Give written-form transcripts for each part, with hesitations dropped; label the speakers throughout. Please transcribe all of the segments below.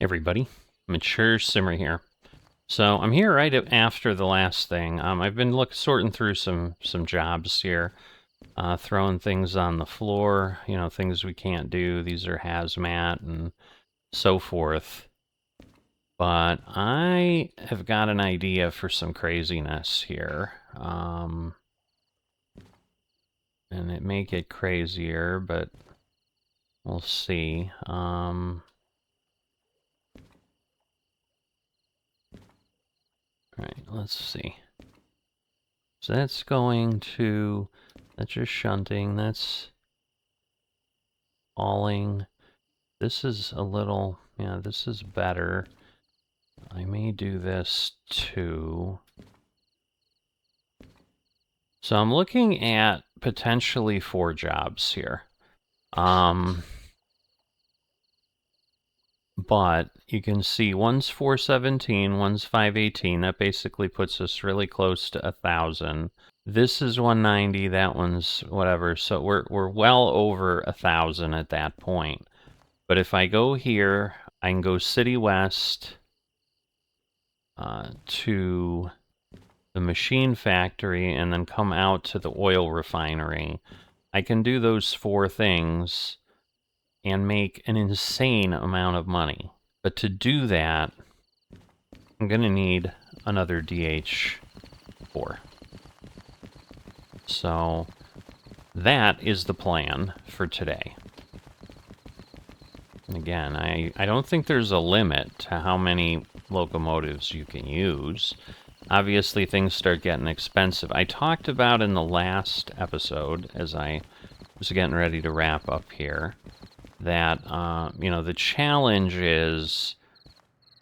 Speaker 1: Everybody, Mature Simmer here. So I'm here right after the last thing. I've been sorting through some jobs here, throwing things on the floor, things we can't do. These are hazmat and so forth. But I have got an idea for some craziness here. And it may get crazier, but we'll see. Alright, let's see. So that's going to, that's just shunting, that's hauling. This is a little, yeah, this is better. I may do this too. So I'm looking at potentially 4 jobs here. But you can see one's 417, one's 518. That basically puts us really close to 1,000. This is 190, that one's whatever. So we're well over 1,000 at that point. But if I go here, I can go City West to the machine factory and then come out to the oil refinery. I can do those 4 things and make an insane amount of money. But to do that, I'm going to need another DH4. So that is the plan for today. And again, I don't think there's a limit to how many locomotives you can use. Obviously, things start getting expensive. I talked about in the last episode, as I was getting ready to wrap up here, that, the challenge is,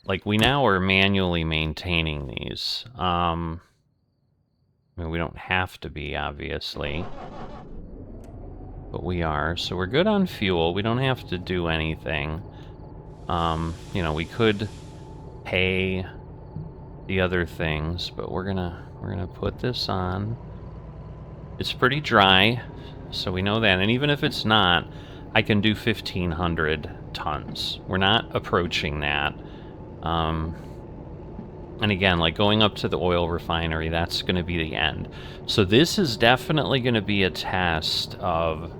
Speaker 1: like, we now are manually maintaining these. I mean, we don't have to be, obviously, but we are. So we're good on fuel. We don't have to do anything. We could pay the other things, but we're gonna put this on. It's pretty dry, so we know that. And even if it's not, I can do 1,500 tons. We're not approaching that. And again, like going up to the oil refinery, that's going to be the end. So this is definitely going to be a test of,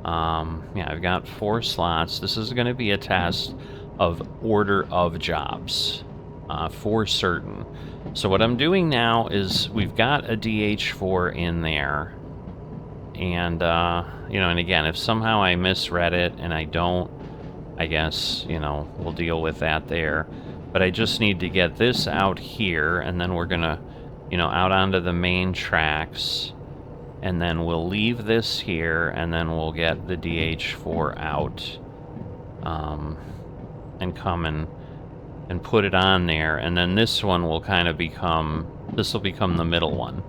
Speaker 1: yeah, I've got 4 slots. This is going to be a test of order of jobs, for certain. So what I'm doing now is we've got a DH4 in there. And, and again, if somehow I misread it and I don't, I guess, we'll deal with that there. But I just need to get this out here, and then we're gonna, out onto the main tracks. And then we'll leave this here, and then we'll get the DH4 out. And come and put it on there. And then this one will kind of become, this will become the middle one.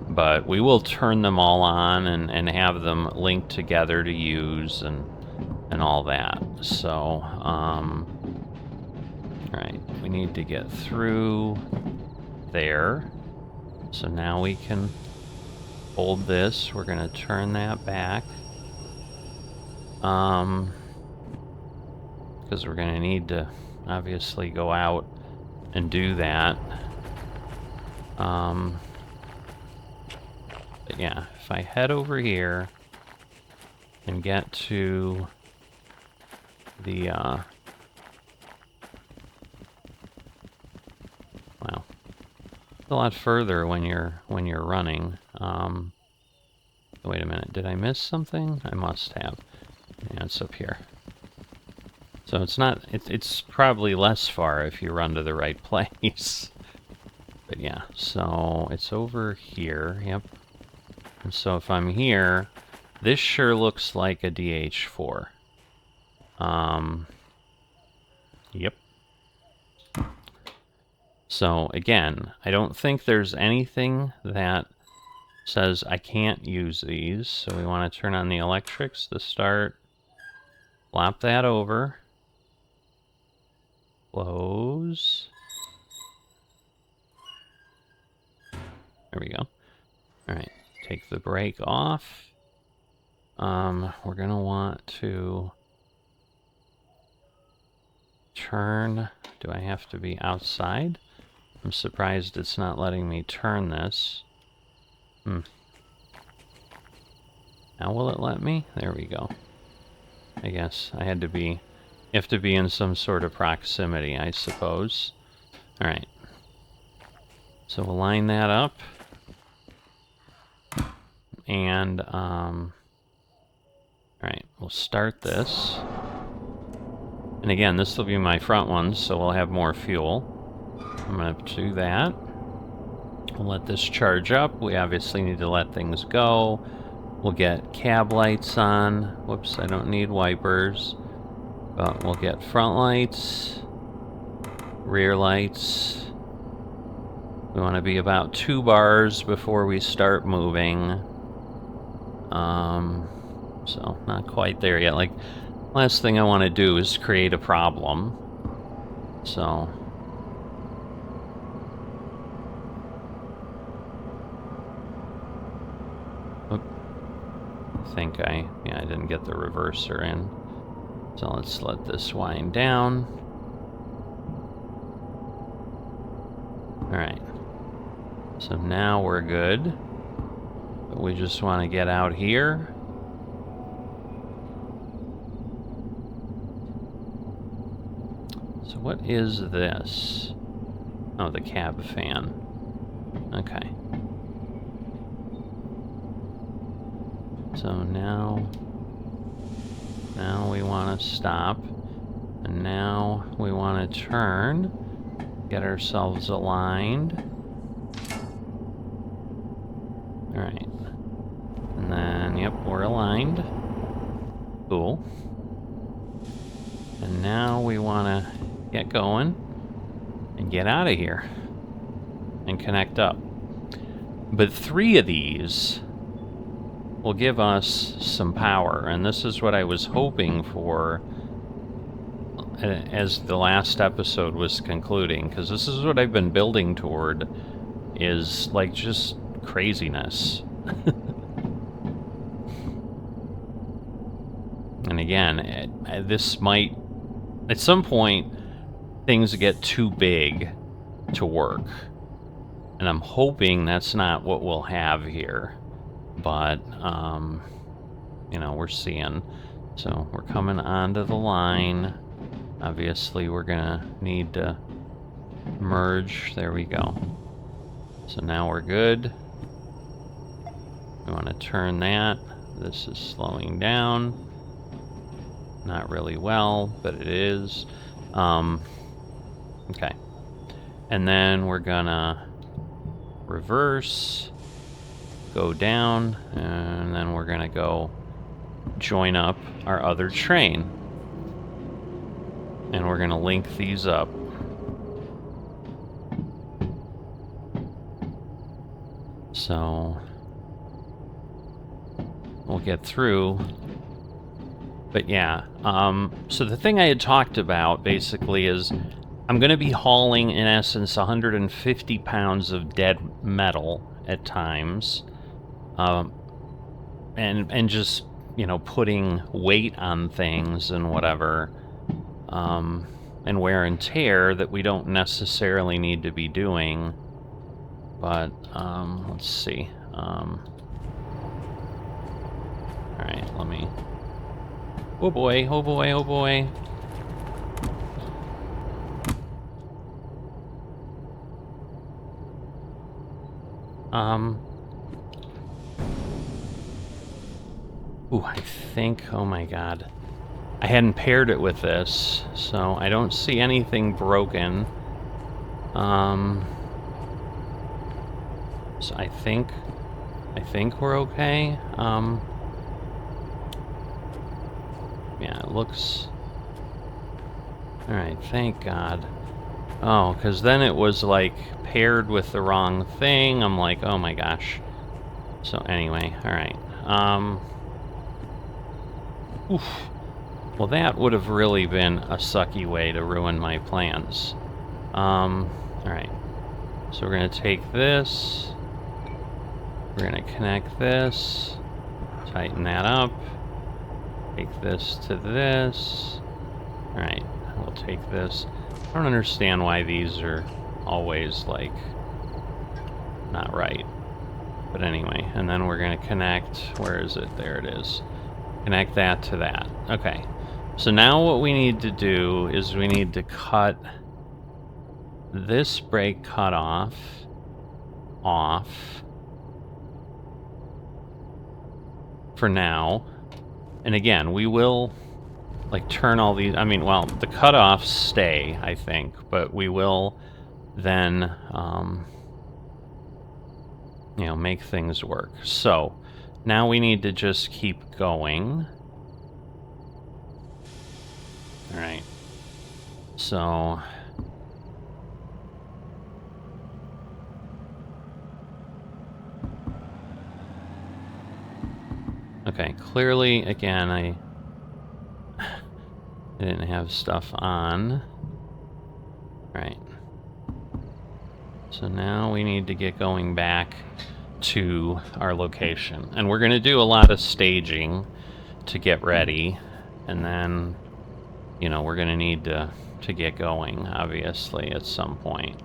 Speaker 1: But we will turn them all on and have them linked together to use and all that. So, alright, we need to get through there. So now we can hold this. We're going to turn that back. Because we're going to need to obviously go out and do that. But yeah, if I head over here and get to the, wow. It's a lot further when you're running. Wait a minute, did I miss something? I must have. Yeah, it's up here. So it's not, it's probably less far if you run to the right place. But yeah, so it's over here, yep. And so if I'm here, this sure looks like a DH4. Yep. So again, I don't think there's anything that says I can't use these. So we want to turn on the electrics to start. Flop that over. Close. There we go. Alright, take the brake off. We're gonna want to Turn. Do I have to be outside? I'm surprised it's not letting me turn this. Now will it let me? There we go. I guess I had to be... You have to be in some sort of proximity, I suppose. Alright. So we'll line that up. And, alright, we'll start this. And again, this will be my front one, so we'll have more fuel. I'm going to do that. We'll let this charge up. We obviously need to let things go. We'll get cab lights on. Whoops, I don't need wipers. But we'll get front lights, rear lights. We want to be about 2 bars before we start moving. So not quite there yet. Like, last thing I want to do is create a problem. So... I think I didn't get the reverser in. So let's let this wind down. Alright. So now we're good. But we just want to get out here. So what is this? Oh, the cab fan. Okay. So now we want to stop, and now we want to turn, get ourselves aligned. Alright. And then, yep, we're aligned. Cool. And now we want to get going and get out of here and connect up. But 3 of these will give us some power, and this is what I was hoping for as the last episode was concluding, because this is what I've been building toward, is like just craziness. And again, this might, at some point, things get too big to work, and I'm hoping that's not what we'll have here. But, you know, we're seeing. So we're coming onto the line. Obviously, we're gonna need to merge. There we go. So now we're good. We want to turn that. This is slowing down. Not really well, but it is. Okay. And then we're gonna reverse. Go down, and then we're gonna go join up our other train, and we're gonna link these up. So we'll get through. But yeah, so the thing I had talked about basically is I'm gonna be hauling, in essence, 150 pounds of dead metal at times. And just, you know, putting weight on things and whatever, and wear and tear that we don't necessarily need to be doing. But, let's see. Alright, let me... Oh boy, oh boy, oh boy. Ooh, I think, oh my god. I hadn't paired it with this, so I don't see anything broken. So I think we're okay. Yeah, it looks... Alright, thank God. Oh, because then it was, like, paired with the wrong thing. I'm like, oh my gosh. So anyway, alright. Oof. Well, that would have really been a sucky way to ruin my plans. Alright. So we're going to take this. We're going to connect this. Tighten that up. Take this to this. Alright. We'll take this. I don't understand why these are always, like, not right. But anyway, and then we're going to connect... Where is it? There it is. Connect that to that. Okay. So now what we need to do is we need to cut this brake cutoff off for now. And again, we will, like, turn all these... I mean, well, the cutoffs stay, I think, but we will then, you know, make things work. So, now we need to just keep going. Alright. So... Okay, clearly, again, I didn't have stuff on. Right. So now we need to get going back to our location. And we're going to do a lot of staging to get ready. And then, you know, we're going to need to get going, obviously, at some point.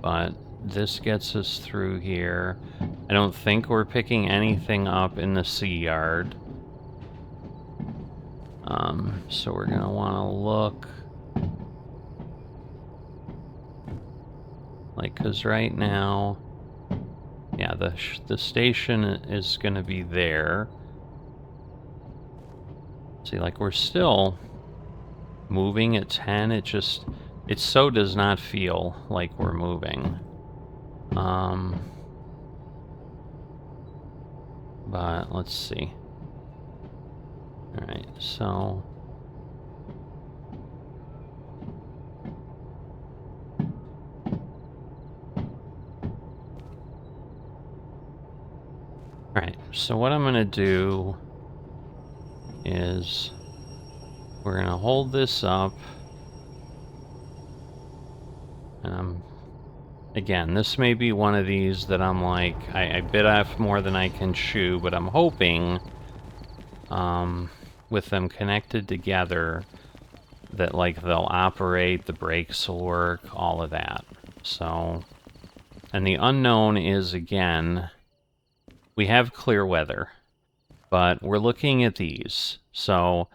Speaker 1: But this gets us through here. I don't think we're picking anything up in the sea yard. So we're going to want to look. Like, because right now, yeah, the station is going to be there. See, like, we're still moving at 10. It so does not feel like we're moving. But let's see. Alright, so... Alright, so what I'm going to do is we're going to hold this up. And again, this may be one of these that I'm like, I bit off more than I can chew, but I'm hoping, with them connected together, that, like, they'll operate, the brakes will work, all of that. So, and the unknown is, again, we have clear weather, but we're looking at these. So,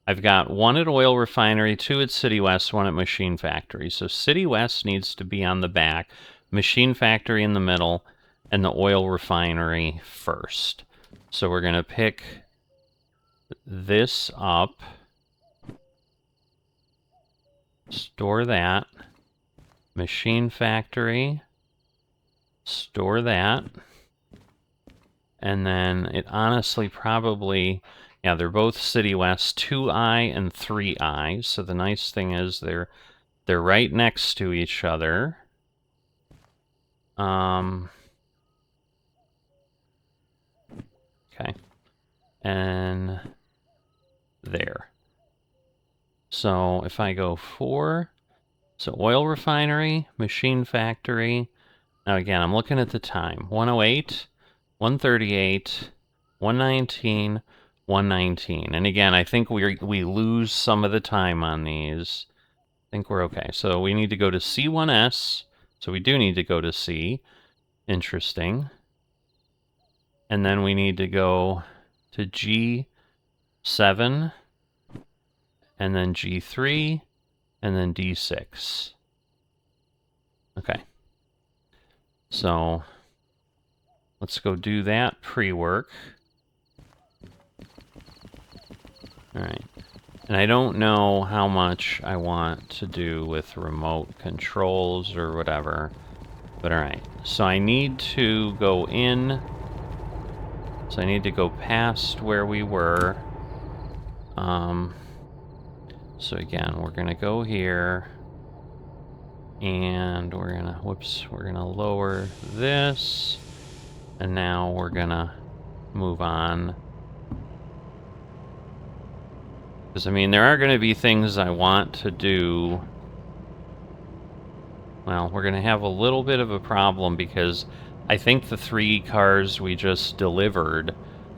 Speaker 1: I've got one at Oil Refinery, two at City West, one at Machine Factory. So City West needs to be on the back, Machine Factory in the middle, and the Oil Refinery first. So we're going to pick this up, store that, Machine Factory, store that, and then it honestly probably... Yeah, they're both City West, 2I and 3I. So the nice thing is they're right next to each other. Okay. And there. So if I go 4, so Oil Refinery, Machine Factory. Now again, I'm looking at the time. 108, 138, 119, 119. And again, I think we lose some of the time on these. I think we're okay. So we need to go to C1S. So we do need to go to C. Interesting. And then we need to go to G7. And then G3. And then D6. Okay. So let's go do that pre-work. Alright, and I don't know how much I want to do with remote controls or whatever, but alright. So I need to go in, so I need to go past where we were. So again, we're going to go here, and we're going to, we're going to lower this, and now we're going to move on. Because, I mean, there are going to be things I want to do. Well, we're going to have a little bit of a problem because I think the 3 cars we just delivered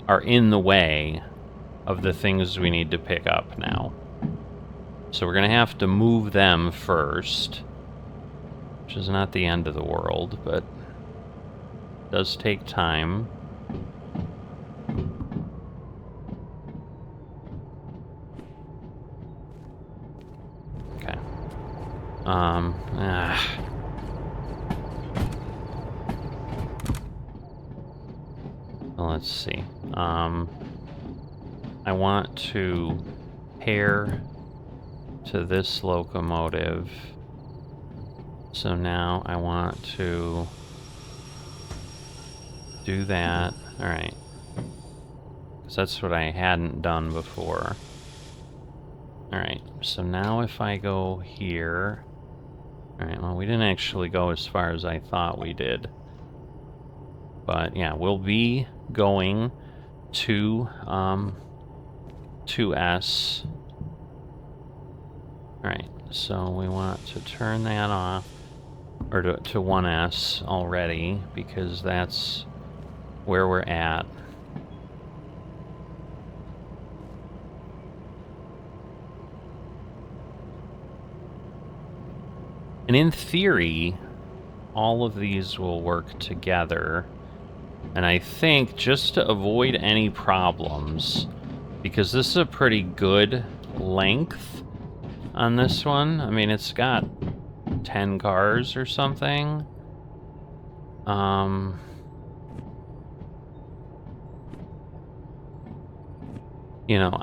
Speaker 1: are in the way of the things we need to pick up now. So we're going to have to move them first, which is not the end of the world, but it does take time. Okay. Well, let's see. I want to pair to this locomotive. So now I want to do that. All right. Because that's what I hadn't done before. All right. So now if I go here. All right. Well, we didn't actually go as far as I thought we did. But yeah, we'll be going to S. Alright, so we want to turn that off, or to 1S already, because that's where we're at. And in theory, all of these will work together. And I think just to avoid any problems, because this is a pretty good length on this one. I mean, it's got 10 cars or something. You know,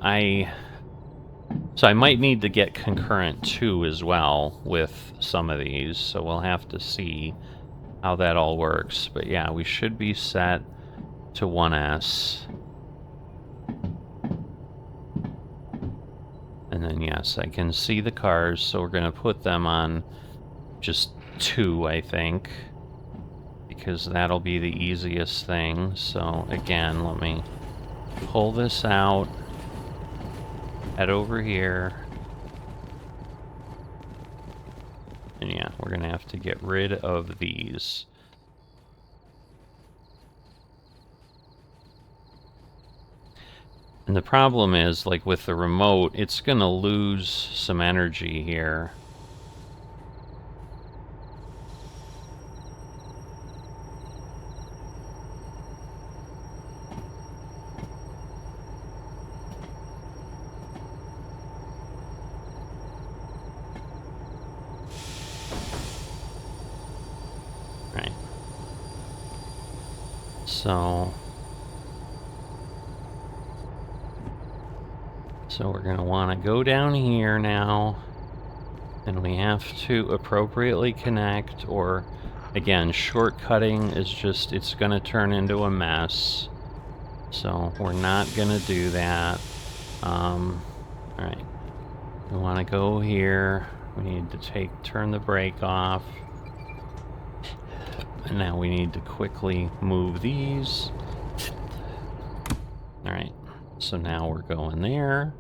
Speaker 1: so I might need to get concurrent 2 as well with some of these, so we'll have to see how that all works. But yeah, we should be set to 1S. And then yes, I can see the cars, so we're going to put them on just 2, I think, because that'll be the easiest thing. So again, let me pull this out, head over here, and yeah, we're going to have to get rid of these. And the problem is, like with the remote, it's going to lose some energy here. Right. So we're going to want to go down here now, and we have to appropriately connect, or again, shortcutting is just, it's going to turn into a mess. So we're not going to do that. Alright. We want to go here. We need to turn the brake off. And now we need to quickly move these. Alright. So now we're going there.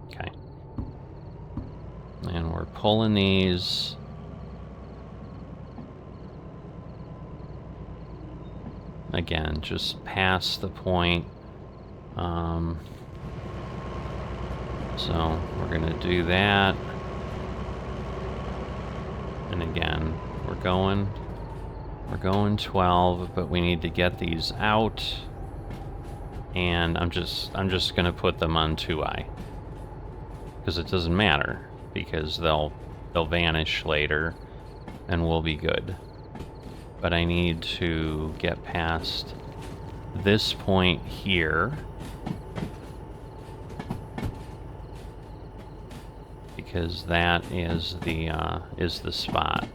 Speaker 1: Okay. And we're pulling these. Again, just past the point. So we're going to do that. And again, we're going 12, but we need to get these out. And I'm just going to put them on 2i. Because it doesn't matter, because they'll vanish later and we'll be good. But I need to get past this point here, because that is the spot.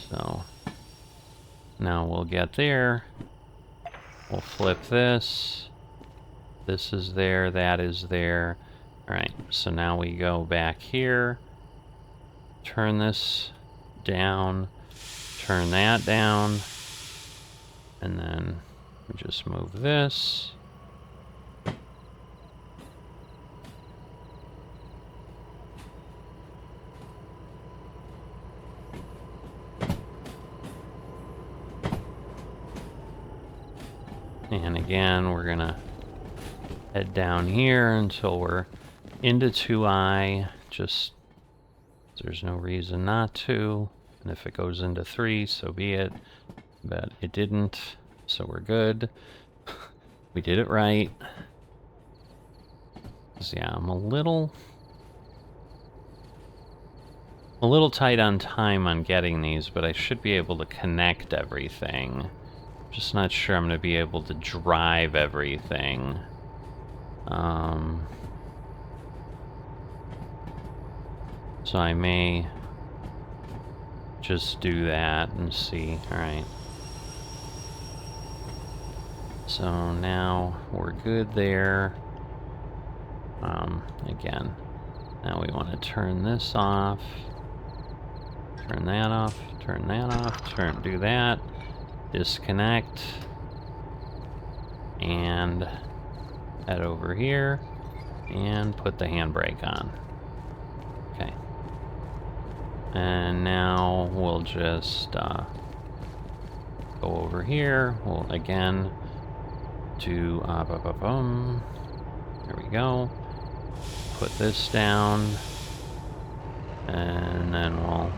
Speaker 1: So now we'll get there. We'll flip this. This is there, that is there. Alright, so now we go back here. Turn this down. Turn that down. And then we just move this. And again, we're gonna head down here until we're into 2i, just there's no reason not to. And if it goes into 3, so be it. But it didn't, so we're good. We did it right. So yeah, I'm a little tight on time on getting these, but I should be able to connect everything. Just not sure I'm going to be able to drive everything. So I may just do that and see. Alright. So now we're good there. Again, now we want to turn this off. Turn that off, turn that off, do that. Disconnect. And head over here and put the handbrake on. Okay. And now we'll just go over here. We'll again do there we go. Put this down. And then we'll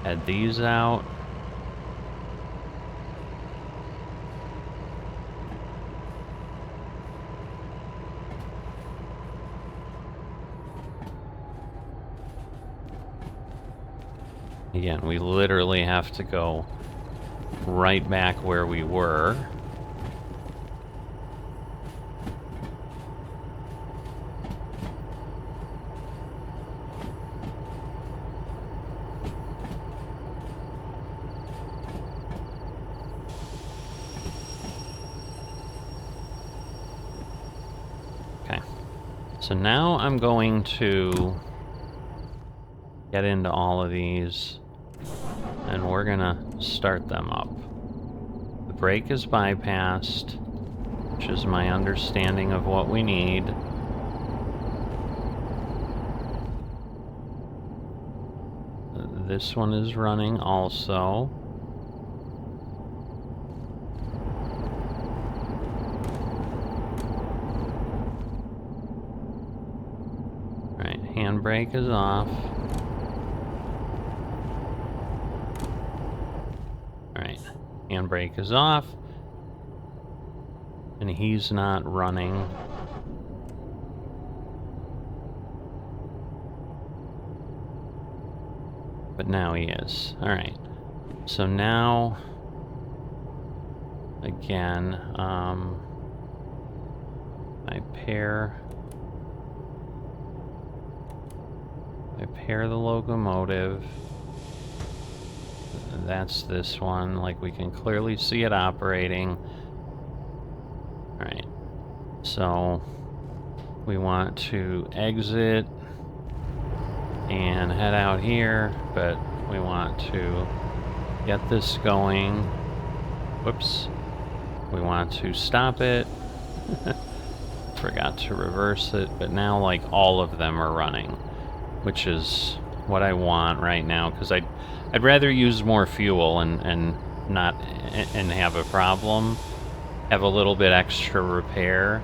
Speaker 1: head these out. Again, we literally have to go right back where we were. Okay. So now I'm going to get into all of these, and we're gonna start them up. The brake is bypassed, which is my understanding of what we need. This one is running also. Right, handbrake is off. Handbrake is off, and he's not running. But now he is. Alright. So now, again, I pair the locomotive. That's this one, like we can clearly see it operating. Alright, so we want to exit and head out here, but we want to get this going. Whoops. We want to stop it. Forgot to reverse it, but now like all of them are running, which is what I want right now, because I'd rather use more fuel and not and have a problem, have a little bit extra repair,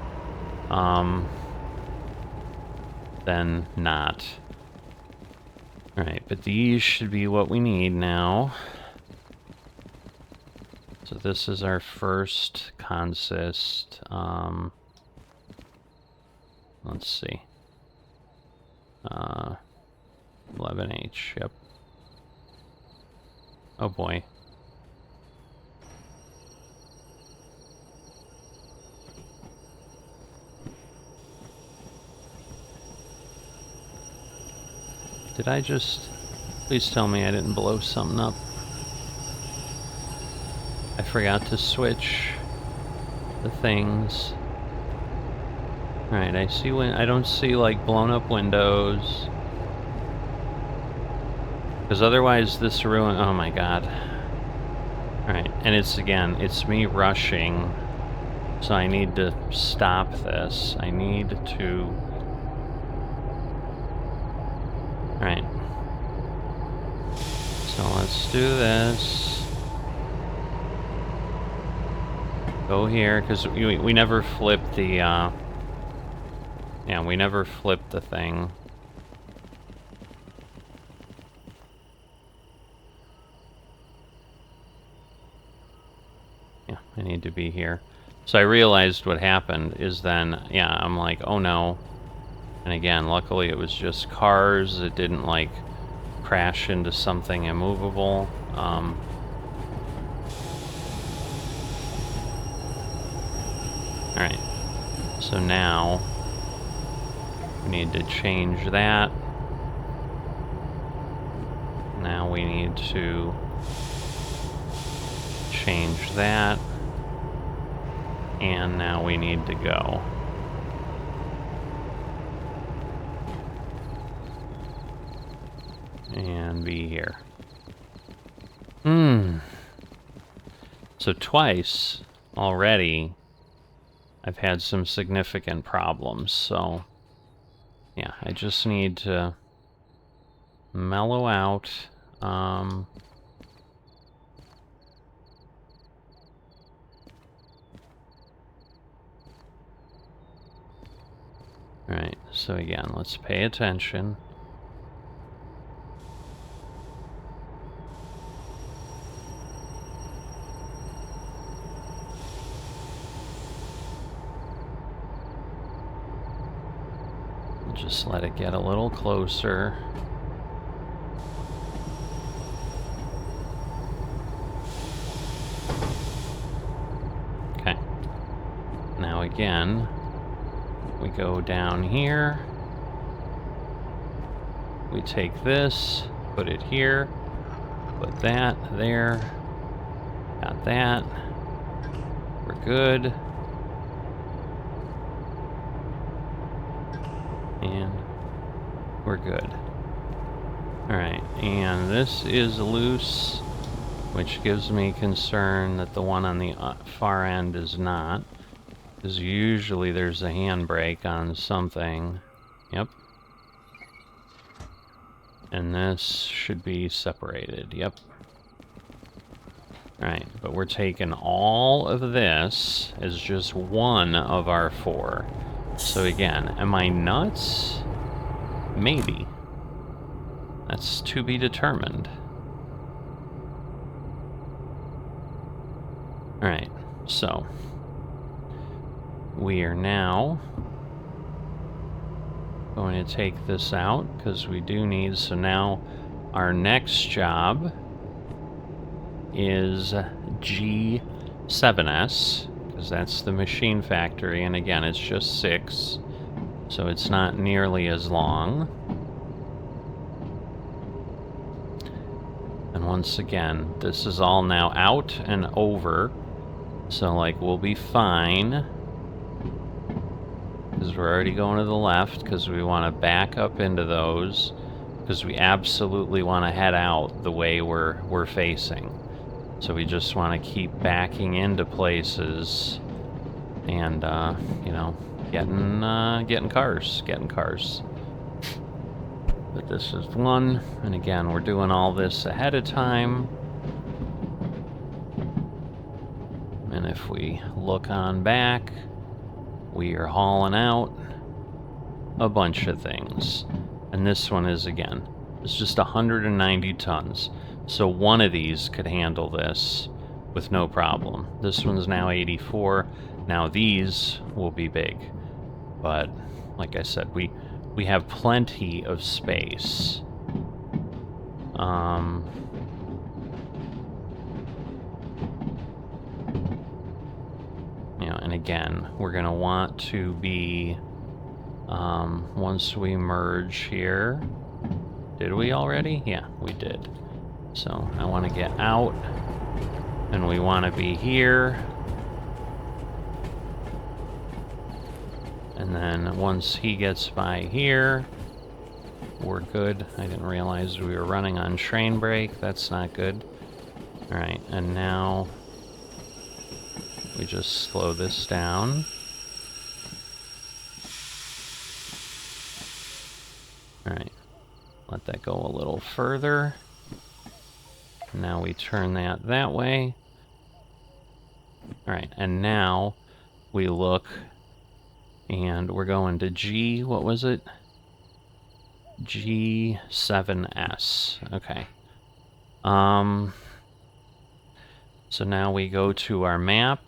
Speaker 1: than not. Alright, but these should be what we need now. So this is our first consist. Let's see. 11H, yep. Oh boy. Did I just... Please tell me I didn't blow something up. I forgot to switch the things. Alright, I see when... I don't see, like, blown up windows. Because otherwise this ruin... Oh my god. Alright, and it's, again, it's me rushing. So I need to stop this. I need to... Alright. So let's do this. Go here, because we never flipped the, yeah, we never flipped the thing. Yeah, I need to be here. So I realized what happened is then, yeah, I'm like, oh no. And again, luckily it was just cars. It didn't, like, crash into something immovable. Alright. So now we need to change that. Now we need to change that. And now we need to go. And be here. So twice already I've had some significant problems, so yeah, I just need to mellow out. Alright, so again, let's pay attention. Just let it get a little closer. Okay. Now again, we go down here. We take this, put it here, put that there. Got that. We're good. And we're good. Alright, and this is loose, which gives me concern that the one on the far end is not. Because usually there's a handbrake on something. Yep. And this should be separated. Yep. Alright, but we're taking all of this as just one of our 4. So again, am I nuts? Maybe. That's to be determined. Alright, so we are now going to take this out, because we do need, so now our next job is G7S, because that's the machine factory, and again, it's just 6, so it's not nearly as long. And once again, this is all now out and over, so, like, we'll be fine. Because we're already going to the left, because we want to back up into those, because we absolutely want to head out the way we're facing. So we just want to keep backing into places and, you know, getting cars. But this is one, and again, we're doing all this ahead of time. And if we look on back, we are hauling out a bunch of things. And this one is, again, it's just 190 tons. So one of these could handle this with no problem. This one's now 84. Now these will be big. But, like I said, we have plenty of space. You know, and again, we're going to want to be, once we merge here, did we already? Yeah, we did. So I want to get out, and we want to be here. And then once he gets by here, we're good. I didn't realize we were running on train brake. That's not good. Alright, and now we just slow this down. Alright, let that go a little further. Now we turn that way. All right, and now we look, and we're going to G, what was it? G7S, okay. So now we go to our map.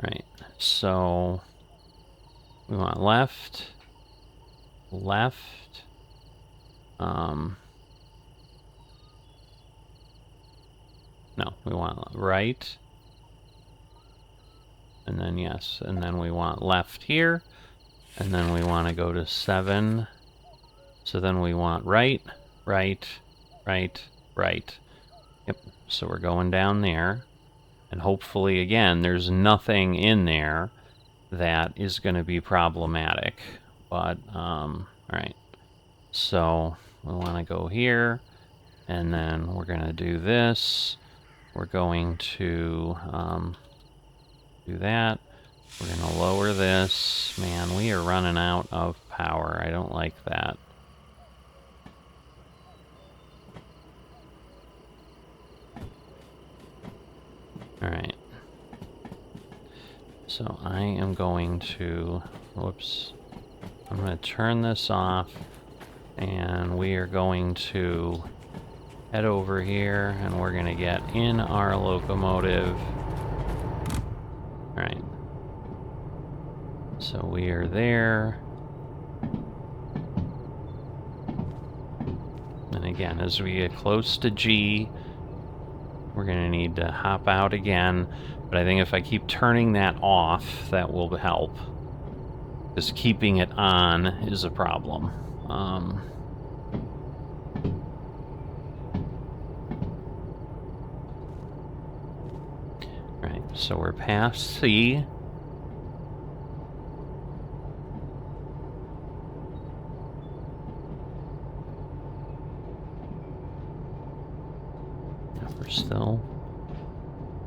Speaker 1: All right, so we want left, left, no, we want right, and then yes, and then we want left here, and then we want to go to 7, so then we want right, right, right, right. Yep, so we're going down there, and hopefully, again, there's nothing in there that is going to be problematic, but, all right, so we want to go here, and then we're going to do this. We're going to do that. We're going to lower this. Man, we are running out of power. I don't like that. All right. So I am going to, whoops, I'm going to turn this off, and we are going to head over here, and we're going to get in our locomotive. All right. So we are there. And again, as we get close to G, we're going to need to hop out again. But I think if I keep turning that off, that will help. Because keeping it on is a problem. Right, so we're past C.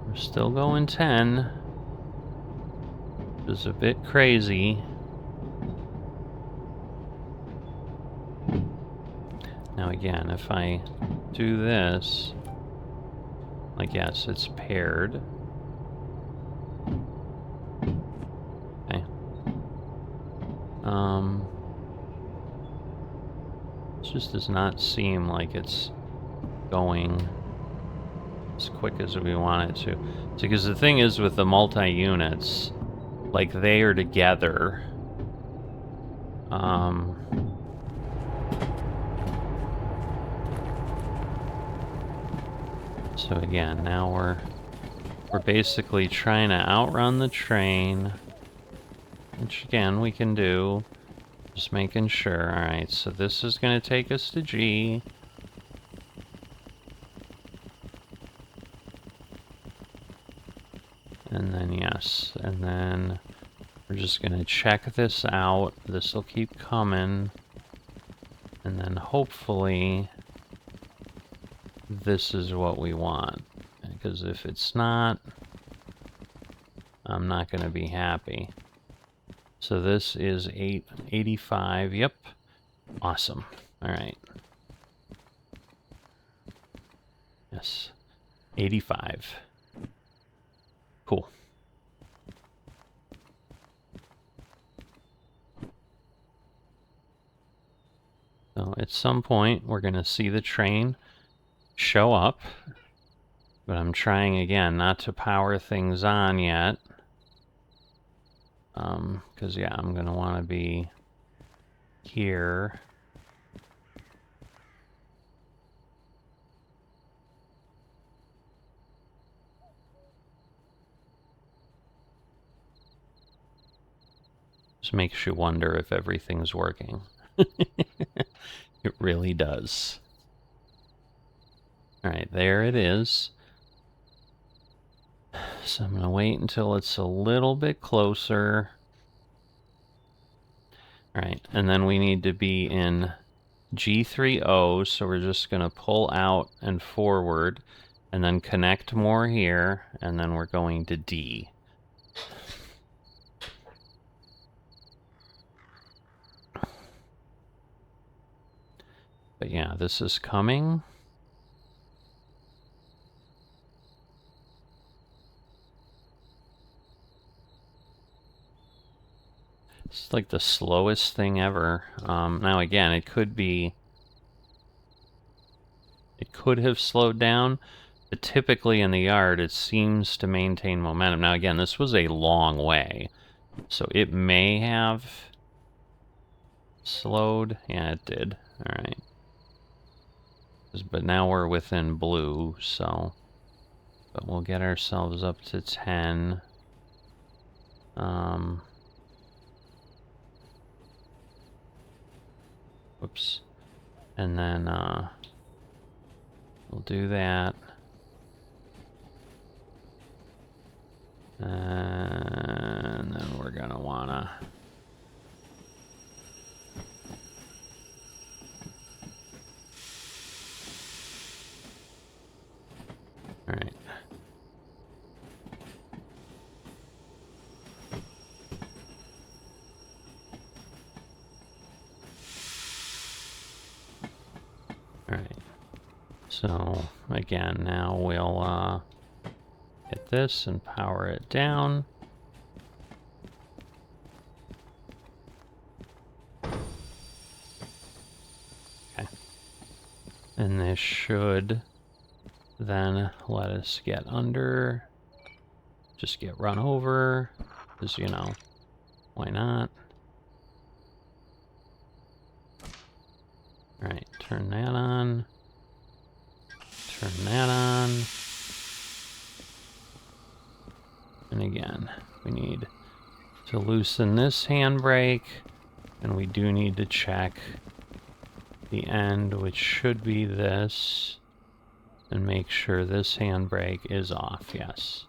Speaker 1: We're still going 10. Which is a bit crazy. Now again, if I do this, like yes, it's paired. Okay. It just does not seem like it's going as quick as we want it to. Because the thing is with the multi-units, like they are together. So again, now we're basically trying to outrun the train, which again we can do. Just making sure. All right, so this is going to take us to G. And then yes, and then we're just going to check this out. This will keep coming. And then hopefully this is what we want. Because if it's not, I'm not going to be happy. So this is 885. Yep. Awesome. All right. Yes. 85. Cool. So at some point, we're going to see the train show up. But I'm trying again not to power things on yet. Because yeah, I'm going to want to be here. Just makes you wonder if everything's working. It really does. All right, there it is. So I'm going to wait until it's a little bit closer. All right, and then we need to be in G30, so we're just going to pull out and forward, and then connect more here, and then we're going to D. But yeah, this is coming. It's like the slowest thing ever. Now again, it could have slowed down, but typically in the yard it seems to maintain momentum. Now again, this was a long way, so it may have slowed. Yeah, it did. All right. But now we're within blue, so... But we'll get ourselves up to 10. Whoops. And then, we'll do that. And then we're gonna wanna... Alright. Alright. So, again, now we'll, hit this and power it down. Okay. And this should then let us get under, just get run over, because, you know, why not? Alright, turn that on, turn that on, and again, we need to loosen this handbrake, and we do need to check the end, which should be this, and make sure this handbrake is off, yes.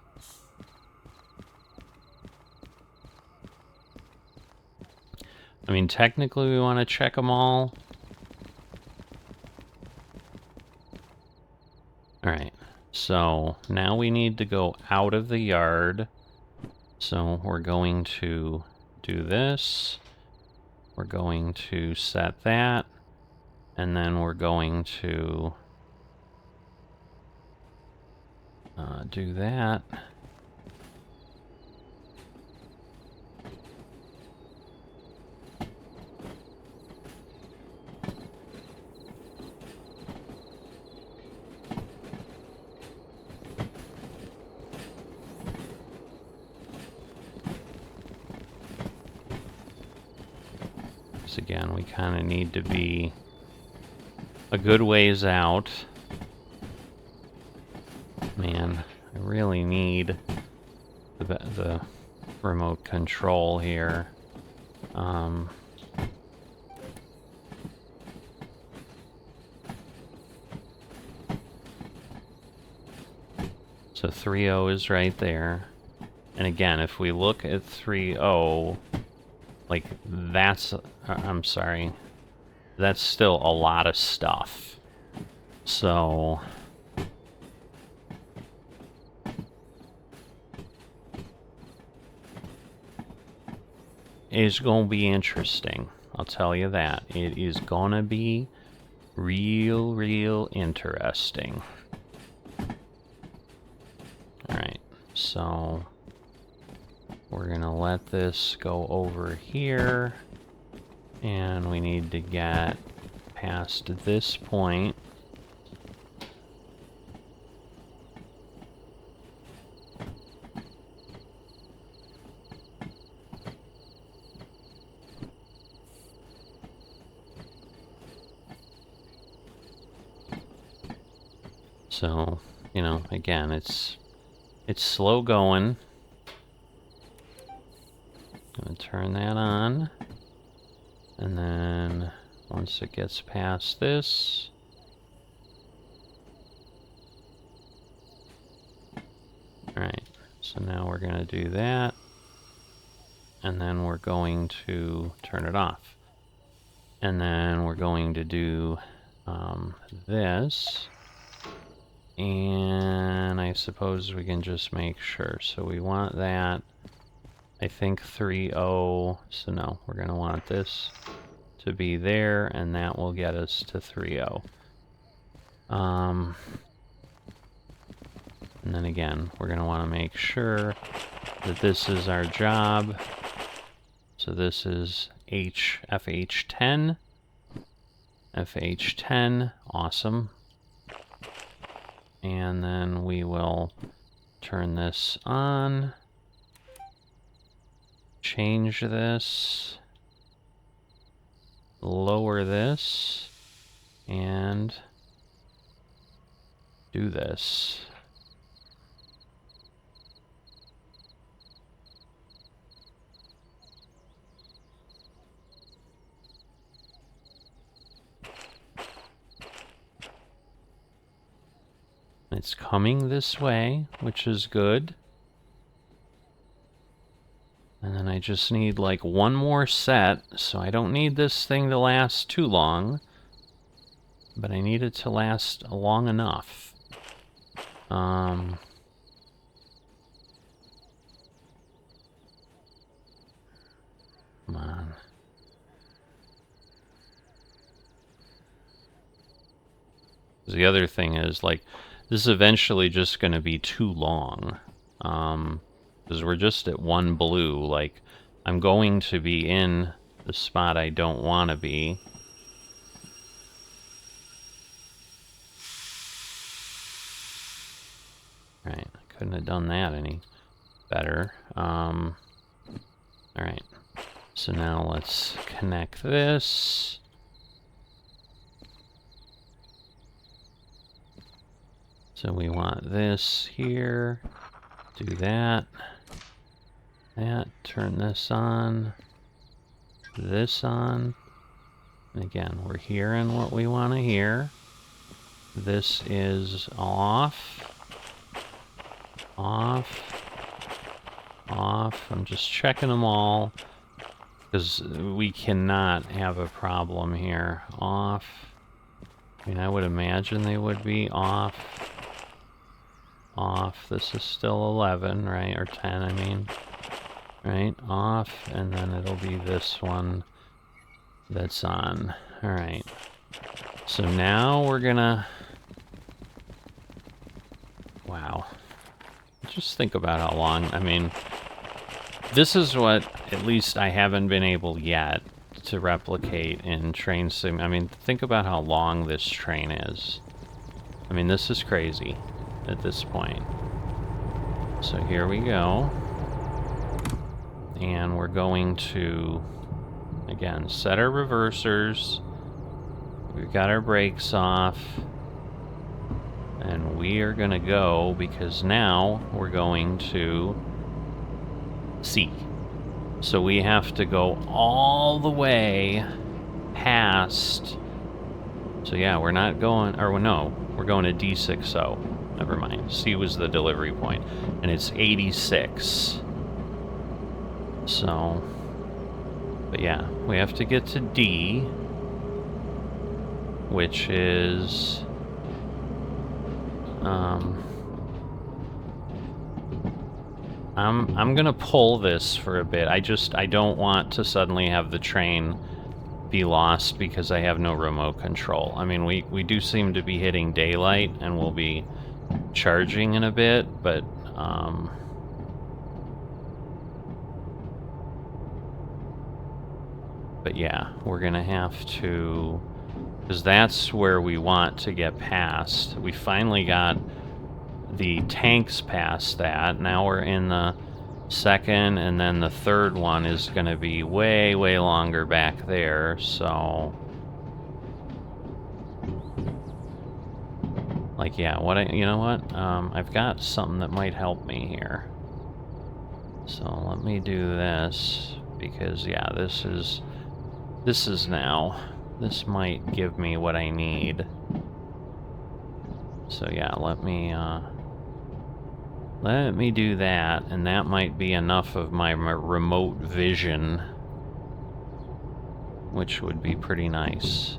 Speaker 1: I mean, technically we want to check them all. Alright, so now we need to go out of the yard. So we're going to do this. We're going to set that. And then we're going to do that. So again, we kind of need to be a good ways out. Man, I really need the remote control here. So 3.0 is right there. And again, if we look at 3.0, like that's, I'm sorry, that's still a lot of stuff. So... it's gonna be interesting. I'll tell you that. It is gonna be real interesting. Alright, so we're gonna let this go over here, and we need to get past this point. So, you know, again, it's slow going. Gonna turn that on. And then once it gets past this, alright, so now we're gonna do that. And then we're going to turn it off. And then we're going to do this. And I suppose we can just make sure. So we want that. I think 3.0. So no, we're going to want this to be there, and that will get us to 3.0. And then again, we're going to want to make sure that this is our job. So this is FH10. FH10, awesome. And then we will turn this on. Change this. Lower this. And do this. It's coming this way, which is good. And then I just need like one more set, so I don't need this thing to last too long. But I need it to last long enough. Come on. The other thing is, like, this is eventually just going to be too long. Because we're just at one blue. Like, I'm going to be in the spot I don't want to be. Right, I couldn't have done that any better. Alright, so now let's connect this. So we want this here, do that, turn this on, this on. And again, we're hearing what we want to hear. This is off. Off. I'm just checking them all because we cannot have a problem here. Off. I mean, I would imagine they would be off. Off. This is still 11, right? Or 10, I mean. Right? Off. And then it'll be this one that's on. Alright. So now we're gonna... Wow. Just think about how long, I mean, this is what at least I haven't been able yet to replicate in train sim. I mean, think about how long this train is. I mean, this is crazy at this point. So here we go. And we're going to, again, set our reversers. We've got our brakes off. And we are going to go because now we're going to C. So we have to go all the way past. So yeah, we're not going, or no, we're going to D60. Never mind. C was the delivery point. And it's 86. So, but yeah, we have to get to D, which is... I'm gonna pull this for a bit. I don't want to suddenly have the train be lost because I have no remote control. I mean, we do seem to be hitting daylight and we'll be charging in a bit, but yeah, we're gonna have to, because that's where we want to get past. We finally got the tanks past that. Now we're in the second, and then the third one is going to be way, way longer back there, so... Like, yeah, you know what? I've got something that might help me here. So let me do this, because, yeah, this is now... This might give me what I need. So yeah, let me do that, and that might be enough of my remote vision, which would be pretty nice.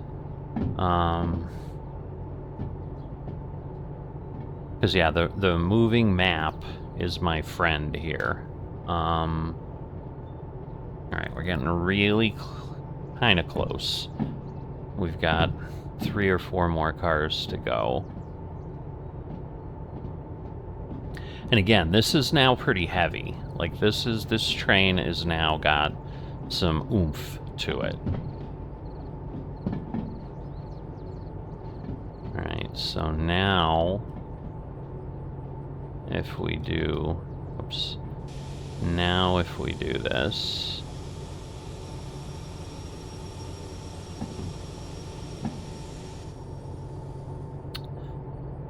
Speaker 1: Because yeah, the moving map is my friend here. Alright, we're getting really kind of close. We've got 3 or 4 more cars to go. And again, this is now pretty heavy. Like, this train is now got some oomph to it. Alright, so now if we do, oops, now if we do this,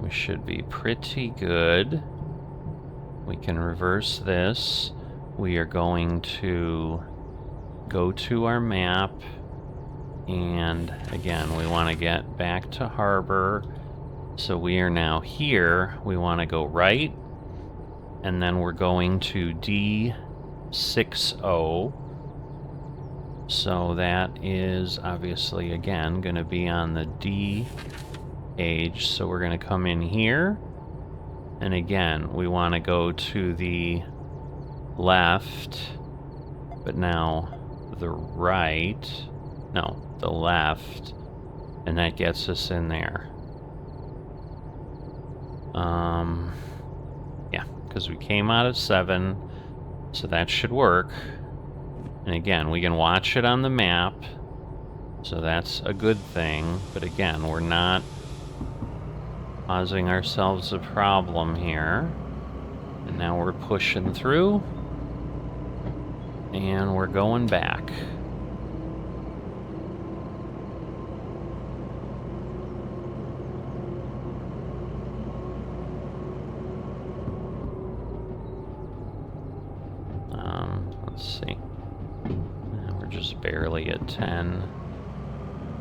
Speaker 1: we should be pretty good. We can reverse this. We are going to go to our map, and again, we want to get back to harbor. So we are now here. We want to go right, and then we're going to D60. So that is obviously, again, going to be on the D age. So we're going to come in here, and again, we want to go to the left, but now the right, no, the left, and that gets us in there. Yeah, because we came out of 7, so that should work. And again, we can watch it on the map, so that's a good thing. But again, we're not causing ourselves a problem here. And now we're pushing through, and we're going back. Let's see. We're just barely at 10.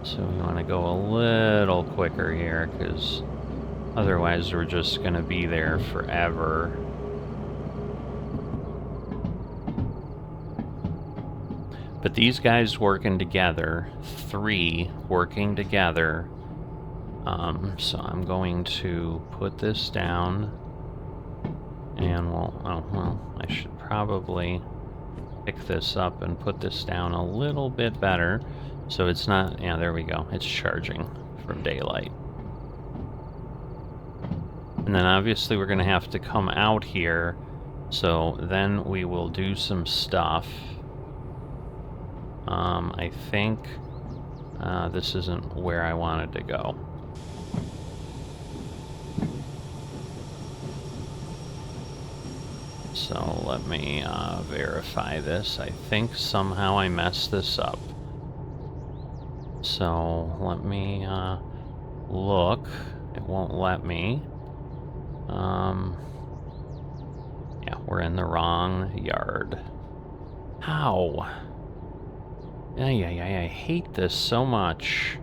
Speaker 1: So we want to go a little quicker here, because otherwise we're just going to be there forever. But these guys working together, 3 working together. So I'm going to put this down, and I should probably pick this up and put this down a little bit better, so it's not, yeah, there we go, it's charging from daylight. And then obviously we're going to have to come out here, so then we will do some stuff. I think this isn't where I wanted to go. So let me verify this. I think somehow I messed this up. So let me look. It won't let me. Yeah, we're in the wrong yard. How? I hate this so much.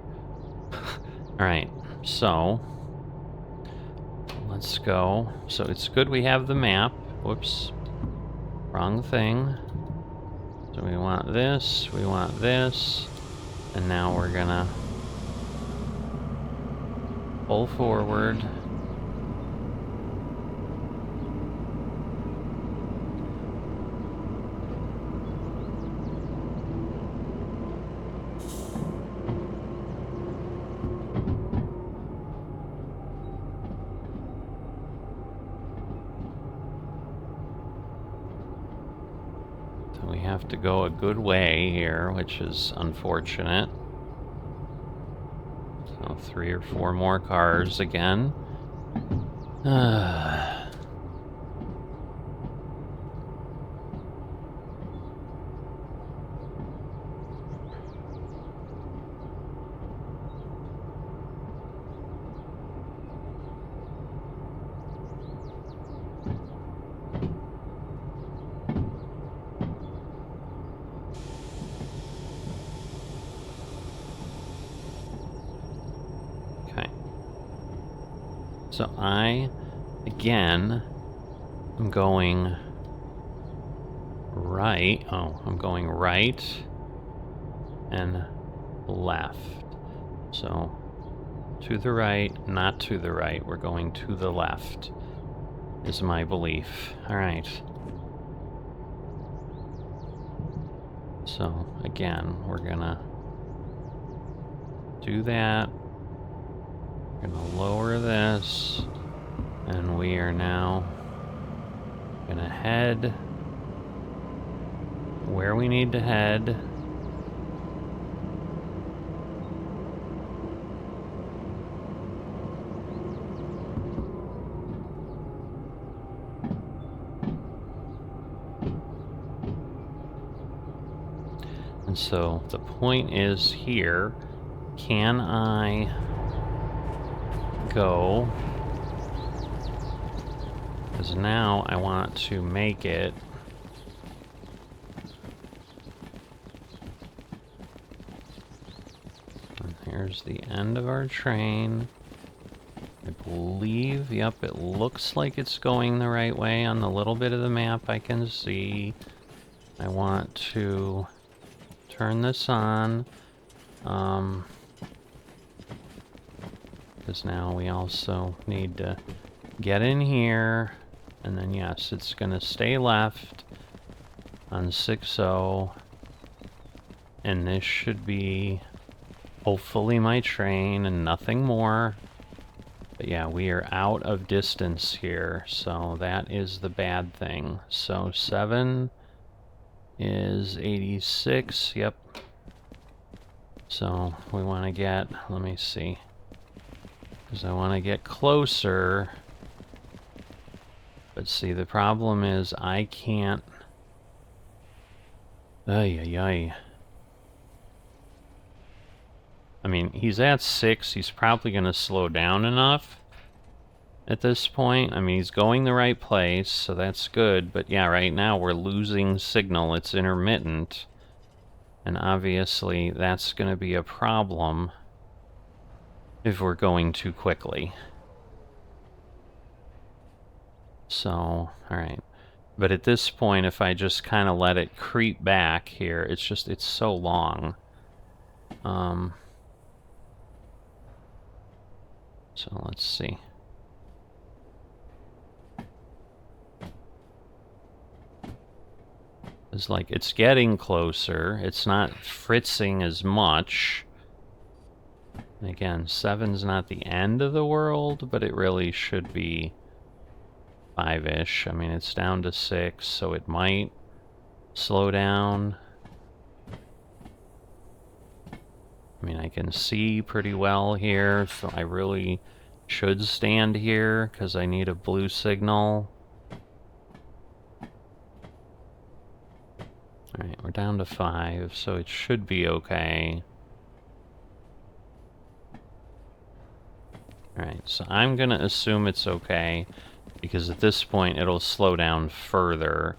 Speaker 1: Alright, so let's go. So it's good we have the map. Whoops. Wrong thing. So we want this, and now we're gonna pull forward. We have to go a good way here, which is unfortunate. So 3 or 4 more cars again. So I, again, am going right. Oh, I'm going right and left. So to the right, not to the right. We're going to the left, is my belief. All right. So again, we're gonna do that. Gonna lower this, and we are now gonna head where we need to head. And so the point is here, can I go? Because now I want to make it and here's the end of our train. I believe, yep, it looks like it's going the right way on the little bit of the map I can see. I want to turn this on, because now we also need to get in here, and then yes, it's gonna stay left on 6-0, and this should be hopefully my train and nothing more. But yeah, we are out of distance here, so that is the bad thing. So 7 is 86, yep. So we want to get, let me see, because I want to get closer. But see, the problem is I can't. Ay, ay, ay. I mean, he's at 6. He's probably going to slow down enough at this point. I mean, he's going the right place, so that's good. But yeah, right now we're losing signal. It's intermittent. And obviously that's going to be a problem if we're going too quickly. So, alright. But at this point, if I just kind of let it creep back here, it's so long. So let's see. It's like, it's getting closer. It's not fritzing as much. And again, 7's not the end of the world, but it really should be 5-ish. I mean, it's down to 6, so it might slow down. I mean, I can see pretty well here, so I really should stand here because I need a blue signal. Alright, we're down to 5, so it should be okay. Alright, so I'm gonna assume it's okay, because at this point it'll slow down further,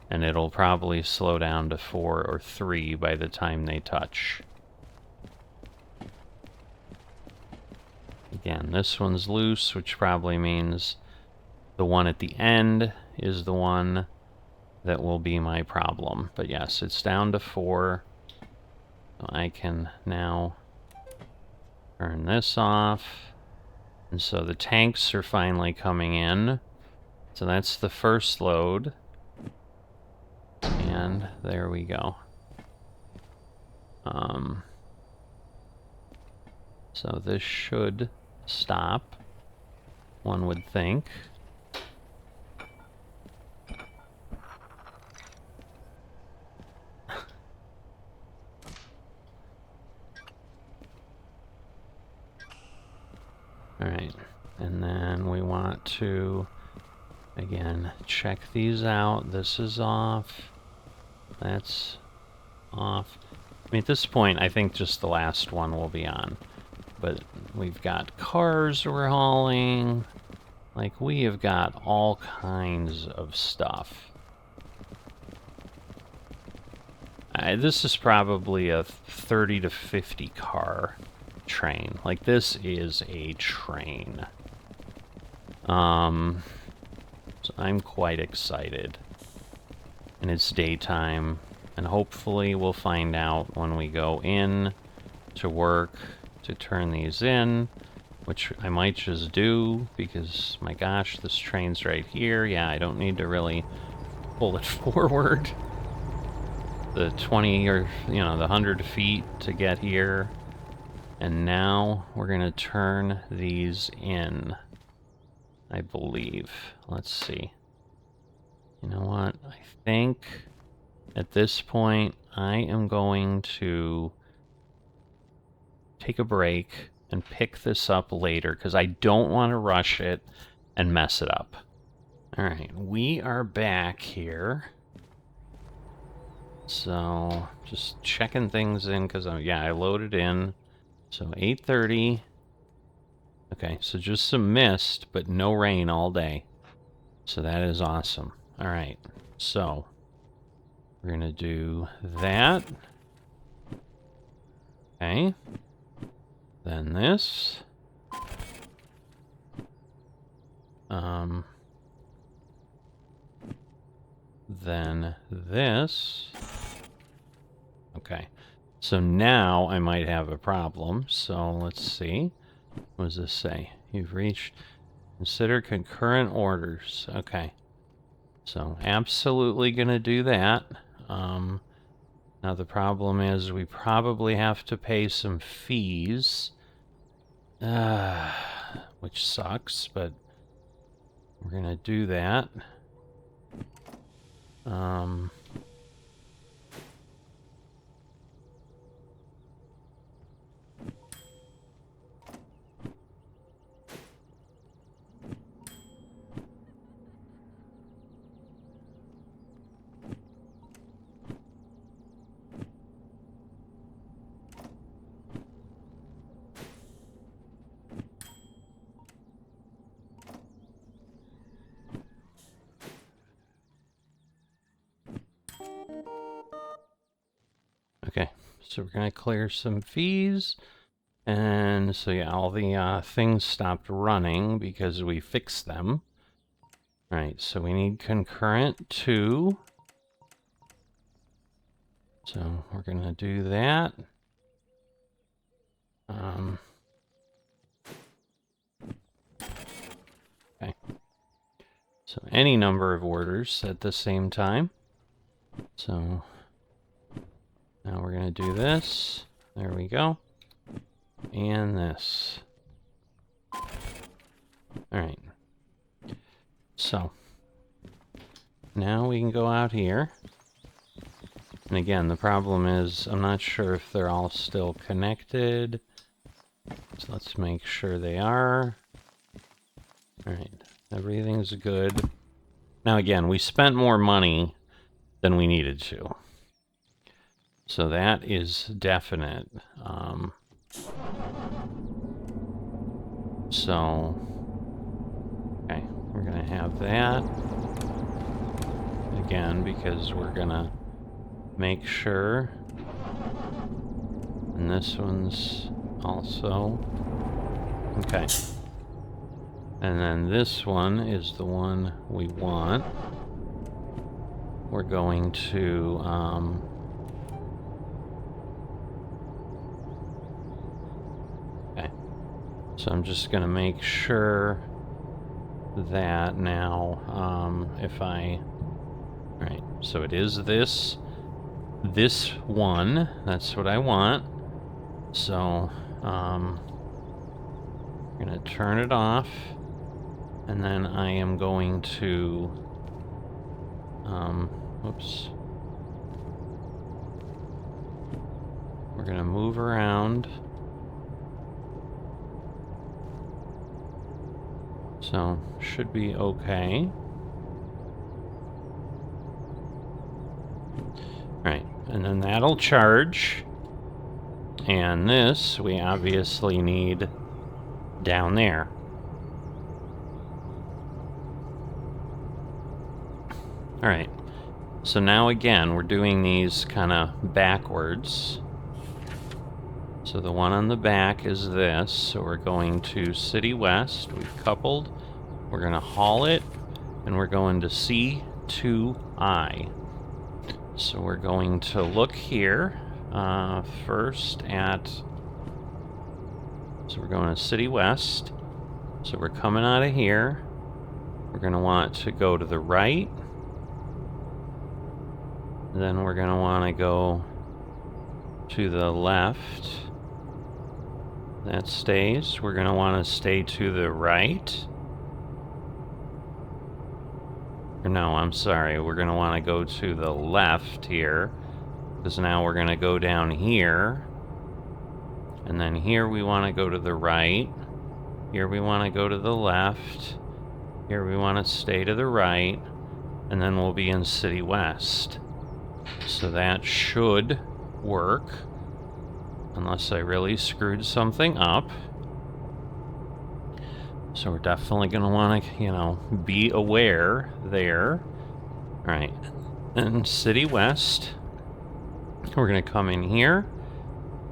Speaker 1: and it'll probably slow down to 4 or 3 by the time they touch. Again, this one's loose, which probably means the one at the end is the one that will be my problem. But yes, it's down to 4. So I can now turn this off. And so the tanks are finally coming in. So that's the first load. And there we go. So this should stop, one would think. Alright, and then we want to, again, check these out. This is off. That's off. I mean, at this point, I think just the last one will be on. But we've got cars we're hauling. Like, we have got all kinds of stuff. This is probably a 30 to 50 car train. Like, this is a train. So I'm quite excited. And it's daytime, and hopefully we'll find out when we go in to work to turn these in, which I might just do, because, my gosh, this train's right here. Yeah, I don't need to really pull it forward the 20 or, you know, the 100 feet to get here. And now we're going to turn these in, I believe. Let's see. You know what? I think at this point, I am going to take a break and pick this up later because I don't want to rush it and mess it up. All right, we are back here. So just checking things in because I loaded in. So 8:30. Okay, so just some mist, but no rain all day. So that is awesome. All right, so we're gonna do that. Okay. Then this. Then this. Okay. So now I might have a problem. So let's see. What does this say? You've reached... Consider concurrent orders. Okay. So absolutely going to do that. Now the problem is we probably have to pay some fees. Which sucks, but we're going to do that. Okay, so we're going to clear some fees. And so yeah, all the things stopped running because we fixed them. All right, so we need concurrent 2. So we're going to do that. Okay. So any number of orders at the same time. So now we're going to do this. There we go. And this. All right. So now we can go out here. And again, the problem is I'm not sure if they're all still connected. So let's make sure they are. All right. Everything's good. Now again, we spent more money than we needed to. So that is definite. So, okay, we're going to have that again because we're going to make sure. And this one's also. Okay. And then this one is the one we want. We're going to, okay. So I'm just going to make sure that now, if I, all right, so it is this one, that's what I want. So, I'm going to turn it off, and then I am going to, whoops. We're going to move around. So, should be okay. Right, and then that'll charge. And this, we obviously need down there. Alright, so now again, we're doing these kind of backwards. So the one on the back is this, so we're going to City West, we've coupled, we're going to haul it, and we're going to C2I. So we're going to look here, first at, so we're going to City West, so we're coming out of here, we're going to want to go to the right, then we're going to want to go to the left. That stays. We're going to want to stay to the right. Or no, I'm sorry. We're going to want to go to the left here. Because now we're going to go down here. And then here we want to go to the right. Here we want to go to the left. Here we want to stay to the right. And then we'll be in City West. So that should work. Unless I really screwed something up. So we're definitely going to want to, you know, be aware there. Alright. And City West. We're going to come in here.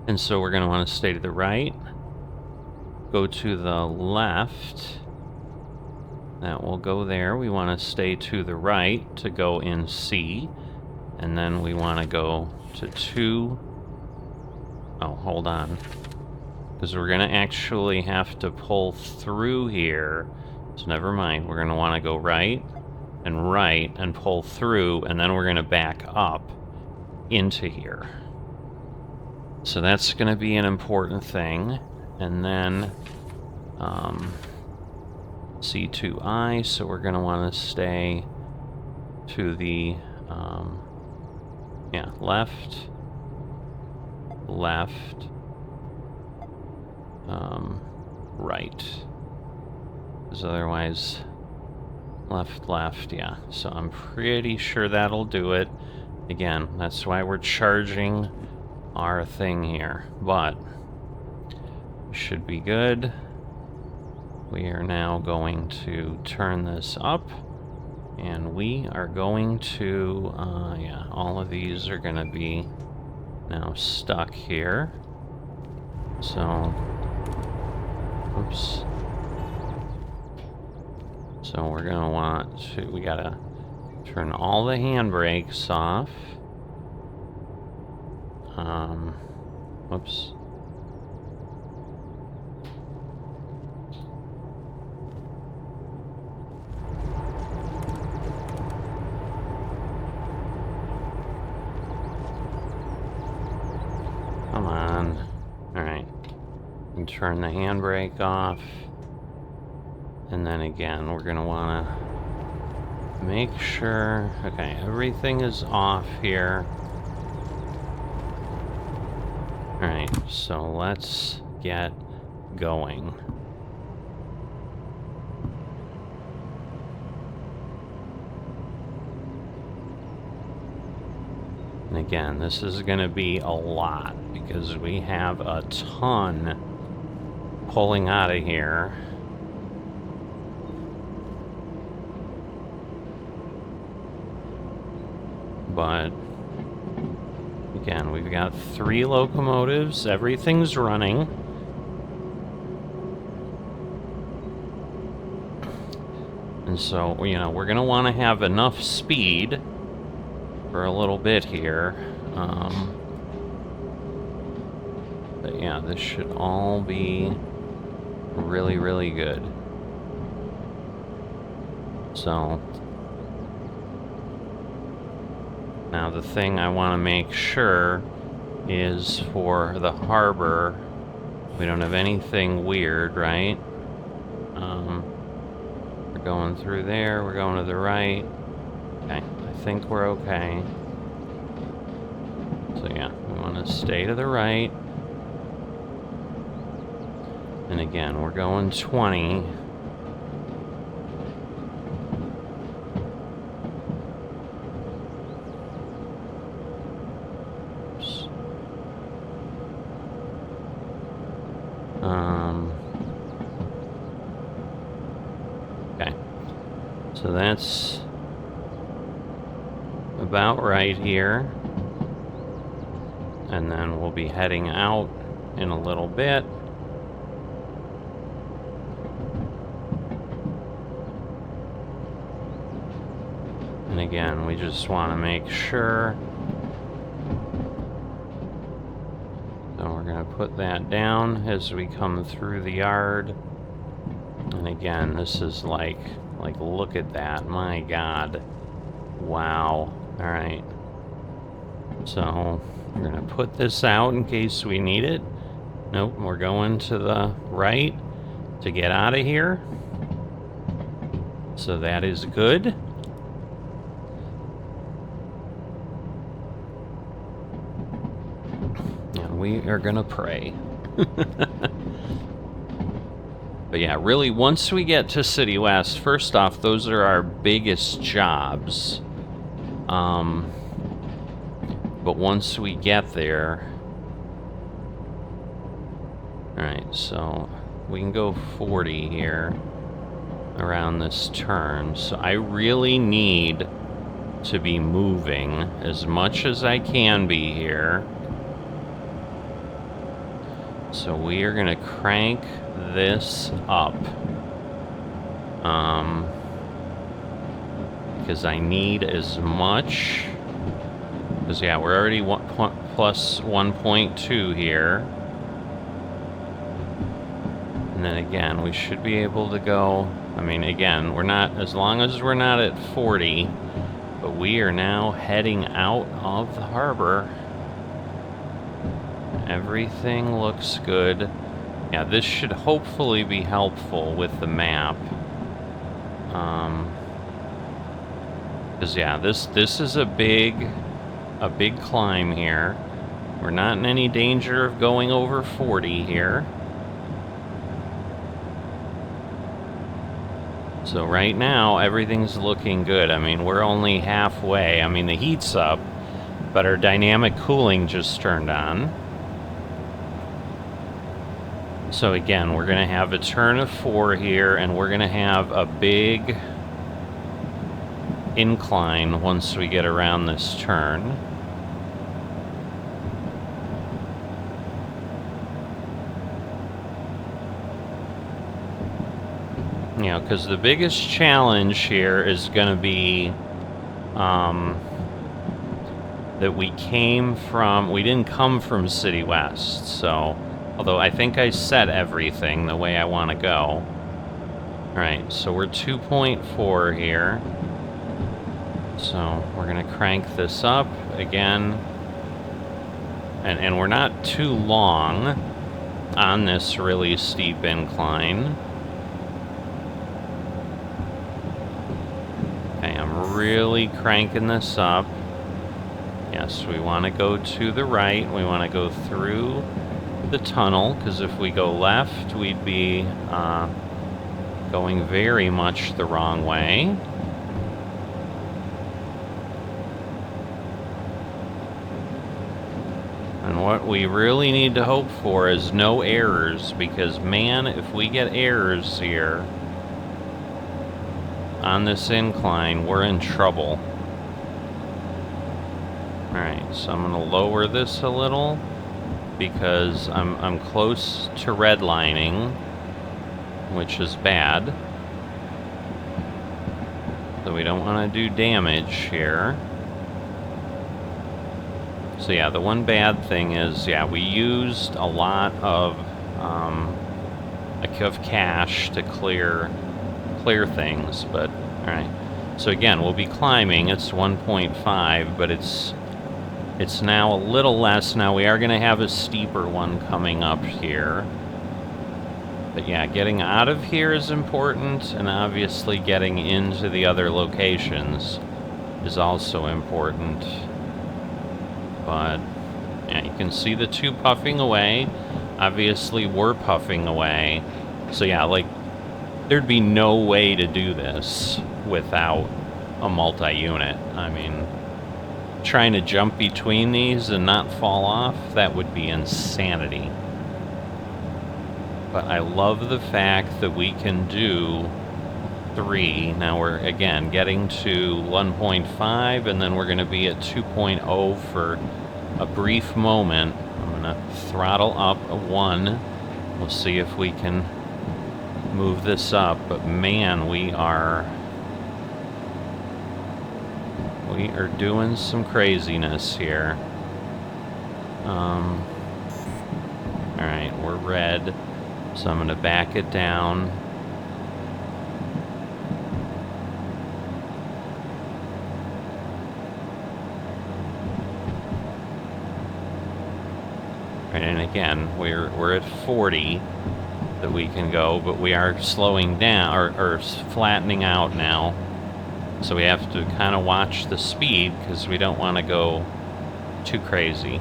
Speaker 1: And so we're going to want to stay to the right. Go to the left. That will go there. We want to stay to the right to go in C. And then we want to go to 2. Oh, hold on. Because we're going to actually have to pull through here. So never mind. We're going to want to go right and pull through. And then we're going to back up into here. So that's going to be an important thing. And then C2I, so we're going to want to stay to the, left, right. Because otherwise, left, yeah. So I'm pretty sure that'll do it. Again, that's why we're charging our thing here. But should be good. We are now going to turn this up, and we are going to, all of these are going to be now stuck here. So, oops. So we're going to want to, we got to turn all the handbrakes off. Whoops. Come on. Alright. And turn the handbrake off. And then again, we're going to want to make sure... Okay, everything is off here. Alright, so let's get going. And again, this is going to be a lot because we have a ton pulling out of here. But again, we've got 3 locomotives, everything's running. And so, you know, we're going to want to have enough speed for a little bit here. But yeah, this should all be really, really good. So now the thing I want to make sure is for the harbor, we don't have anything weird, right? We're going through there, we're going to the right. Okay, I think we're okay. So yeah, we want to stay to the right. And again, we're going 20. Okay, so that's about right here. And then we'll be heading out in a little bit. And again, we just want to make sure. So we're going to put that down as we come through the yard. And again, this is like look at that. My God. Wow. All right. So we're going to put this out in case we need it. Nope, we're going to the right to get out of here. So that is good. we are gonna pray. But yeah, really, once we get to City West, first off, those are our biggest jobs. But once we get there... Alright, so we can go 40 here around this turn. So I really need to be moving as much as I can be here. So we are gonna crank this up. Because I need as much... Because, yeah, we're already plus 1.2 here. And then again, we should be able to go... I mean, again, we're not... As long as we're not at 40... But we are now heading out of the harbor. Everything looks good. Yeah, this should hopefully be helpful with the map. Because, yeah, this is a big climb here. We're not in any danger of going over 40 here. So right now, everything's looking good. I mean, we're only halfway. I mean, the heat's up, but our dynamic cooling just turned on. So again, we're going to have a turn of 4 here, and we're going to have a big incline once we get around this turn. You know, because the biggest challenge here is going to be that we didn't come from City West, so, although I think I set everything the way I want to go. Alright, so we're 2.4 here. So we're going to crank this up again. And we're not too long on this really steep incline. Okay, I'm really cranking this up. Yes, we want to go to the right. We want to go through the tunnel, because if we go left, we'd be going very much the wrong way. And what we really need to hope for is no errors, because, man, if we get errors here on this incline, we're in trouble. Alright, so I'm going to lower this a little, because I'm close to redlining, which is bad. So we don't want to do damage here. So yeah, the one bad thing is, yeah, we used a lot of cash to clear things, but alright. So again, we'll be climbing. It's 1.5, but it's now a little less. Now we are going to have a steeper one coming up here. But yeah, getting out of here is important, and obviously getting into the other locations is also important. But yeah, you can see the two puffing away. Obviously, we're puffing away. So yeah, like, there'd be no way to do this without a multi-unit. I mean, trying to jump between these and not fall off, that would be insanity. But I love the fact that we can do 3. Now we're, again, getting to 1.5, and then we're going to be at 2.0 for a brief moment. I'm going to throttle up a 1. We'll see if we can move this up. But man, we are doing some craziness here. Alright, we're red. So I'm going to back it down. Right, and again, we're at 40 that we can go, but we are slowing down, or flattening out now. So we have to kind of watch the speed, because we don't want to go too crazy.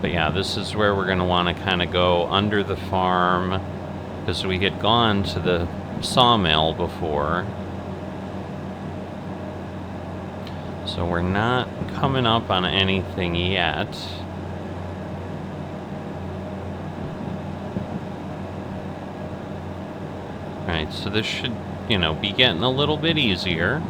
Speaker 1: But yeah, this is where we're going to want to kind of go under the farm, because we had gone to the sawmill before. So we're not coming up on anything yet. Alright, so this should, you know, be getting a little bit easier.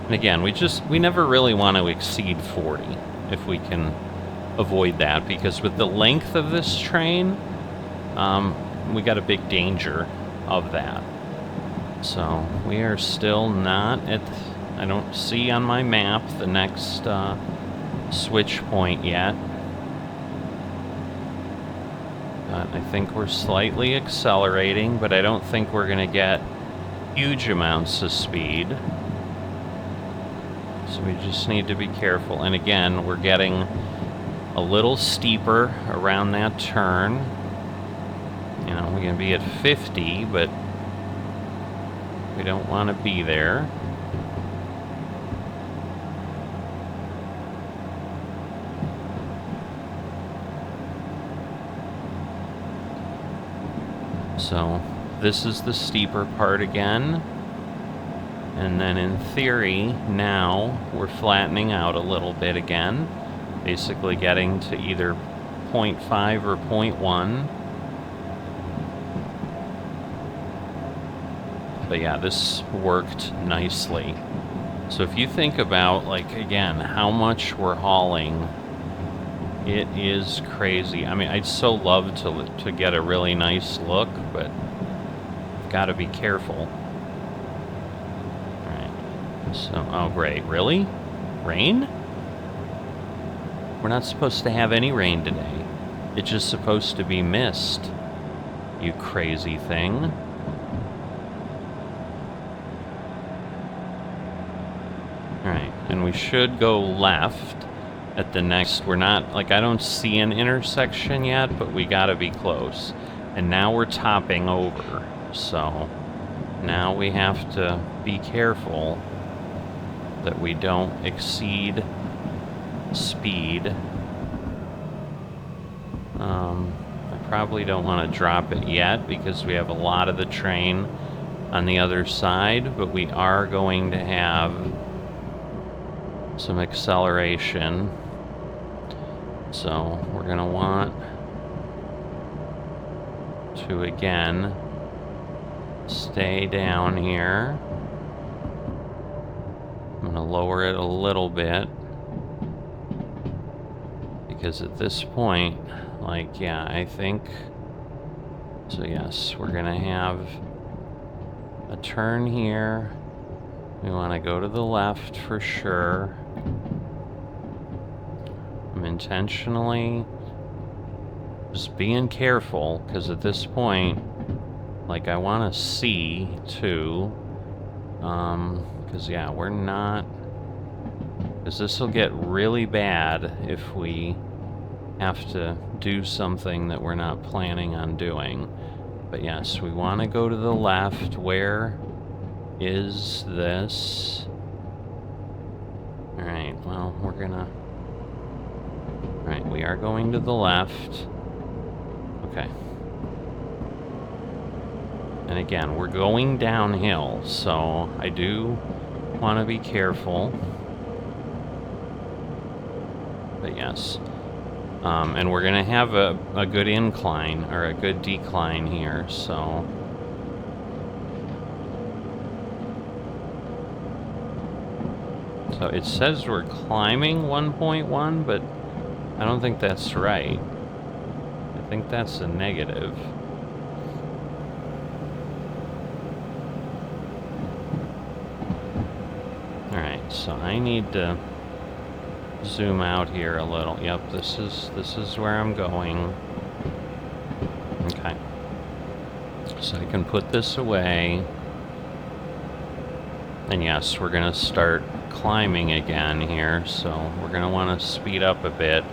Speaker 1: And again, we never really want to exceed 40 if we can avoid that, because with the length of this train, we got a big danger of that. So we are still not at, I don't see on my map the next switch point yet. But I think we're slightly accelerating, but I don't think we're going to get huge amounts of speed. So we just need to be careful. And again, we're getting a little steeper around that turn. You know, we're going to be at 50, but we don't want to be there. So this is the steeper part again. And then in theory, now we're flattening out a little bit again. Basically getting to either 0.5 or 0.1. But yeah, this worked nicely. So if you think about, like, again, how much we're hauling, it is crazy. I mean, I'd so love to get a really nice look, but I've got to be careful. So, oh great, really? Rain? We're not supposed to have any rain today. It's just supposed to be mist, you crazy thing. Alright, and we should go left at the next, we're not, like, I don't see an intersection yet, but we gotta be close. And now we're topping over, so now we have to be careful that we don't exceed speed. I probably don't want to drop it yet because we have a lot of the train on the other side, but we are going to have some acceleration. So we're going to want to, again, stay down here. I'm going to lower it a little bit, because at this point, like, yeah, I think, so yes, we're going to have a turn here. We want to go to the left for sure. I'm intentionally just being careful, because at this point, like, I want to see too, because yeah, we're not, because this will get really bad if we have to do something that we're not planning on doing. But yes, we want to go to the left. Where is this? Alright, well, we're gonna, alright, we are going to the left. Okay. And again, we're going downhill, so I do want to be careful. But yes. And we're going to have a good incline, or a good decline here, so. So it says we're climbing 1.1, but I don't think that's right. I think that's a negative. Alright, so I need to zoom out here a little. Yep, this is where I'm going. Okay. So I can put this away. And yes, we're gonna start climbing again here, so we're gonna want to speed up a bit,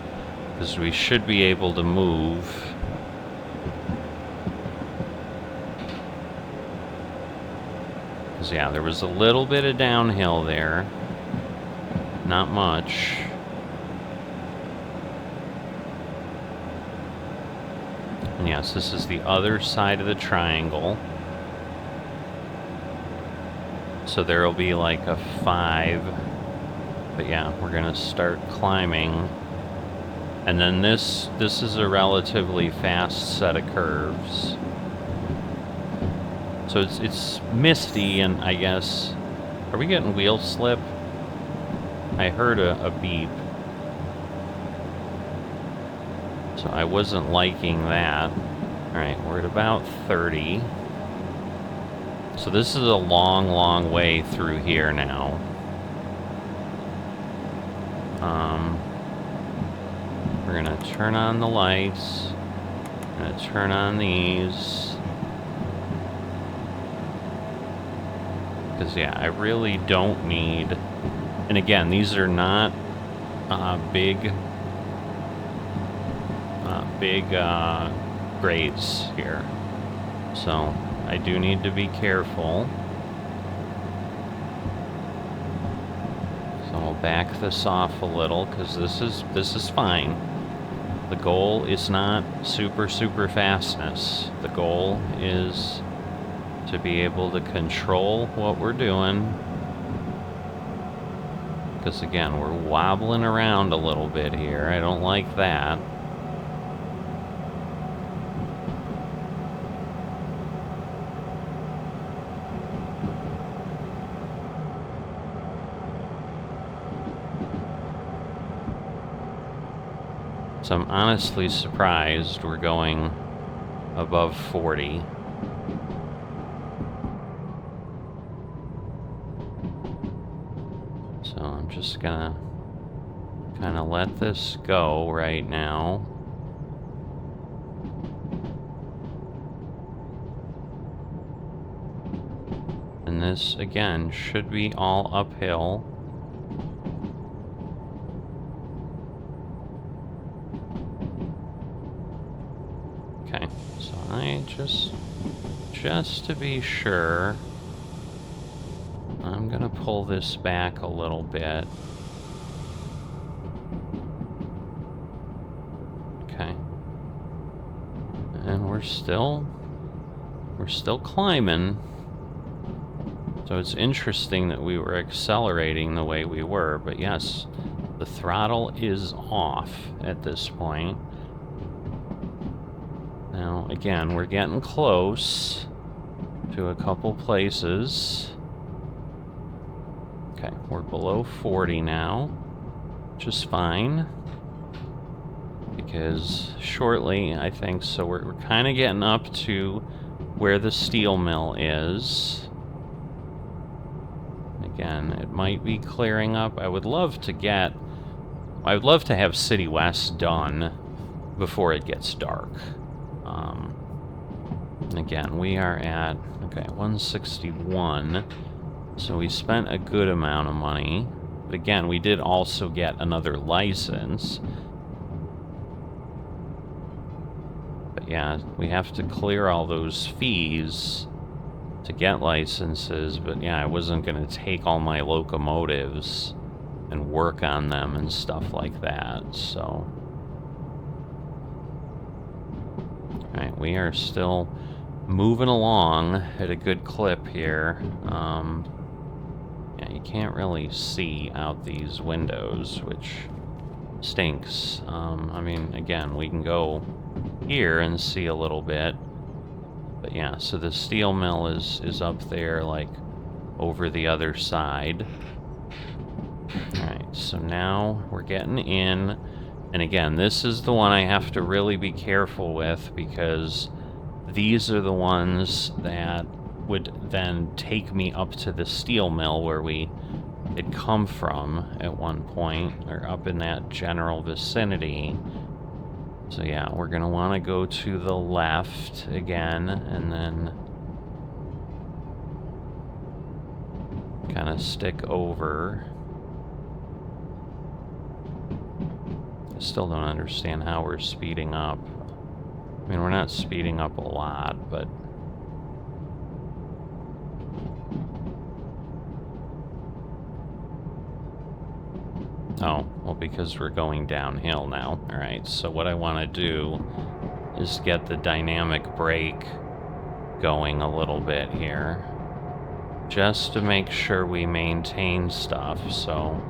Speaker 1: because we should be able to move. Because yeah, there was a little bit of downhill there. Not much. And yes, this is the other side of the triangle. So there will be like a 5. But yeah, we're gonna start climbing. And then this is a relatively fast set of curves. So it's misty, and I guess... Are we getting wheel slip? I heard a beep. So I wasn't liking that. Alright, we're at about 30. So this is a long, long way through here now. We're gonna turn on the lights. Gonna turn on these. Because, yeah, I really don't need... And again, these are not big grades here. So I do need to be careful. So I'll back this off a little, because this is fine. The goal is not super fastness. The goal is to be able to control what we're doing. Because again, we're wobbling around a little bit here. I don't like that. So I'm honestly surprised we're going above 40. So I'm just gonna kind of let this go right now. And this, again, should be all uphill. Okay, so I just to be sure, I'm gonna pull this back a little bit. Okay. And we're still climbing. So it's interesting that we were accelerating the way we were, but yes, the throttle is off at this point. Now, again, we're getting close to a couple places. Okay, we're below 40 now, which is fine. Because shortly, I think, so we're kind of getting up to where the steel mill is. Again, it might be clearing up. I would love to have City West done before it gets dark. Again, we are at, okay, 161. So we spent a good amount of money. But again, we did also get another license. But yeah, we have to clear all those fees to get licenses. But yeah, I wasn't going to take all my locomotives and work on them and stuff like that, so... Alright, we are still moving along at a good clip here. Yeah, you can't really see out these windows, which stinks. I mean, again, we can go here and see a little bit. But yeah, so the steel mill is up there, like, over the other side. Alright, so now we're getting in. And again, this is the one I have to really be careful with, because these are the ones that would then take me up to the steel mill where we had come from at one point, or up in that general vicinity. So yeah, we're going to want to go to the left again, and then kind of stick over. I still don't understand how we're speeding up. I mean, we're not speeding up a lot, but... Oh, well, because we're going downhill now. Alright, so what I want to do is get the dynamic brake going a little bit here, just to make sure we maintain stuff. So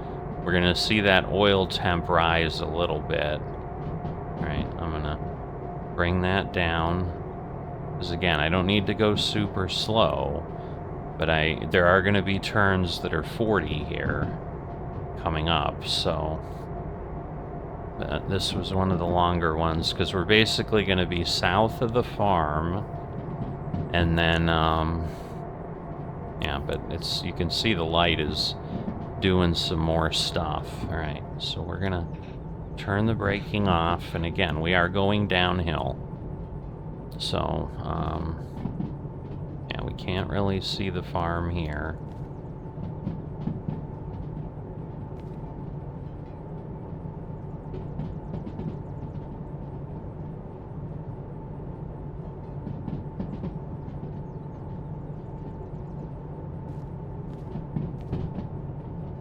Speaker 1: we're going to see that oil temp rise a little bit. Alright, I'm going to bring that down. Because again, I don't need to go super slow, but there are going to be turns that are 40 here coming up, so this was one of the longer ones, because we're basically going to be south of the farm, and then, yeah, but you can see the light is doing some more stuff. Alright, so we're going to turn the braking off, and again, we are going downhill. So, yeah, we can't really see the farm here.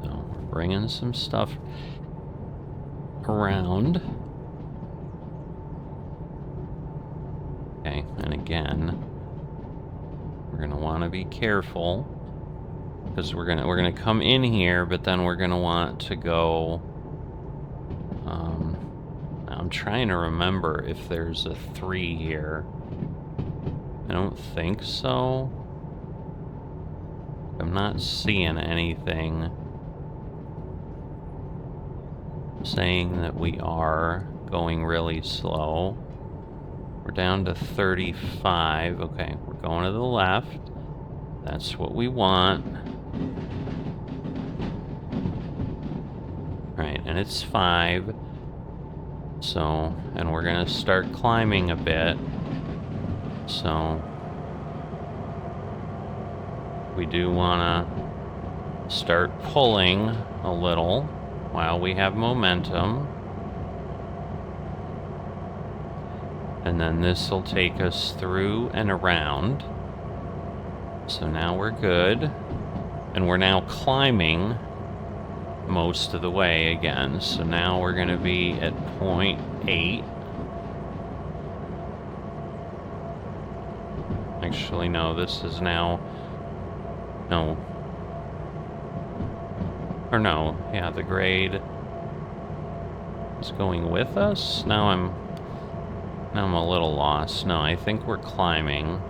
Speaker 1: So, we're bringing some stuff around. Okay, and again, we're gonna want to be careful, because we're gonna come in here, but then we're gonna want to go. I'm trying to remember if there's a 3 here. I don't think so. I'm not seeing anything saying that we are going really slow. We're down to 35. Okay, we're going to the left. That's what we want. Right, and it's 5. So, and we're gonna start climbing a bit. So, we do wanna start pulling a little while we have momentum. And then this will take us through and around. So now we're good. And we're now climbing most of the way again. So now we're going to be at 0.8. Actually, no, this is now... No. Or no, yeah, the grade is going with us. Now I'm a little lost. No, I think we're climbing.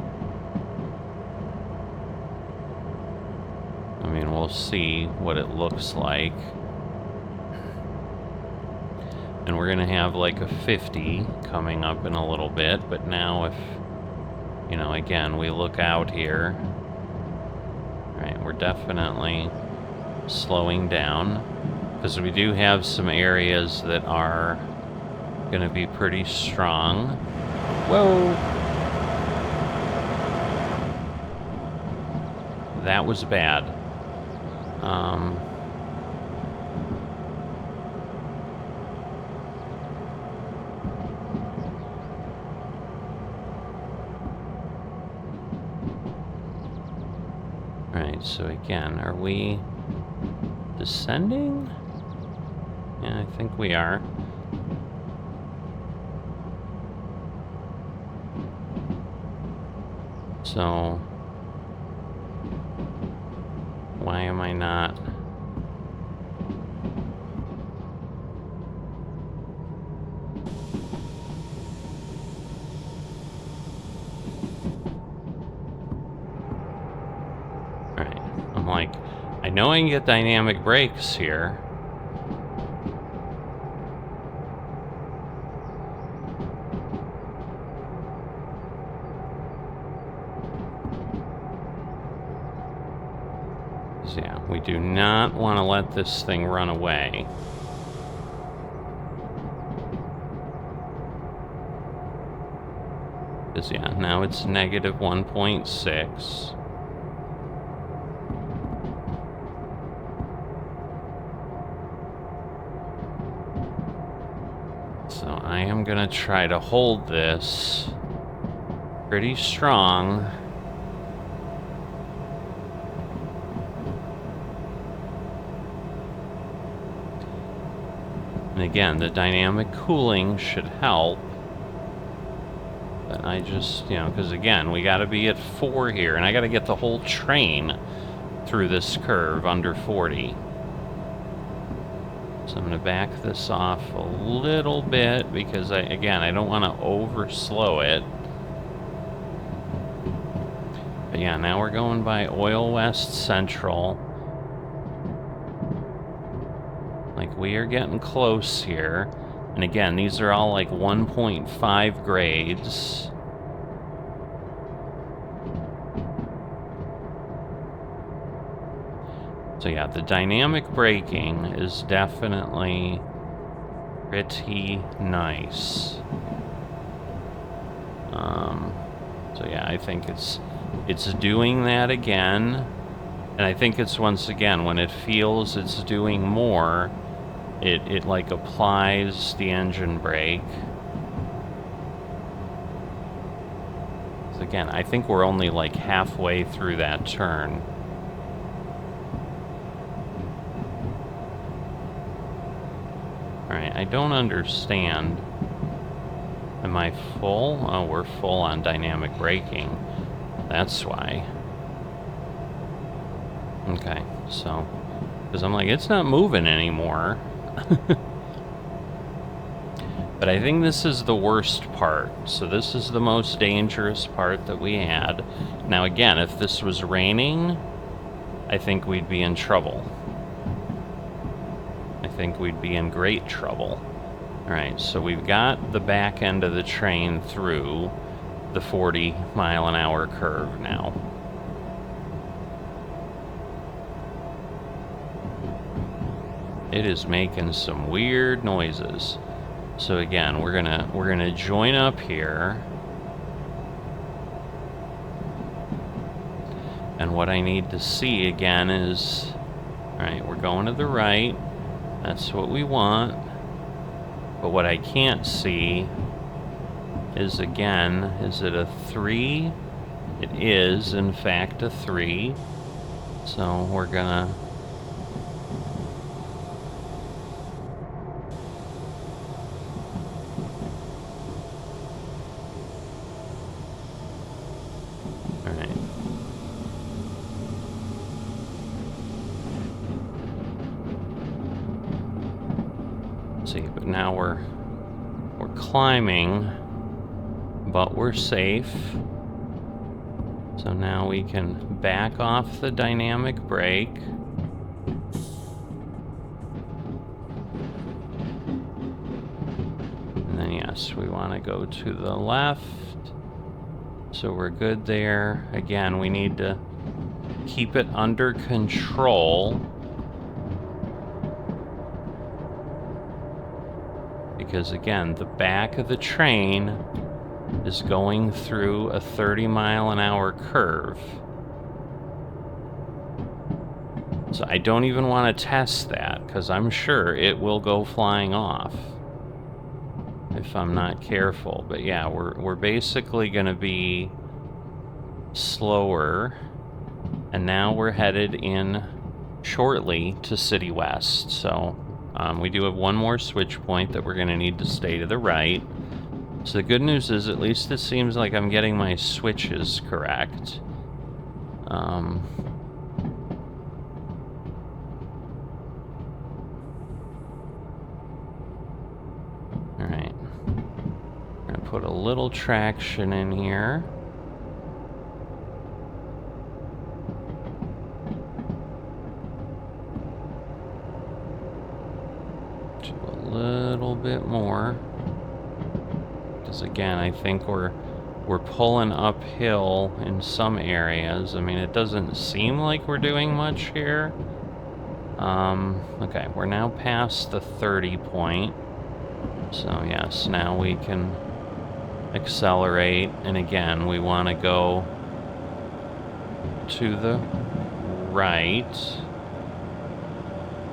Speaker 1: I mean, we'll see what it looks like. And we're gonna have like a 50 coming up in a little bit, but now if, you know, again, we look out here, right, we're definitely slowing down, because we do have some areas that are gonna be pretty strong. Whoa! That was bad. Alright, so again, are we descending? Yeah, I think we are. So, why am I not? Alright, I'm like, I know I can get dynamic brakes here. Yeah, we do not want to let this thing run away. Because, yeah, now it's negative 1.6. So I am going to try to hold this pretty strong. And again, the dynamic cooling should help. But I just, you know, because again, we got to be at 4 here, and I got to get the whole train through this curve under 40. So I'm going to back this off a little bit because, again, I don't want to overslow it. But yeah, now we're going by Oil West Central. Like, we are getting close here. And again, these are all like 1.5 grades. So yeah, the dynamic braking is definitely pretty nice. So yeah, I think it's doing that again. And I think it's, once again, when it feels it's doing more, it like applies the engine brake. So again, I think we're only like halfway through that turn. Alright, I don't understand. Am I full? Oh, we're full on dynamic braking. That's why. Okay, so, because I'm like, it's not moving anymore. But I think this is the worst part. So this is the most dangerous part that we had. Now again, if this was raining, I think we'd be in trouble. I think we'd be in great trouble. Alright, so we've got the back end of the train through the 40-mile-an-hour curve now. It is making some weird noises. So again, we're gonna join up here. And what I need to see again is, alright, we're going to the right. That's what we want. But what I can't see is, again, is it a 3? It is, in fact, a 3. So we're gonna... Alright. See, but now we're climbing, but we're safe. So now we can back off the dynamic brake. And then yes, we want to go to the left. So we're good there. Again, we need to keep it under control. Because again, the back of the train is going through a 30-mile-an-hour curve. So I don't even want to test that, because I'm sure it will go flying off if I'm not careful. But yeah, we're basically going to be slower. And now we're headed in shortly to City West. So we do have one more switch point that we're going to need to stay to the right. So the good news is, at least it seems like I'm getting my switches correct. Alright. I'm going to put a little traction in here. Do a little bit more. Because again, I think we're pulling uphill in some areas. I mean, it doesn't seem like we're doing much here. Okay, we're now past the 30 point. So yes, now we can accelerate. And again, we want to go to the right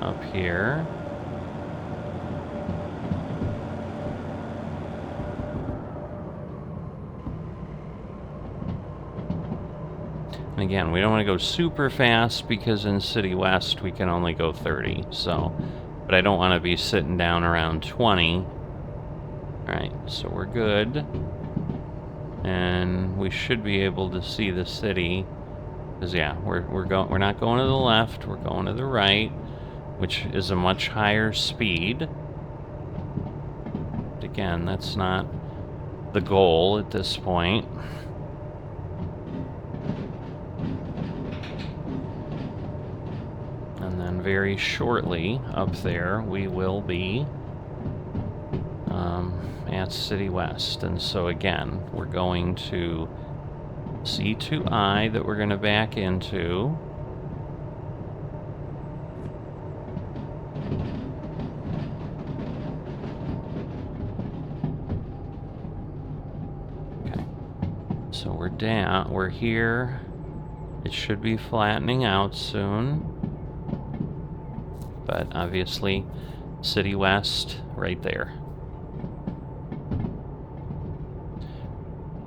Speaker 1: up here. And again, we don't want to go super fast because in City West we can only go 30. So but I don't want to be sitting down around 20. Alright, so we're good. And we should be able to see the city. Because yeah, we're not going to the left, we're going to the right, which is a much higher speed. But again, that's not the goal at this point. And then very shortly up there we will be at City West. And so again, we're going to C2I that we're going to back into. Okay. So we're down, we're here. It should be flattening out soon. But obviously, City West right there.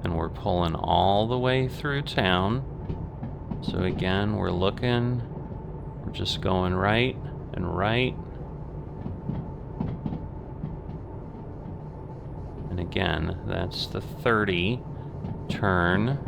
Speaker 1: And we're pulling all the way through town. So again, we're looking, we're just going right and right. And again, that's the 30 turn.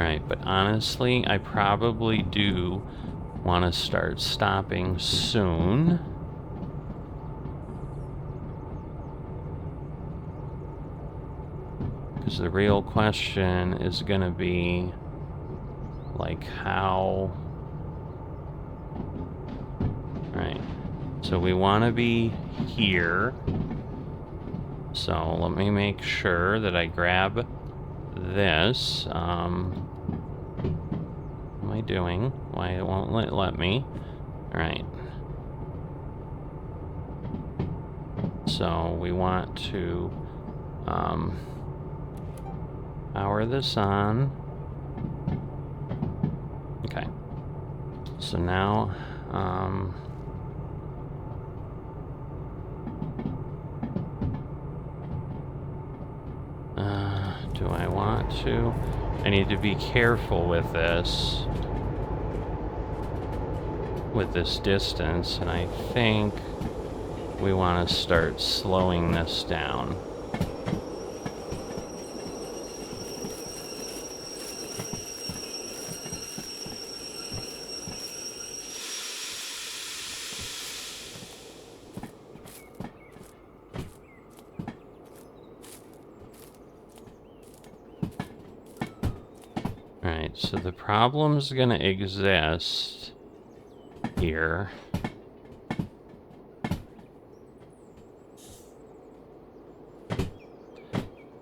Speaker 1: Alright, but honestly, I probably do want to start stopping soon. Because the real question is going to be, like, how... Alright, so we want to be here. So let me make sure that I grab this. What am I doing? Why it won't let me? Alright. So we want to power this on. Okay. So now do I want to? I need to be careful with this distance, and I think we want to start slowing this down. Alright, so the problem's gonna exist here.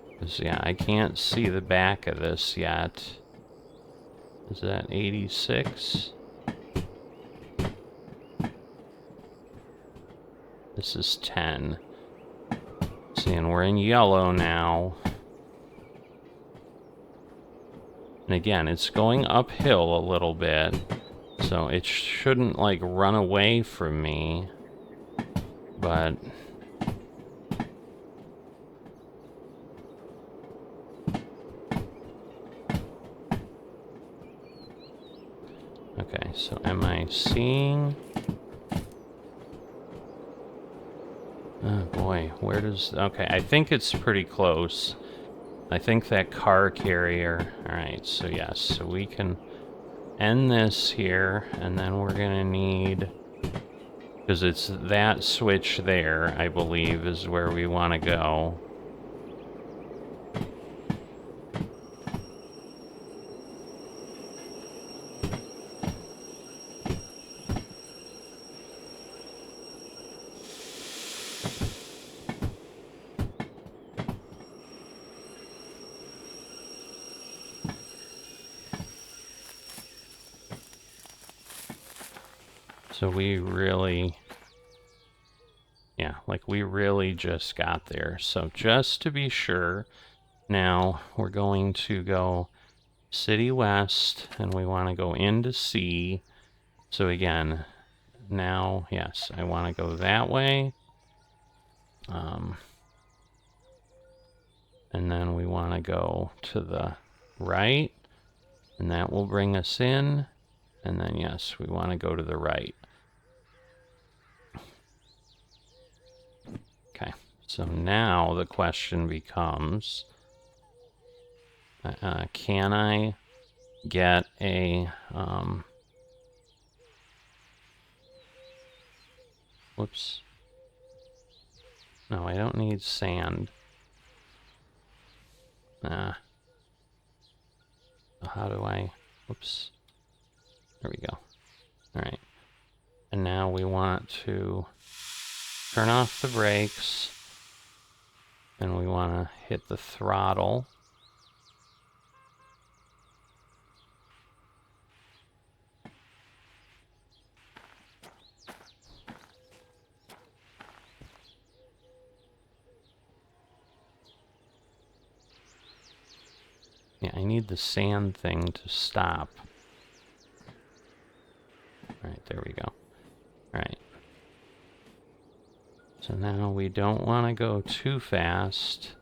Speaker 1: Because, yeah, I can't see the back of this yet. Is that 86? This is 10. See, and we're in yellow now. And again, it's going uphill a little bit, so it shouldn't, like, run away from me, but... Okay, so am I seeing... Oh boy, where does... Okay, I think it's pretty close. I think that car carrier... Alright, so yes, so we can end this here, and then we're gonna need... Because it's that switch there, I believe, is where we want to go. So we really, yeah, like we really just got there. So just to be sure, now we're going to go City West, and we want to go into C. So again, Now, yes, I want to go that way. And then we want to go to the right, and that will bring us in. And then, yes, we want to go to the right. Okay, so now the question becomes, can I get a, whoops. No, I don't need sand. How do I, whoops. There we go. All right. And now we want to turn off the brakes, and we want to hit the throttle. Yeah, I need the sand thing to stop. All right, there we go. All right. So now we don't want to go too fast.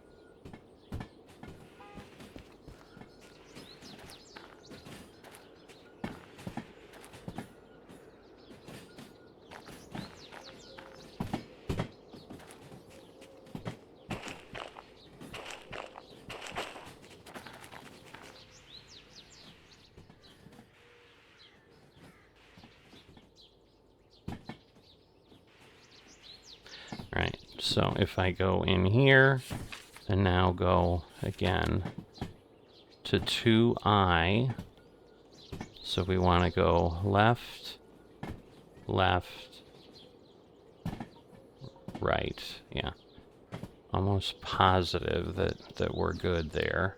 Speaker 1: All right, so if I go in here and now go again to 2I, so we want to go left, left, right. Yeah, almost positive that we're good there.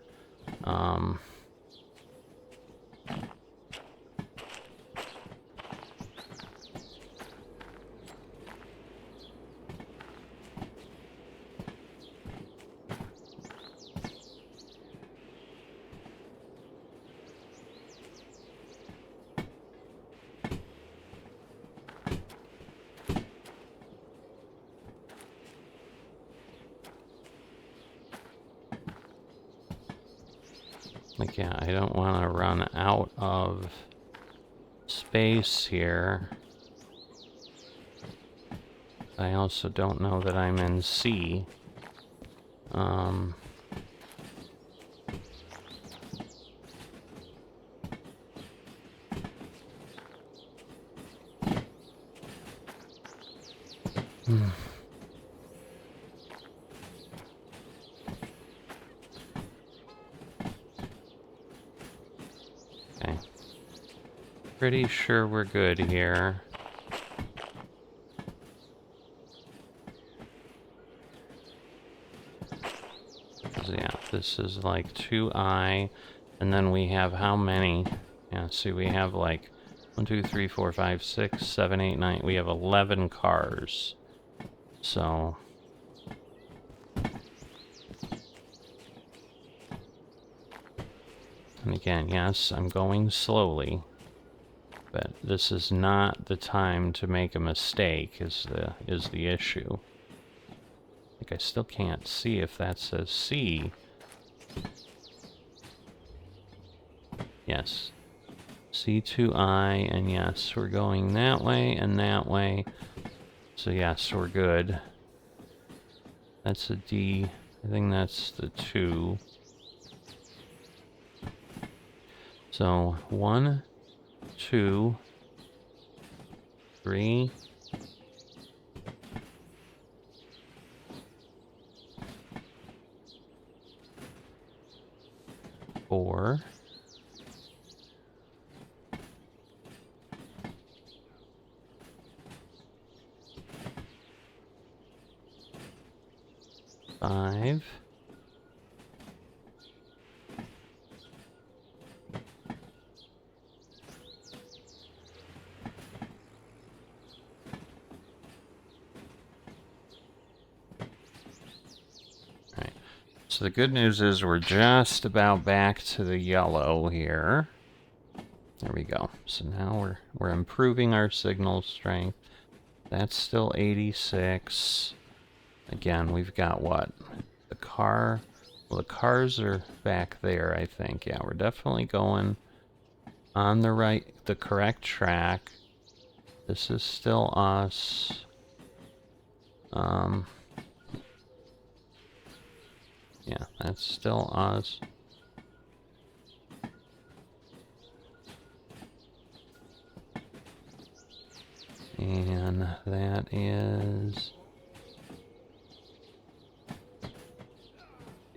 Speaker 1: Like, yeah, I don't want to run out of space here. I also don't know that I'm in C. Okay. Pretty sure we're good here. Yeah, this is like 2I, and then we have how many? Yeah, see, we have like 1, 2, 3, 4, 5, 6, 7, 8, 9. We have 11 cars. So, and again, yes, I'm going slowly, but this is not the time to make a mistake. Is the issue? Like, I still can't see if that says C. Yes. C2I, and yes, we're going that way and that way. So yes, we're good. That's a D. I think that's the 2. So 1, 2, 3. 4. 5. 'Alright. So the good news is we're just about back to the yellow here. There we go. so now we're improving our signal strength. That's still 86. Again, we've got what? The car. Well, the cars are back there, I think. Yeah, we're definitely going on the correct track. This is still us. Yeah, that's still us. And that is...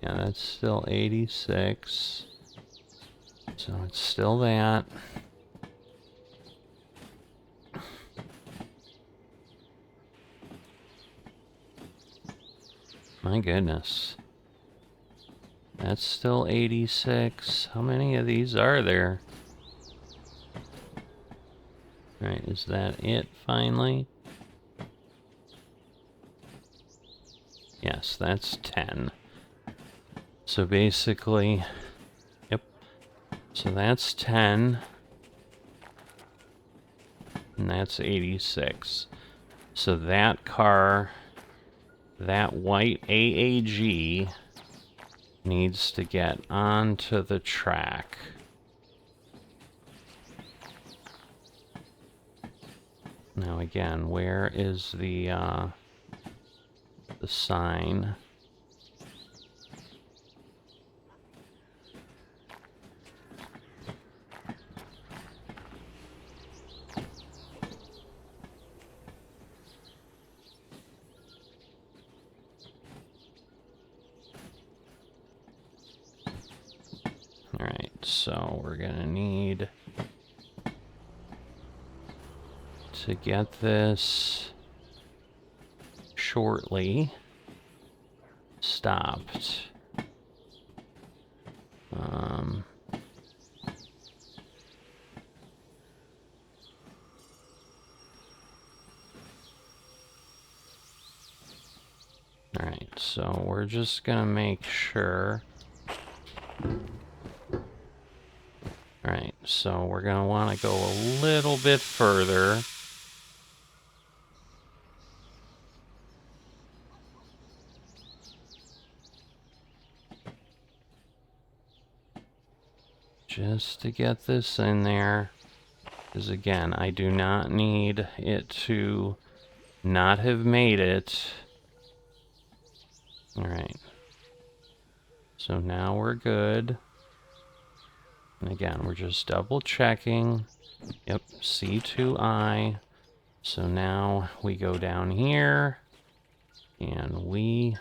Speaker 1: Yeah, that's still 86. So it's still that. My goodness. That's still 86. How many of these are there? Alright, is that it finally? Yes, that's 10. So basically, yep. So that's 10. And that's 86. So that car, that white AAG, needs to get onto the track. Now again, where is the sign? Alright, so we're gonna need to get this shortly stopped. Alright, so we're just gonna make sure. Alright, so we're gonna want to go a little bit further. Just to get this in there. Because again, I do not need it to not have made it. Alright. So now we're good. And again, we're just double checking. Yep, C2I. So now we go down here. And we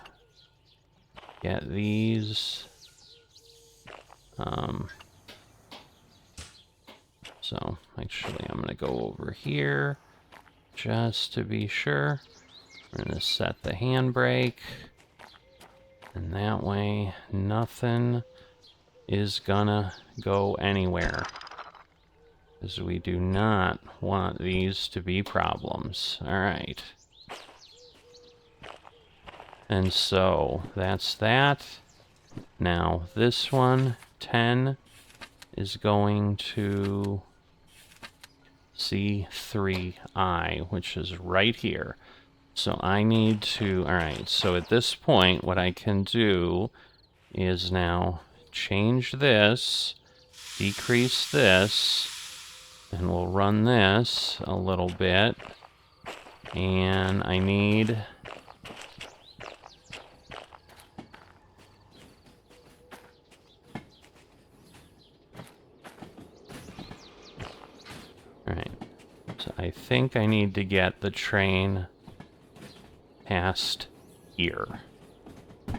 Speaker 1: get these. So actually I'm going to go over here just to be sure. We're going to set the handbrake. And that way nothing is gonna go anywhere. Because we do not want these to be problems. Alright. And so that's that. Now this one, 10, is going to C3I, which is right here. So I need to, alright, so at this point what I can do is now change this, decrease this, and we'll run this a little bit. And I need... Alright, so I think I need to get the train past here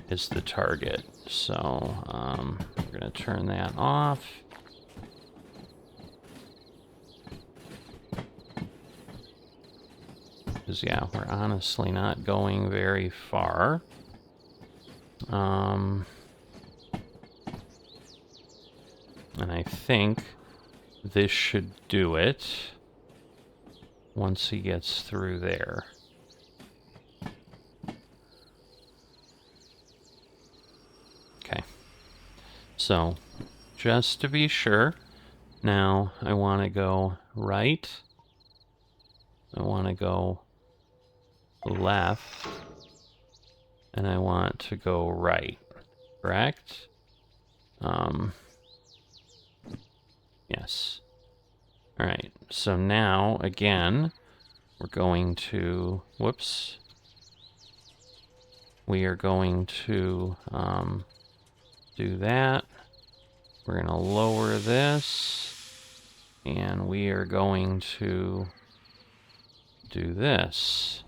Speaker 1: is the target. So we're going to turn that off. Because, yeah, we're honestly not going very far. And I think this should do it once he gets through there. Okay. So, just to be sure, Now I want to go right. I want to go left. And I want to go right. Correct? Yes. All right. So now, again, we're going to... Whoops. We are going to do that. We're going to lower this. And we are going to do this.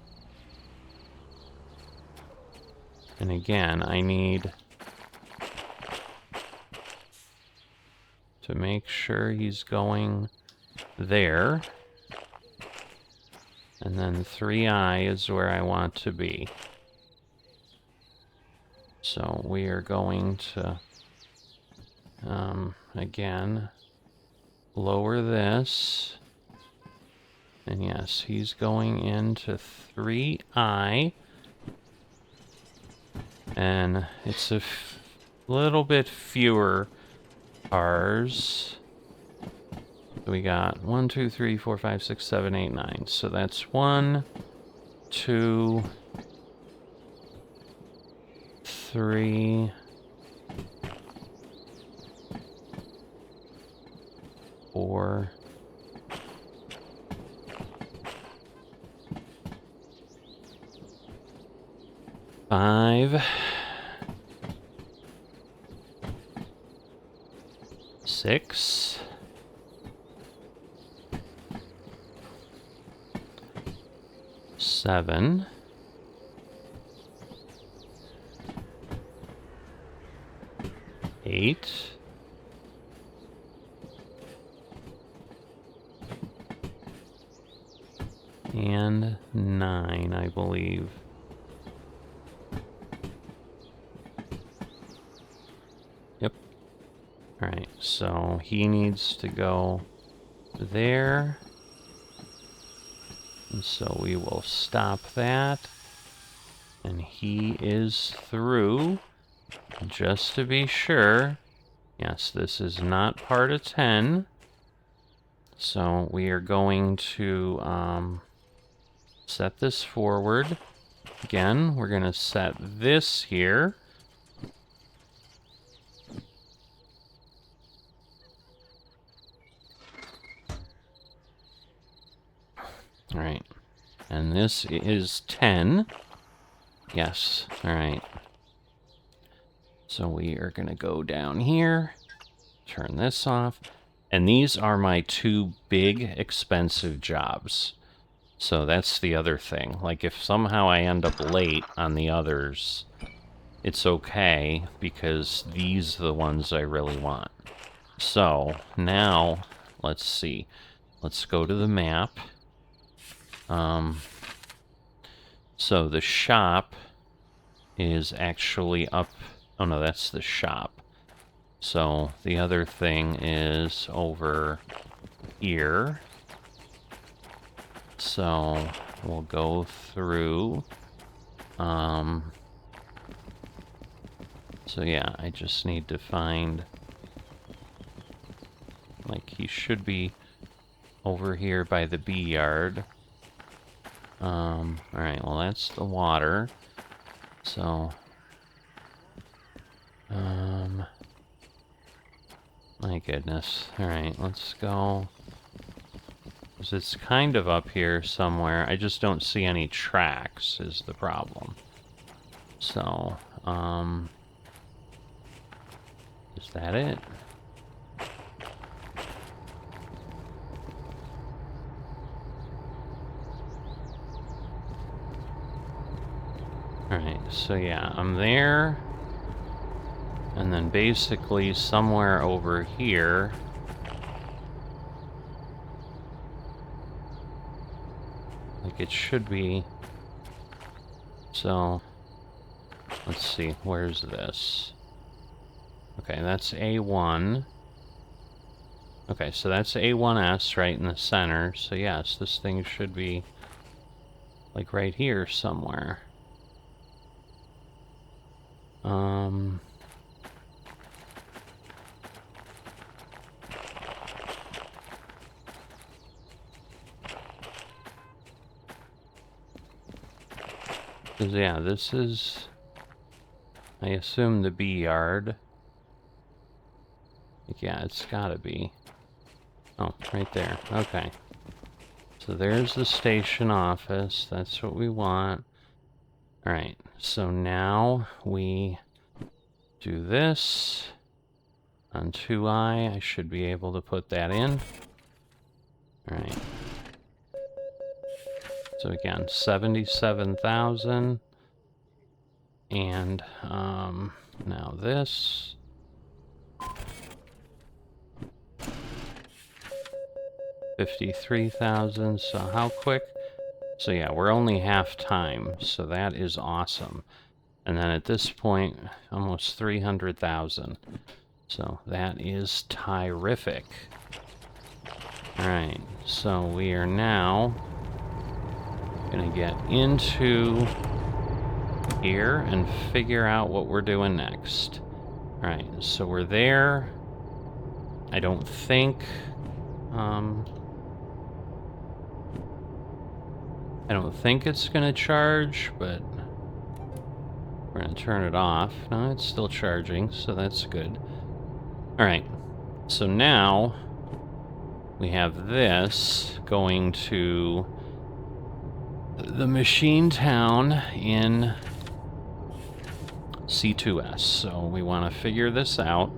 Speaker 1: And again, I need to make sure he's going there. And then 3i is where I want to be. So we are going to, again, lower this. And yes, he's going into 3i. And it's a little bit fewer cars. We got 1, 2, 3, 4, 5, 6, 7, 8, 9. So that's 1, 2, 3, 4, 5, 6, 7, 8, 9, I believe. Yep. Alright, so he needs to go there. And so we will stop that. And he is through. Just to be sure. Yes, this is not part of 10. So we are going to set this forward. Again, we're going to set this here. All right. And this is 10. Yes. All right. So we are going to go down here, turn this off. And these are my 2 big, expensive jobs. So that's the other thing. Like, if somehow I end up late on the others, it's okay, because these are the ones I really want. So, now, let's see. Let's go to the map. So the shop is actually up... Oh no, that's the shop. So the other thing is over here. So we'll go through. So yeah, I just need to find... Like, he should be over here by the bee yard. Alright, well that's the water. So... my goodness. Alright, let's go. 'Cause it's kind of up here somewhere. I just don't see any tracks is the problem. So, is that it? Alright, so yeah, I'm there. And then basically somewhere over here. Like it should be. So, let's see, where's this? Okay, that's A1. Okay, so that's A1S right in the center. So yes, this thing should be like right here somewhere. 'Cause, yeah, this is, I assume, the B yard. Yeah, it's gotta be. Oh, right there. Okay. So there's the station office. That's what we want. Alright, so now we do this. On 2i, I should be able to put that in. Alright. So again, 77,000. And now this. $53,000. So how quick? So yeah, we're only half time, so that is awesome. And then at this point, almost 300,000. So that is terrific. Alright, so we are now gonna get into here and figure out what we're doing next. Alright, so we're there. I don't think it's gonna charge, but we're gonna turn it off. No, it's still charging, so that's good. Alright, so now we have this going to the machine town in C2S. So we want to figure this out.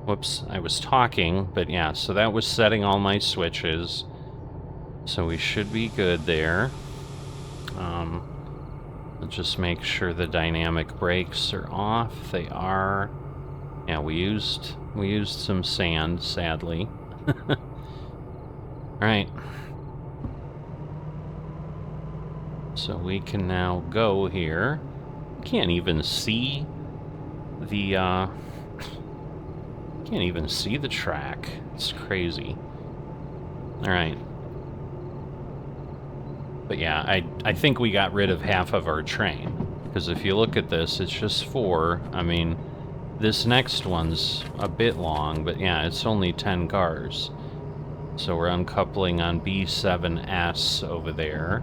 Speaker 1: Whoops, I was talking, but yeah, so that was setting all my switches. So we should be good there. Let's just make sure the dynamic brakes are off. They are. Yeah, we used some sand, sadly. Alright. So we can now go here. Can't even see the can't even see the track. It's crazy. Alright. But yeah, I think we got rid of half of our train. Because if you look at this, it's just 4. I mean, this next one's a bit long, but yeah, it's only 10 cars. So we're uncoupling on B7S over there.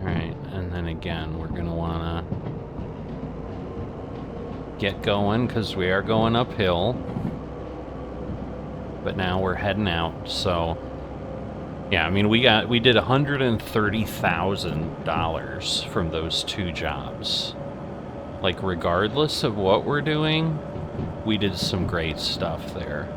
Speaker 1: Alright, and then again, we're going to want to get going, because we are going uphill. But now we're heading out, so... Yeah, I mean, we did $130,000 from those 2 jobs. Like, regardless of what we're doing, we did some great stuff there.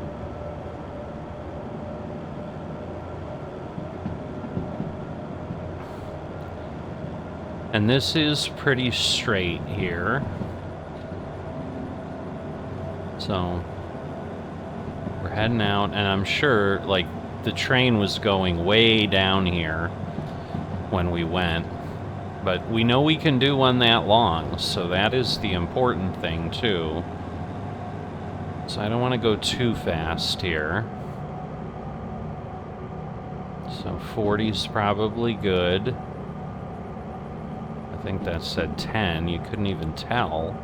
Speaker 1: And this is pretty straight here. So, we're heading out, and I'm sure, like, the train was going way down here when we went. But we know we can do one that long, so that is the important thing, too. So I don't want to go too fast here. So 40's probably good. I think that said 10. You couldn't even tell.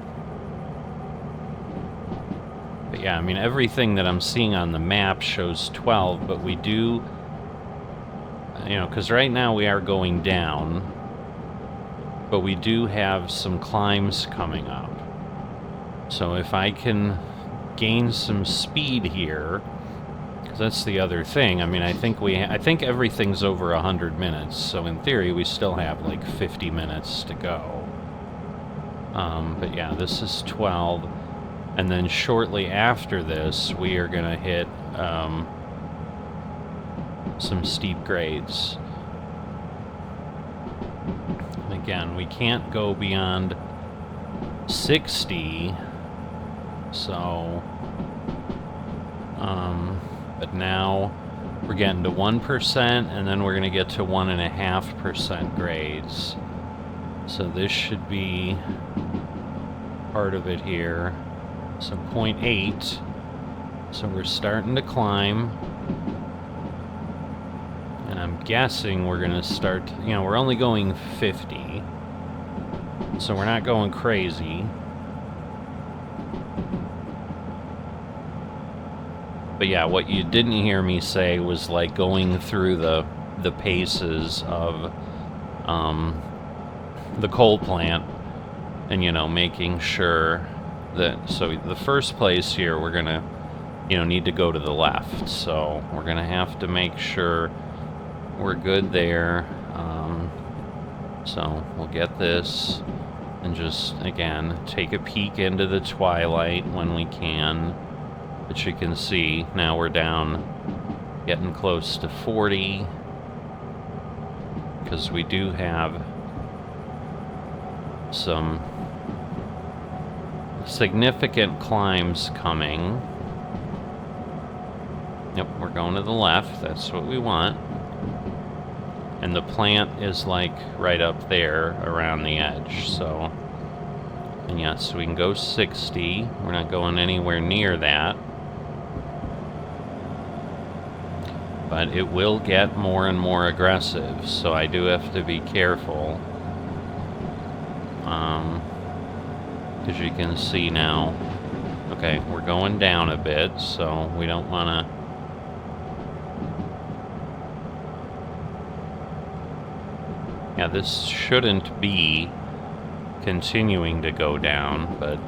Speaker 1: yeah, I mean, everything that I'm seeing on the map shows 12, but we do, you know, because right now we are going down, but we do have some climbs coming up. So if I can gain some speed here, because that's the other thing. I mean, I think everything's over 100 minutes, so in theory we still have like 50 minutes to go. But yeah, this is 12, and then shortly after this we are gonna hit some steep grades. And again, we can't go beyond 60, so but now we're getting to 1%, and then we're gonna get to 1.5% grades. So this should be part of it here. So 0.8. So we're starting to climb. And I'm guessing we're gonna start, you know, we're only going 50. So we're not going crazy. But yeah, what you didn't hear me say was like going through the paces of the coal plant, and, you know, making sure that, so the first place here, we're gonna, you know, need to go to the left, so we're gonna have to make sure we're good there. So we'll get this and just, again, take a peek into the twilight when we can. But you can see now we're down, getting close to 40, because we do have some significant climbs coming. Yep, we're going to the left. That's what we want. And the plant is like right up there around the edge, so, and yes, we can go 60. We're not going anywhere near that, but it will get more and more aggressive, so I do have to be careful. As you can see now, okay, we're going down a bit, so we don't want to. Yeah, this shouldn't be continuing to go down, but.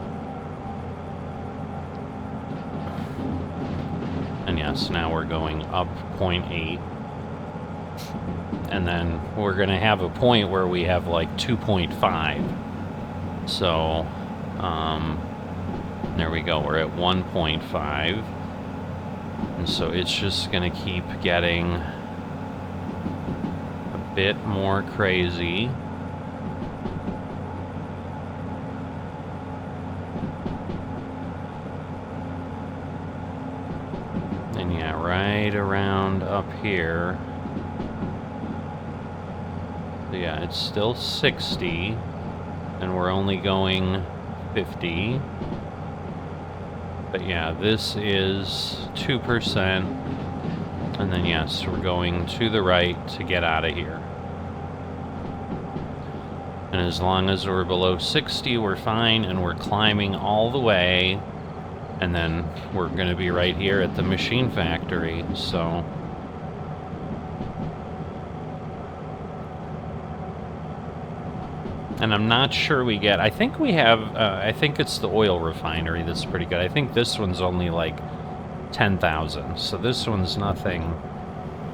Speaker 1: And yes, now we're going up 0.8. And then we're going to have a point where we have like 2.5. So, there we go, we're at 1.5. And so it's just going to keep getting a bit more crazy. And yeah, right around up here. So yeah, it's still 60, and we're only going 50. But yeah, this is 2%, and then yes, we're going to the right to get out of here. And as long as we're below 60, we're fine, and we're climbing all the way, and then we're going to be right here at the machine factory, so. And I'm not sure we get, I think we have, I think it's the oil refinery that's pretty good. I think this one's only like 10,000, so this one's nothing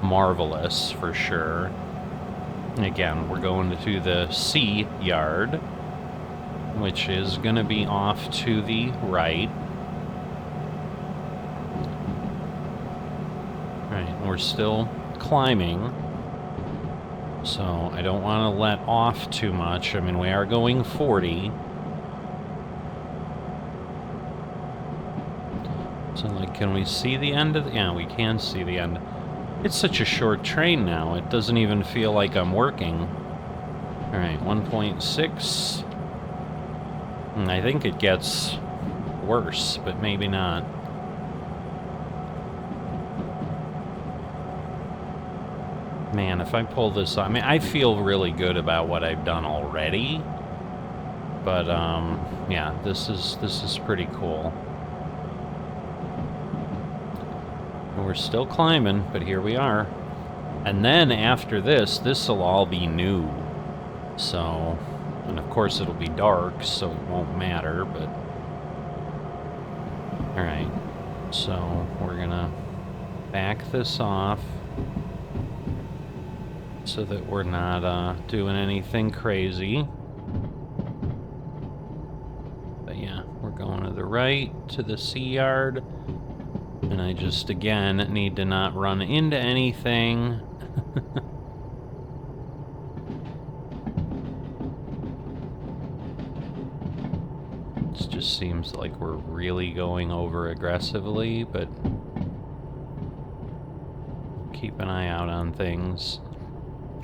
Speaker 1: marvelous for sure. And again, we're going to the C yard, which is going to be off to the right. Right, and we're still climbing. So I don't want to let off too much. I mean, we are going 40. So, like, can we see the end of the... Yeah, we can see the end. It's such a short train now. It doesn't even feel like I'm working. All right, 1.6. And I think it gets worse, but maybe not. Man, if I pull this off, I mean, I feel really good about what I've done already, but yeah, this is pretty cool. We're still climbing, but here we are. And then after this will all be new. So, and of course it'll be dark, so it won't matter, but... Alright, so we're gonna back this off so that we're not doing anything crazy. But yeah, we're going to the right, to the sea yard. And I just, again, need to not run into anything. It just seems like we're really going over aggressively, but keep an eye out on things.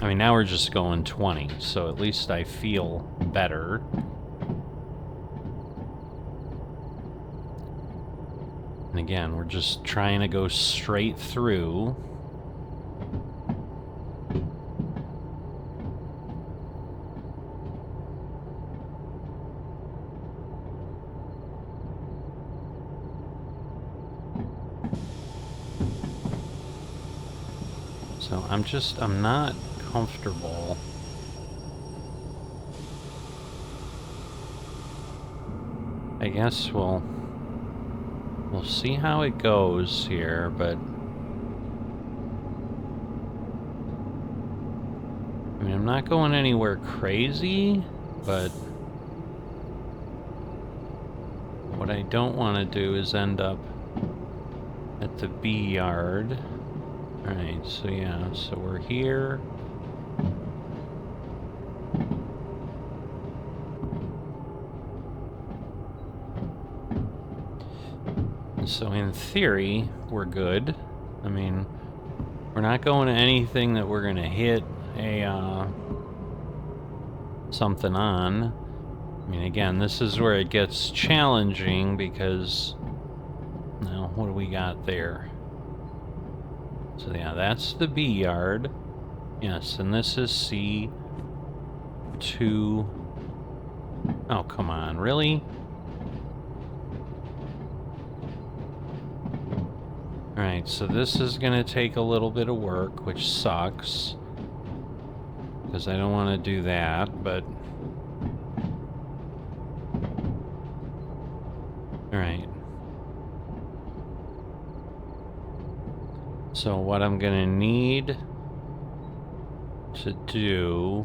Speaker 1: I mean, now we're just going 20, so at least I feel better. And again, we're just trying to go straight through. So I'm not comfortable. I guess we'll see how it goes here, but I mean, I'm not going anywhere crazy, but what I don't want to do is end up at the B yard. Alright, so yeah, so we're here. So in theory, we're good. I mean, we're not going to anything that we're gonna hit a, something on. I mean, again, this is where it gets challenging because, now, what do we got there? So yeah, that's the B yard. Yes, and this is C2. Oh, come on, really? Alright, so this is gonna take a little bit of work, which sucks. Because I don't want to do that, but... Alright. So what I'm gonna need to do...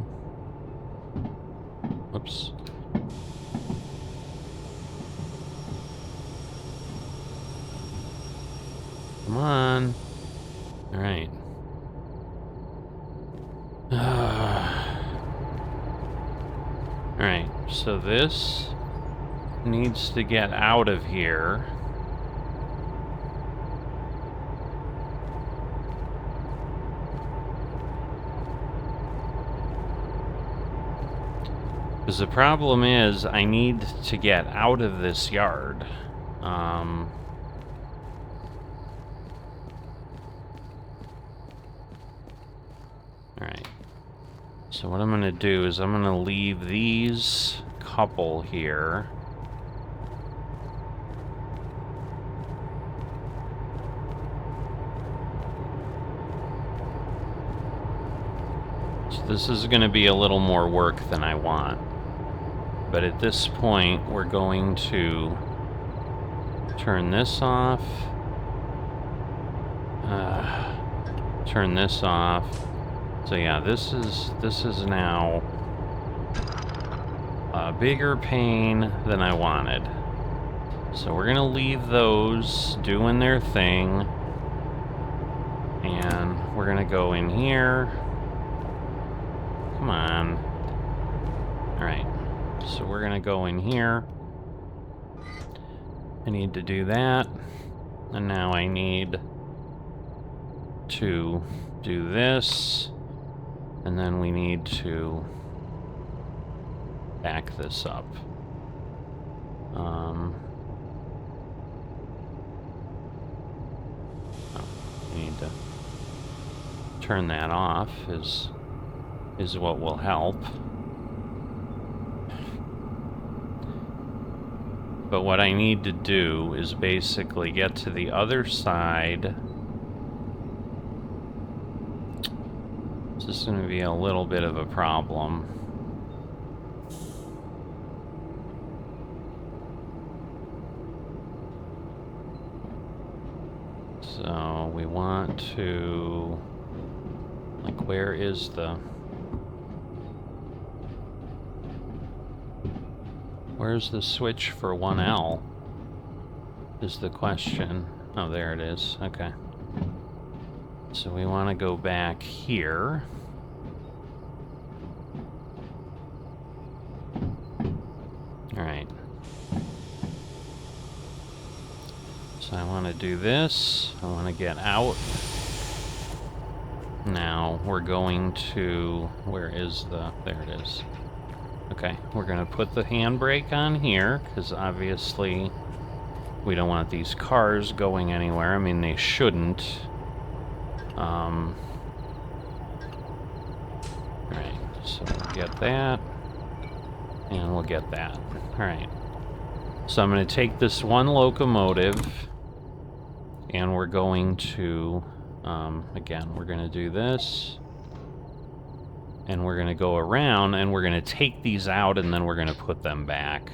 Speaker 1: Whoops. Come on. Alright. Alright, so this needs to get out of here. Because the problem is, I need to get out of this yard. Alright. So what I'm going to do is I'm going to leave these couple here. So this is going to be a little more work than I want. But at this point, we're going to turn this off. Turn this off. So yeah, this is now a bigger pain than I wanted. So we're gonna leave those doing their thing, and we're gonna go in here. Come on. Alright, so we're gonna go in here. I need to do that, and now I need to do this. And then we need to back this up. We need to turn that off is what will help. But what I need to do is basically get to the other side This is going to be a little bit of a problem. So we want to, like, where's the switch for 1L is the question. Oh, there it is. Okay. So we want to go back here. All right. So I want to do this. I want to get out. Now we're going to, there it is. Okay, we're going to put the handbrake on here, because obviously we don't want these cars going anywhere. I mean, they shouldn't. Alright, so we'll get that, and we'll get that. Alright, so I'm going to take this one locomotive, and we're going to, again, we're going to do this. And we're going to go around, and we're going to take these out, and then we're going to put them back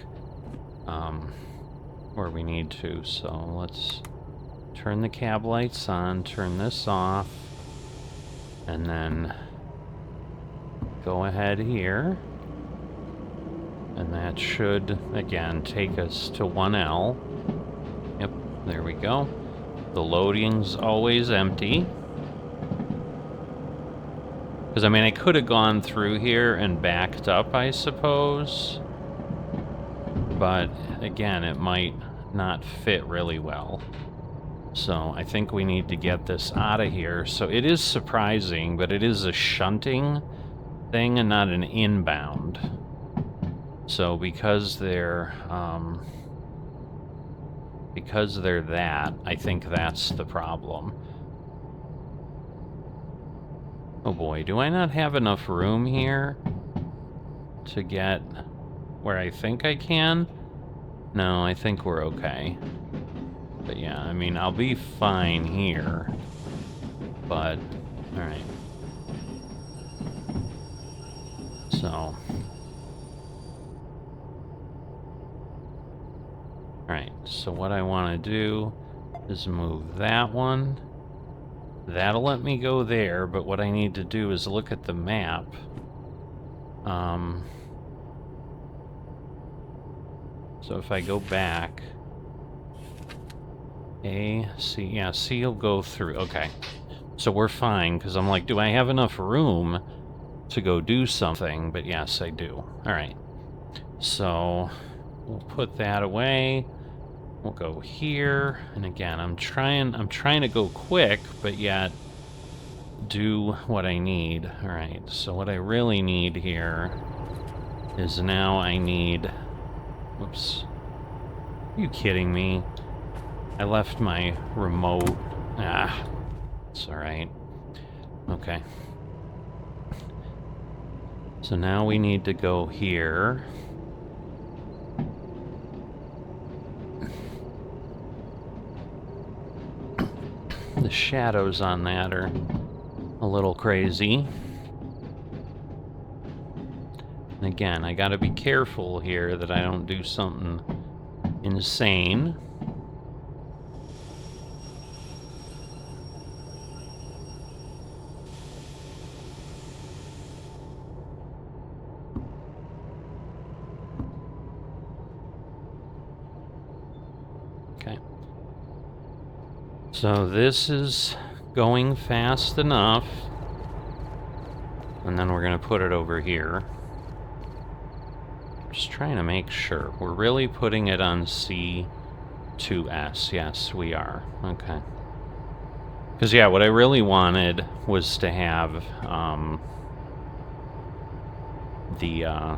Speaker 1: where we need to. So let's turn the cab lights on, turn this off, and then go ahead here. And that should, again, take us to 1L. Yep, there we go. The loading's always empty. Because, I mean, I could have gone through here and backed up, I suppose. But, again, it might not fit really well. So, I think we need to get this out of here. So, it is surprising, but it is a shunting thing and not an inbound. So, because they're that, I think that's the problem. Oh boy, do I not have enough room here to get where I think I can? No, I think we're okay. But yeah, I mean, I'll be fine here. But, alright. So. Alright, so what I want to do is move that one. That'll let me go there, but what I need to do is look at the map. So if I go back, A, C, yeah, C will go through. Okay, so we're fine, because I'm like, do I have enough room to go do something? But yes, I do. All right, so we'll put that away. We'll go here, and again, I'm trying to go quick, but yet do what I need. All right, so what I really need here is now I need, whoops, are you kidding me? I left my remote. Ah, it's all right. Okay. So now we need to go here. The shadows on that are a little crazy. And again, I gotta be careful here that I don't do something insane. Okay. So this is going fast enough, and then we're going to put it over here. Just trying to make sure. We're really putting it on C2S. Yes, we are. Okay. Because, yeah, what I really wanted was to have the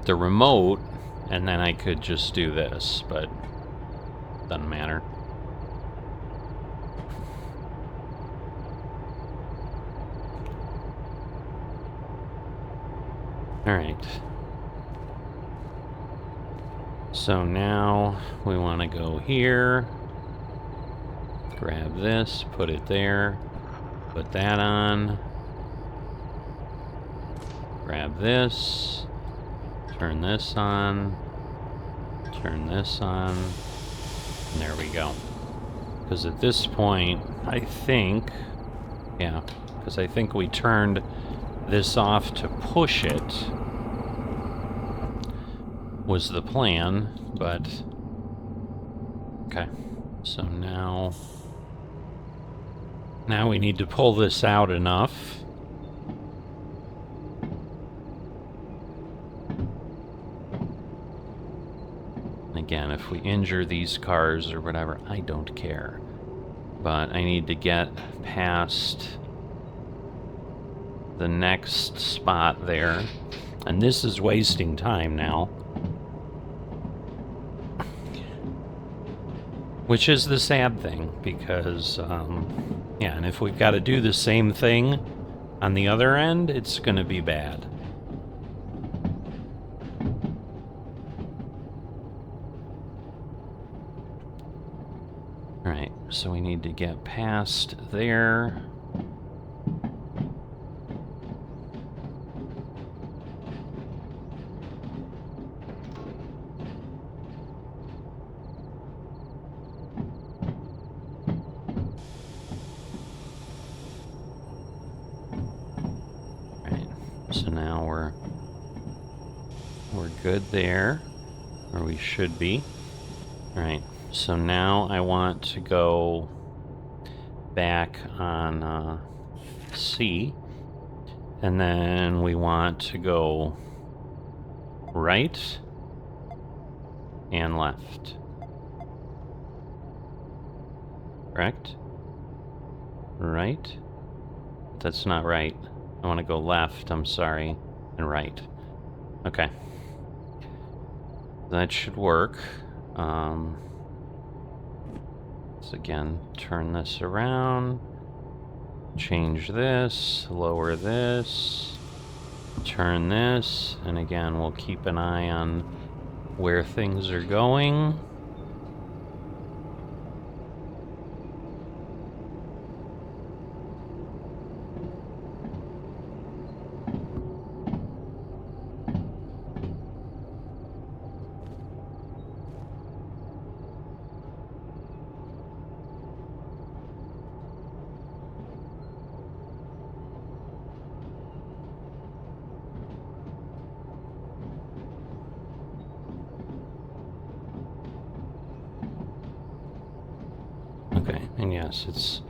Speaker 1: remote, and then I could just do this, but doesn't matter. Alright. So now we want to go here, grab this, put it there, put that on, grab this, turn this on, turn this on, and there we go. Because at this point, I think, yeah, because I think we turned this off to push it was the plan, but okay. So now we need to pull this out enough. Again, if we injure these cars or whatever, I don't care. But I need to get past the next spot there. And this is wasting time now. Which is the sad thing, because, yeah, and if we've got to do the same thing on the other end, it's going to be bad. Alright, so we need to get past there. Alright, so now we're good there, or we should be. Alright. So now I want to go back on C, and then we want to go right and left. Correct? Right? That's not right. I want to go left, I'm sorry, and right. Okay. That should work. So again, turn this around, change this, lower this, turn this, and again, we'll keep an eye on where things are going. Okay, and yes, it's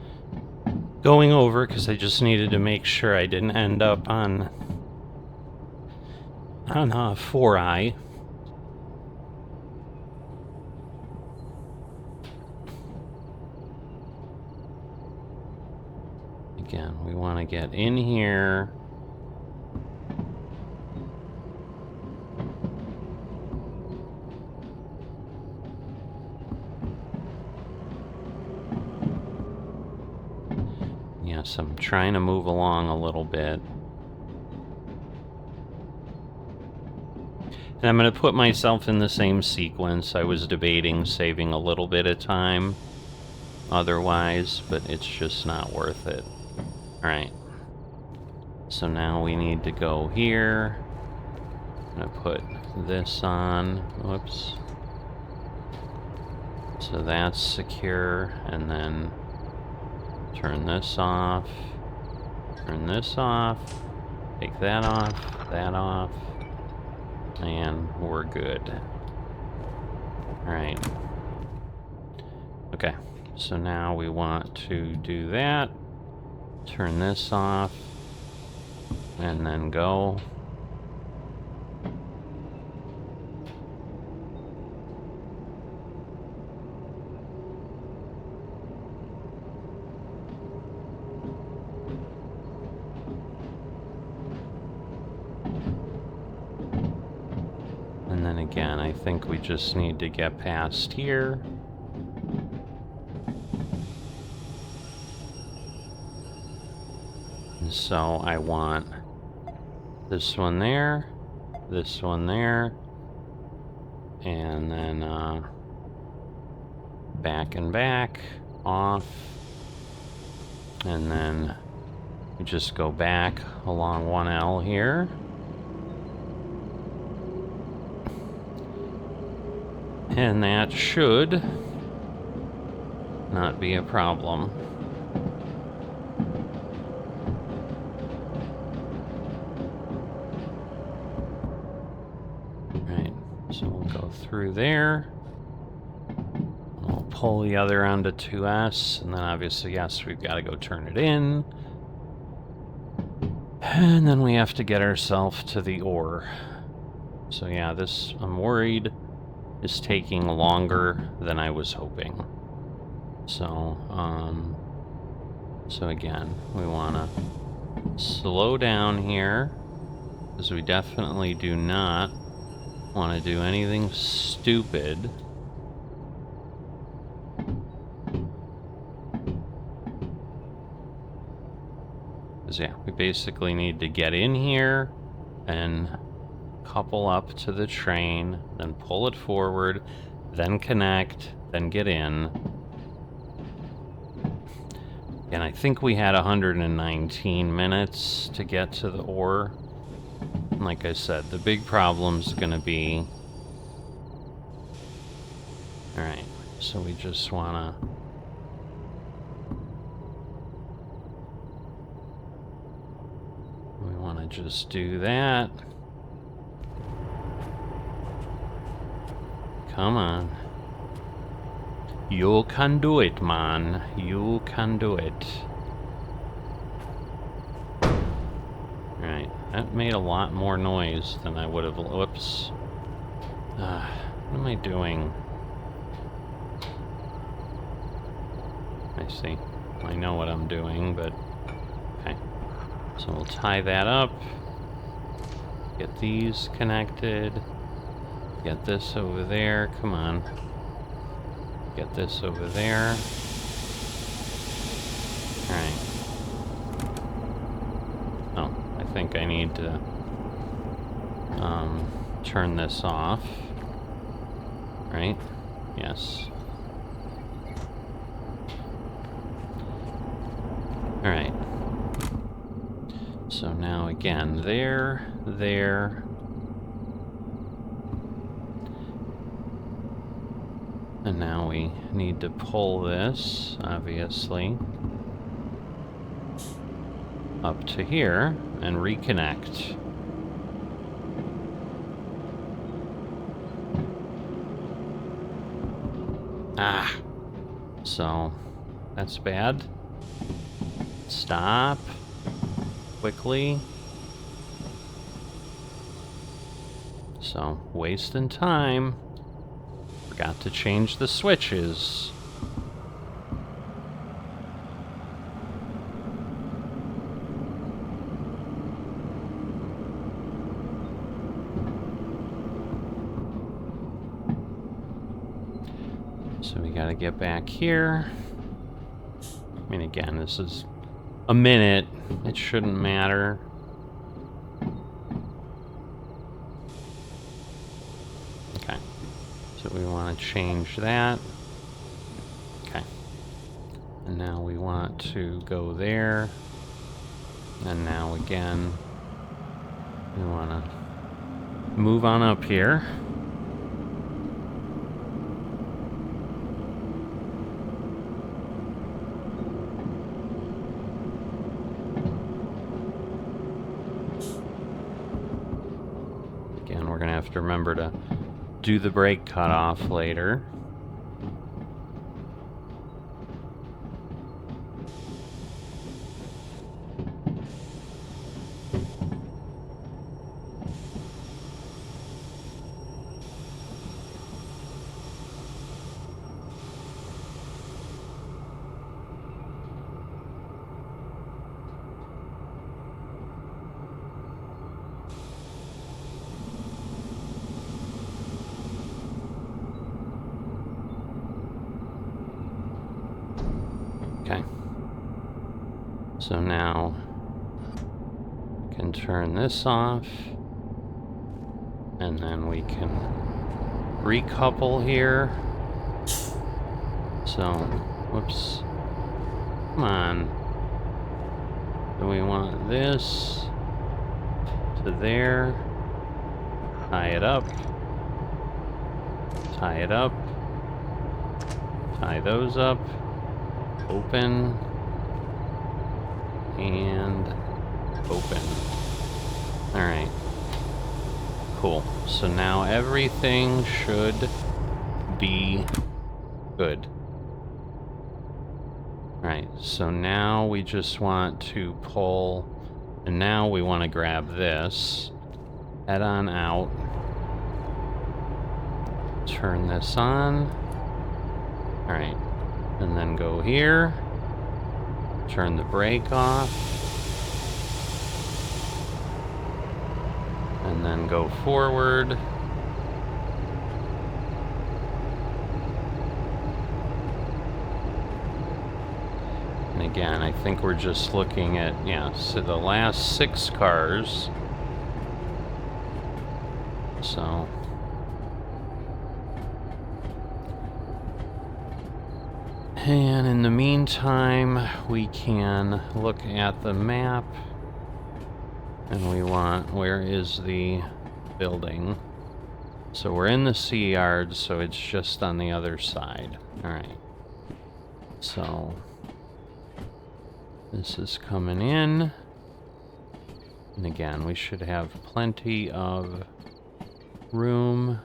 Speaker 1: going over because I just needed to make sure I didn't end up on 4i. Again, we want to get in here. Yes, I'm trying to move along a little bit. And I'm going to put myself in the same sequence. I was debating saving a little bit of time otherwise, but it's just not worth it. Alright. So now we need to go here. I'm going to put this on. Whoops. So that's secure, and then turn this off, turn this off, take that off, and we're good. Alright. Okay, so now we want to do that, turn this off, and then go. And then again, I think we just need to get past here. And so I want this one there, and then back and back, off, and then we just go back along 1L here. And that should not be a problem. Right, so we'll go through there. We'll pull the other onto 2S, and then obviously, yes, we've got to go turn it in. And then we have to get ourselves to the ore. So yeah, this, I'm worried, is taking longer than I was hoping. So, so again, we want to slow down here, because we definitely do not want to do anything stupid. Because yeah, we basically need to get in here and couple up to the train, then pull it forward, then connect, then get in. And I think we had 119 minutes to get to the ore. And like I said, the big problem's gonna be... Alright, so we just wanna... We wanna just do that. Come on. You can do it, man. You can do it. Right, that made a lot more noise than I would have. Whoops. What am I doing? I see. I know what I'm doing, but... Okay. So we'll tie that up. Get these connected. Get this over there. Come on. Get this over there. Alright. Oh, I think I need to turn this off. Right? Yes. Alright. So now again, there. And now we need to pull this, obviously, up to here and reconnect. Ah! So, that's bad. Stop. Quickly. So, wasting time. Forgot to change the switches. So we gotta get back here. I mean, again, this is a minute. It shouldn't matter. Okay. So we want to change that. Okay. And now we want to go there. And now again, we want to move on up here. Again, we're going to have to remember to do the brake cutoff later. Okay. So now we can turn this off, and then we can recouple here. So, whoops. Come on. Do we want this to there? Tie it up Tie it up. Tie those up. Open. And open. Alright. Cool. So now everything should be good. Alright, so now we just want to pull, and now we want to grab this, head on out, turn this on, alright, and then go here, turn the brake off, and then go forward. And again, I think we're just looking at, yeah, so the last 6 cars. So. And in the meantime, we can look at the map. And we want, where is the building? So we're in the sea yard, so it's just on the other side. Alright. So. This is coming in. And again, we should have plenty of room.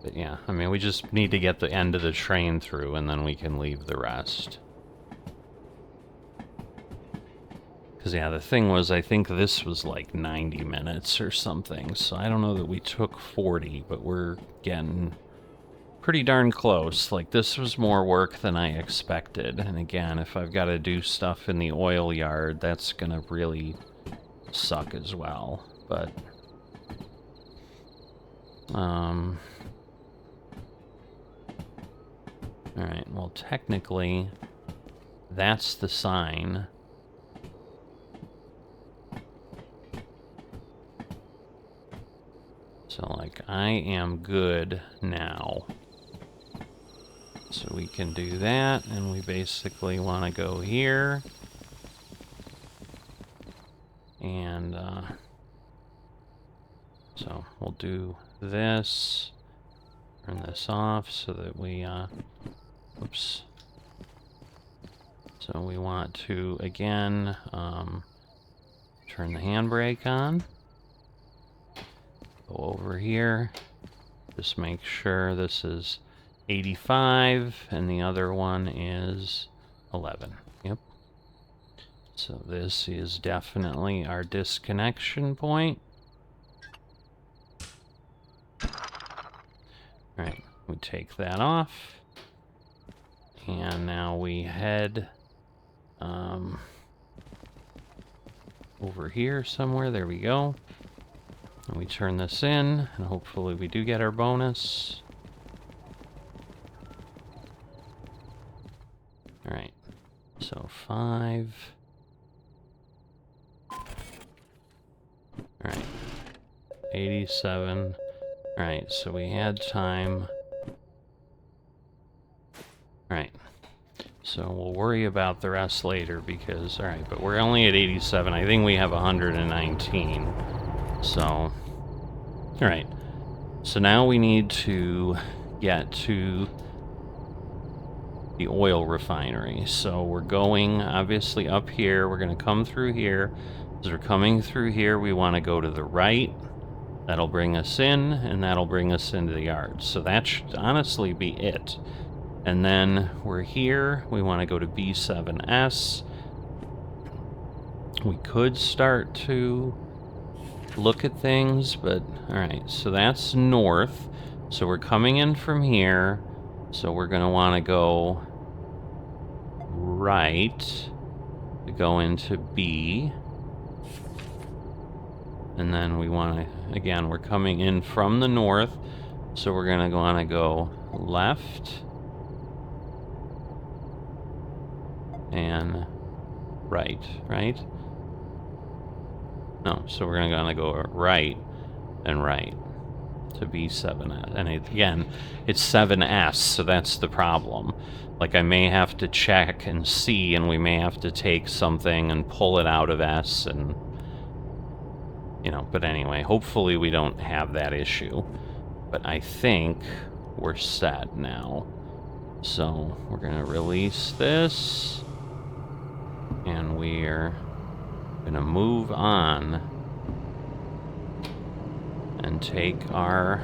Speaker 1: But yeah, I mean, we just need to get the end of the train through, and then we can leave the rest. Because, yeah, the thing was, I think this was like 90 minutes or something, so I don't know that we took 40, but we're getting pretty darn close. Like, this was more work than I expected, and again, if I've got to do stuff in the oil yard, that's gonna really suck as well, but... Alright, well, technically, that's the sign. So, like, I am good now. So we can do that, and we basically want to go here. And, so we'll do this. Turn this off so that we, oops. So we want to, again, turn the handbrake on. Go over here. Just make sure this is 85, and the other one is 11. Yep. So this is definitely our disconnection point. Alright, we take that off. And now we head over here somewhere. There we go. And we turn this in, and hopefully we do get our bonus. Alright, so 5. Alright, 87. Alright, so we had time. Alright, so we'll worry about the rest later because, alright, but we're only at 87. I think we have 119. So, alright. So now we need to get to the oil refinery. So we're going, obviously, up here. We're going to come through here. As we're coming through here, we want to go to the right. That'll bring us in, and that'll bring us into the yard. So that should honestly be it. And then we're here. We want to go to B7S. We could start to look at things, but alright, so that's north. So we're coming in from here. So we're going to want to go right to go into B. And then we want to, again, we're coming in from the north. So we're going to want to go left and right, right? No, so we're going to go right and right to B7S. And again, it's 7S, so that's the problem. Like, I may have to check and see, and we may have to take something and pull it out of S, and, you know, but anyway, hopefully we don't have that issue. But I think we're set now. So we're gonna release this, and we're gonna move on and take our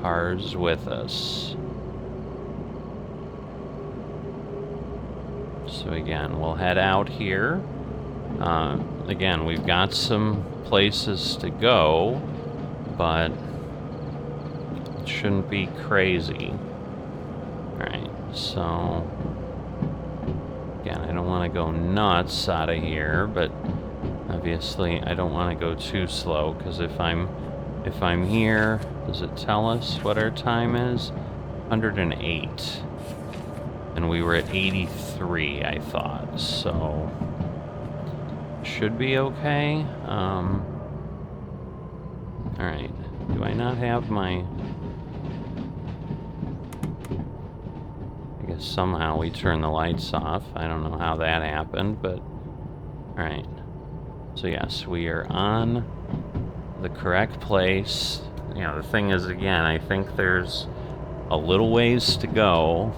Speaker 1: cars with us. So again, we'll head out here. Again, we've got some places to go, but it shouldn't be crazy. Alright, so again, I don't want to go nuts out of here, but obviously I don't want to go too slow, because if I'm here, does it tell us what our time is? 108. And we were at 83, I thought, so should be okay. Alright, do I not have my... I guess somehow we turned the lights off. I don't know how that happened, but... Alright. So yes, we are on the correct place. You know, the thing is, again, I think there's a little ways to go.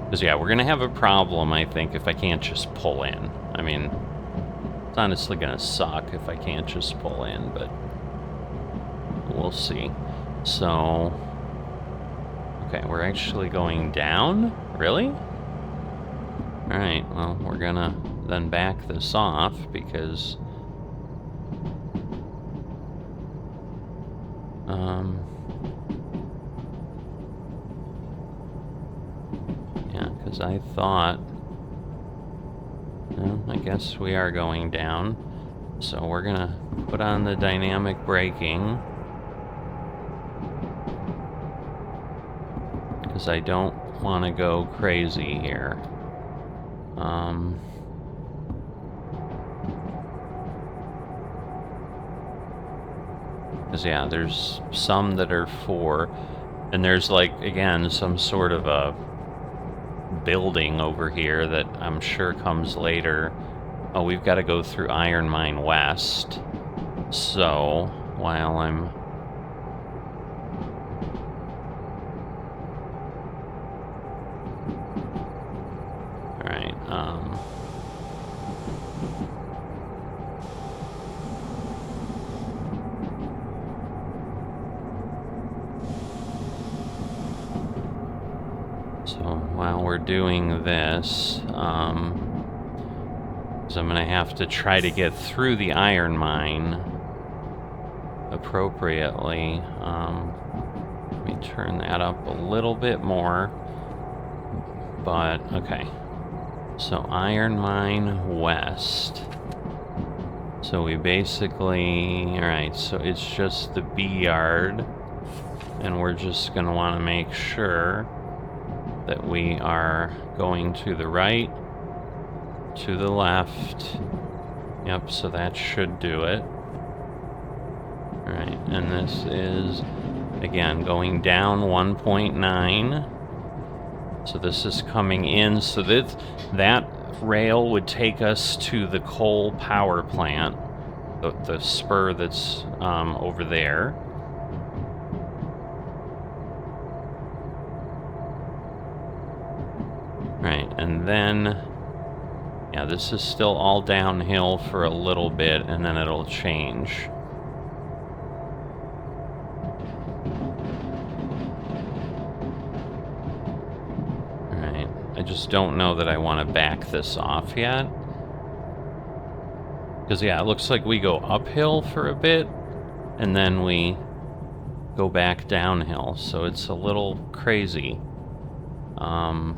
Speaker 1: Because, yeah, we're going to have a problem, I think, if I can't just pull in. I mean, it's honestly going to suck if I can't just pull in, but we'll see. So, okay, we're actually going down? Really? Alright, well, we're going to then back this off, because... yeah, because I thought... Well, I guess we are going down. So we're going to put on the dynamic braking. Because I don't want to go crazy here. Because, yeah, there's some that are 4, and there's, like, again, some sort of a building over here that I'm sure comes later. Oh, we've got to go through Iron Mine West. So, while I'm... Alright, so while we're doing this, so I'm gonna have to try to get through the iron mine appropriately. Let me turn that up a little bit more. But, okay. So, Iron Mine West. So we basically... Alright, so it's just the B yard. And we're just going to want to make sure that we are going to the right, to the left. Yep, so that should do it. Alright, and this is, again, going down 1.9. So this is coming in, so that rail would take us to the coal power plant, the spur that's over there. Right, and then, yeah, this is still all downhill for a little bit, and then it'll change. I just don't know that I want to back this off yet. Because, yeah, it looks like we go uphill for a bit, and then we go back downhill, so it's a little crazy. Alright.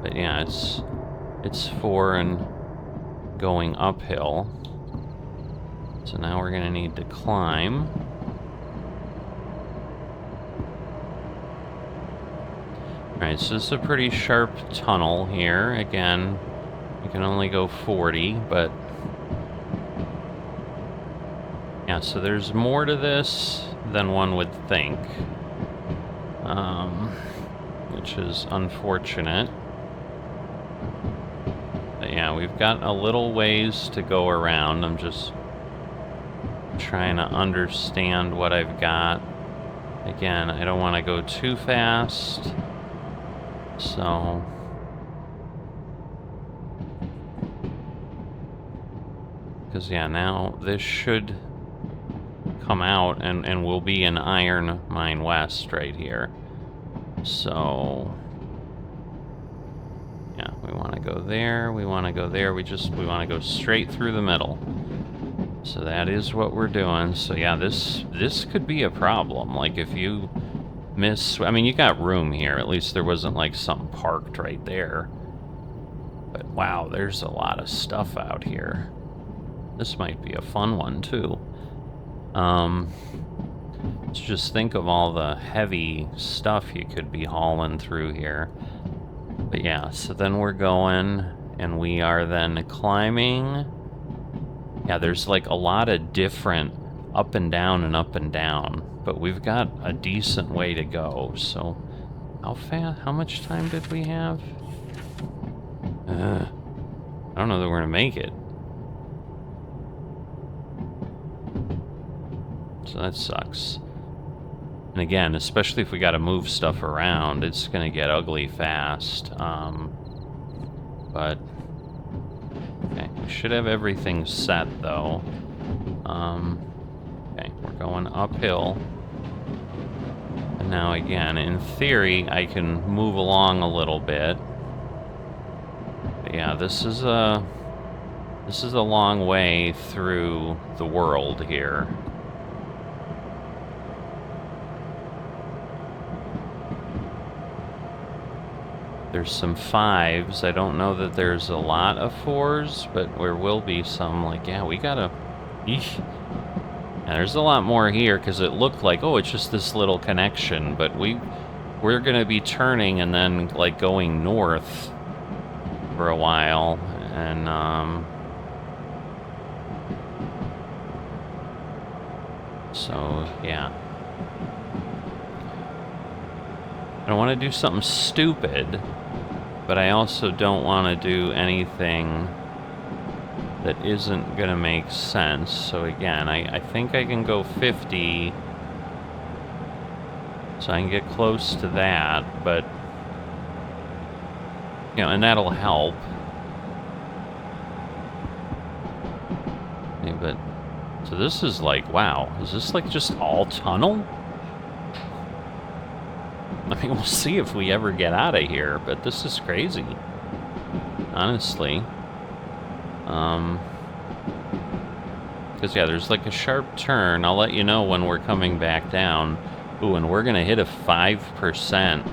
Speaker 1: But, yeah, it's 4 and going uphill. So now we're going to need to climb. Alright, so this is a pretty sharp tunnel here. Again, you can only go 40, but... yeah, so there's more to this than one would think. Which is unfortunate. yeah, we've got a little ways to go around. I'm just trying to understand what I've got. Again, I don't want to go too fast. So... because, yeah, now this should come out and we'll be in Iron Mine West right here. So... yeah, we want to go there, we want to go there, we want to go straight through the middle. So that is what we're doing. So yeah, this could be a problem. Like if you miss... I mean, you got room here. At least there wasn't like something parked right there. But wow, there's a lot of stuff out here. This might be a fun one too. Let's just think of all the heavy stuff you could be hauling through here. But yeah, so then we're going, and we are then climbing. Yeah, there's like a lot of different up and down and up and down, but we've got a decent way to go. So how much time did we have? I don't know that we're gonna make it. So that sucks. And again, especially if we gotta move stuff around, it's gonna get ugly fast. But okay, we should have everything set though. Okay, we're going uphill. And now again, in theory, I can move along a little bit. But yeah, this is a long way through the world here. There's some 5s. I don't know that there's a lot of 4s, but there will be some. Like, yeah, we gotta... eesh. Yeah, there's a lot more here, because it looked like, oh, it's just this little connection, but we're gonna be turning and then, like, going north for a while, and, so, yeah. I don't want to do something stupid, but I also don't want to do anything that isn't going to make sense. So again, I think I can go 50, so I can get close to that, but, you know, and that'll help. Okay, but, so this is like, wow, is this like just all tunnel? I mean, we'll see if we ever get out of here, but this is crazy, honestly. Because, yeah, there's like a sharp turn. I'll let you know when we're coming back down. Ooh, and we're going to hit a 5%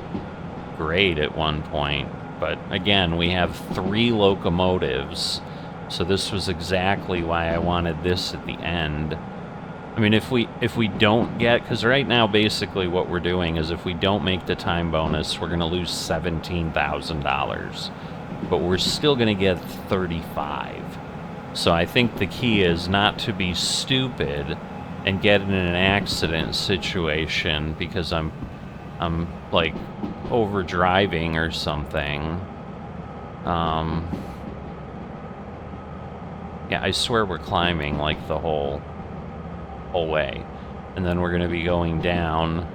Speaker 1: grade at one point. But, again, we have 3 locomotives, so this was exactly why I wanted this at the end. I mean, if we don't get... because right now, basically, what we're doing is if we don't make the time bonus, we're going to lose $17,000. But we're still going to get 35. So I think the key is not to be stupid and get in an accident situation because I'm like, over-driving or something. Yeah, I swear we're climbing, like, the whole way, and then we're going to be going down.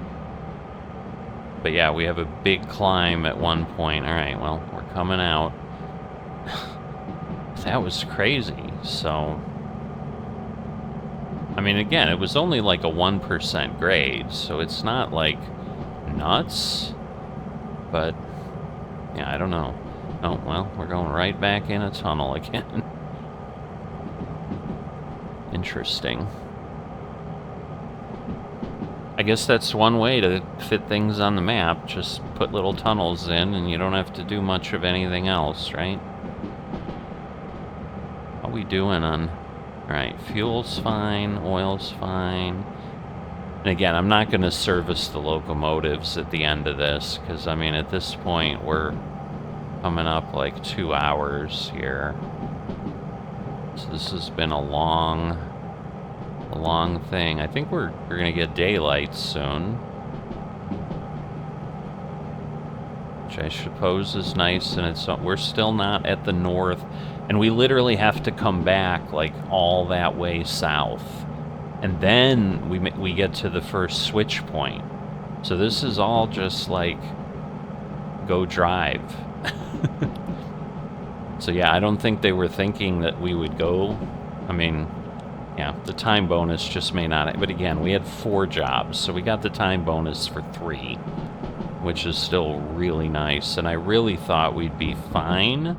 Speaker 1: But yeah, we have a big climb at one point. All right, well, we're coming out. That was crazy. So, I mean, again, it was only like a 1% grade, so it's not like nuts, but yeah, I don't know. Oh, well, we're going right back in a tunnel again. Interesting. I guess that's one way to fit things on the map. Just put little tunnels in and you don't have to do much of anything else, right? How we doing on... Alright, fuel's fine, oil's fine. And again, I'm not going to service the locomotives at the end of this, because, I mean, at this point, we're coming up like 2 hours here. So this has been a long thing. I think we're going to get daylight soon. which I suppose is nice, and we're still not at the north, and we literally have to come back like all that way south, and then we get to the first switch point. So this is all just like go drive. So yeah, I don't think they were thinking that we would go. I mean, yeah, the time bonus just may not. But again, we had 4 jobs, so we got the time bonus for 3, which is still really nice. And I really thought we'd be fine.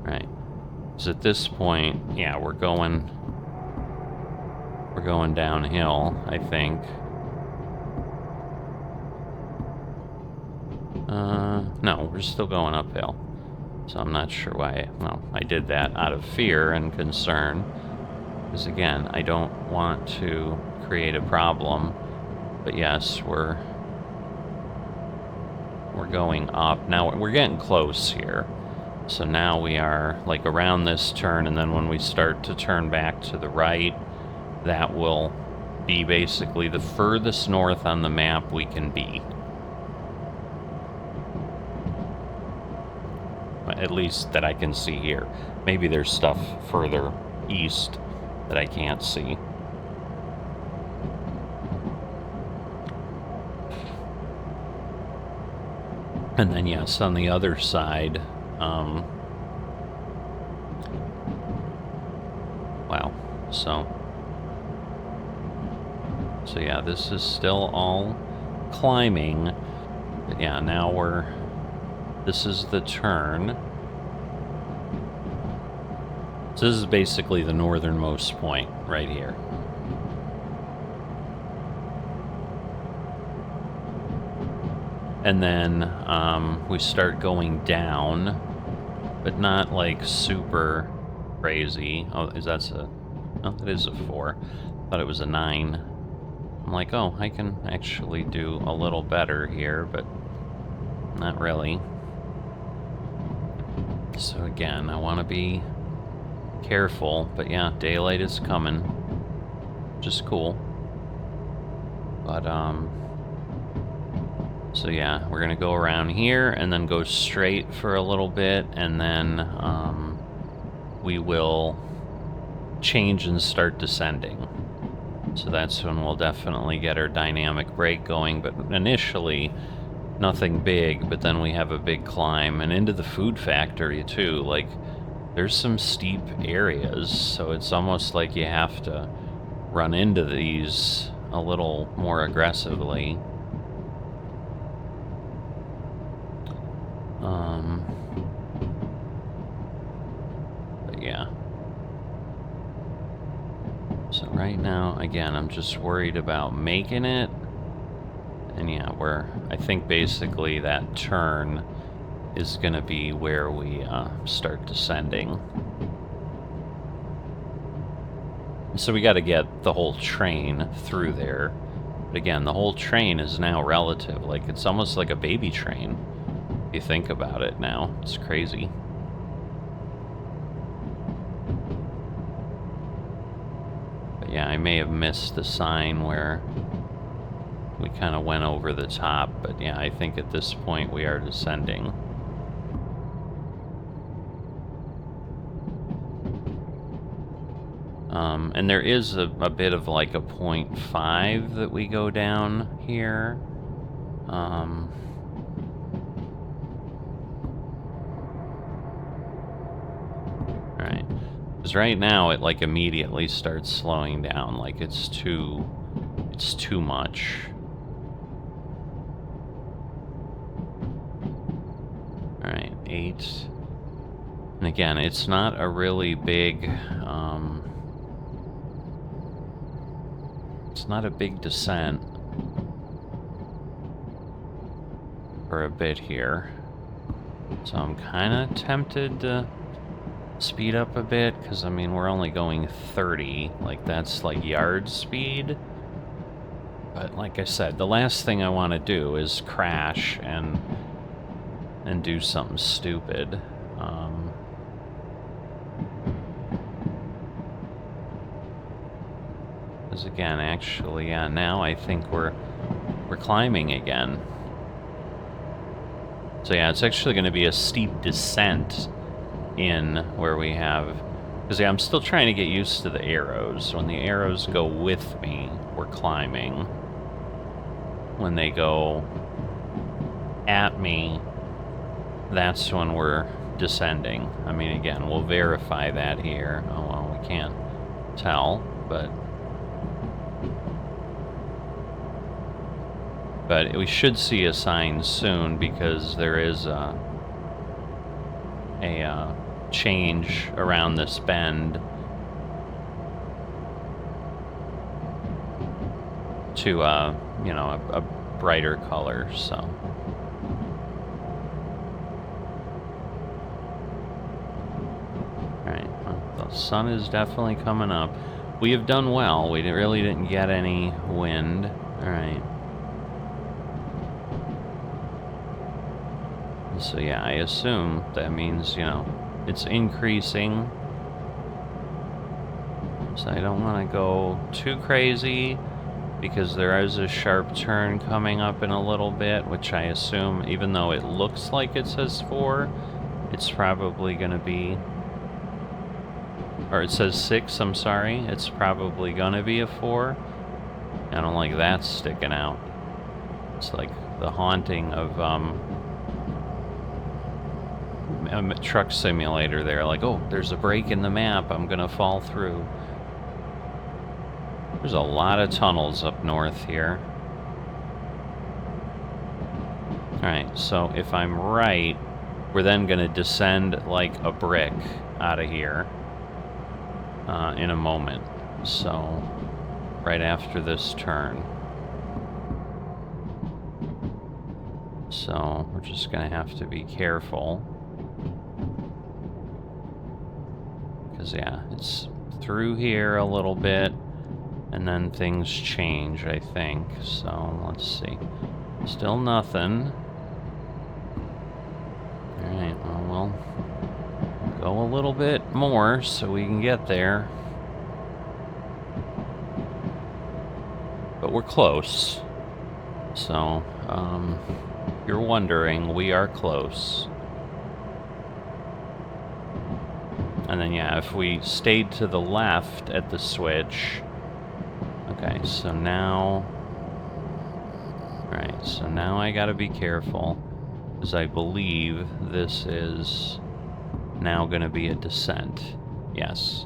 Speaker 1: Right. So at this point, yeah, we're going downhill, I think. No, we're still going uphill. So I'm not sure why. Well, I did that out of fear and concern. Because again, I don't want to create a problem. But yes, we're going up. Now we're getting close here. So now we are like around this turn, and then when we start to turn back to the right, that will be basically the furthest north on the map we can be. At least that I can see here. Maybe there's stuff further east that I can't see. And then yes, on the other side, wow, so yeah, this is still all climbing, but yeah, now this is the turn. So this is basically the northernmost point right here. And then we start going down, but not like super crazy. Oh, that's a... Oh, that is a 4. Thought it was a 9. I'm like, oh, I can actually do a little better here, but not really. So again, I want to be careful, but yeah, daylight is coming, which is cool. But, so yeah, we're gonna go around here and then go straight for a little bit, and then we will change and start descending. So that's when we'll definitely get our dynamic brake going, but initially nothing big, but then we have a big climb and into the food factory too. Like, there's some steep areas, so it's almost like you have to run into these a little more aggressively. But yeah. So right now, again, I'm just worried about making it. And yeah, I think basically that turn is gonna be where we start descending. So we gotta get the whole train through there. But again, the whole train is now relative. Like, it's almost like a baby train. If you think about it now, it's crazy. But yeah, I may have missed the sign where we kind of went over the top, but yeah, I think at this point we are descending. And there is a bit of like a 0.5 that we go down here. Right. Because right now it like immediately starts slowing down, like it's too much. Alright, 8. And again, it's not a really big, it's not a big descent for a bit here. So I'm kind of tempted to speed up a bit, because I mean, we're only going 30, like that's like yard speed. But like I said, the last thing I want to do is crash and do something stupid. Because again, actually, yeah, now I think we're climbing again. So yeah, it's actually going to be a steep descent in where we have... Because yeah, I'm still trying to get used to the arrows. When the arrows go with me, we're climbing. When they go at me, that's when we're descending. I mean, again, we'll verify that here. Oh, well, we can't tell, but we should see a sign soon, because there is a change around this bend to you know, a brighter color. So alright, well, the sun is definitely coming up. We have done well. We really didn't get any wind. Alright. So yeah, I assume that means, you know, it's increasing. So I don't want to go too crazy, because there is a sharp turn coming up in a little bit, which I assume, even though it looks like it says 4, it's probably going to be... Or it says 6, I'm sorry. It's probably going to be a 4. I don't like that sticking out. It's like the haunting of... a truck simulator there, like, oh, there's a break in the map, I'm gonna fall through. There's a lot of tunnels up north here. Alright, so if I'm right, we're then gonna descend like a brick out of here in a moment. So, right after this turn. So, we're just gonna have to be careful. Yeah, it's through here a little bit, and then things change, I think. So, let's see. Still nothing. Alright, well, we'll go a little bit more so we can get there. But we're close. So, if you're wondering, we are close. And then, yeah, if we stayed to the left at the switch... Okay, so now... Alright, so now I gotta be careful, because I believe this is now gonna be a descent. Yes.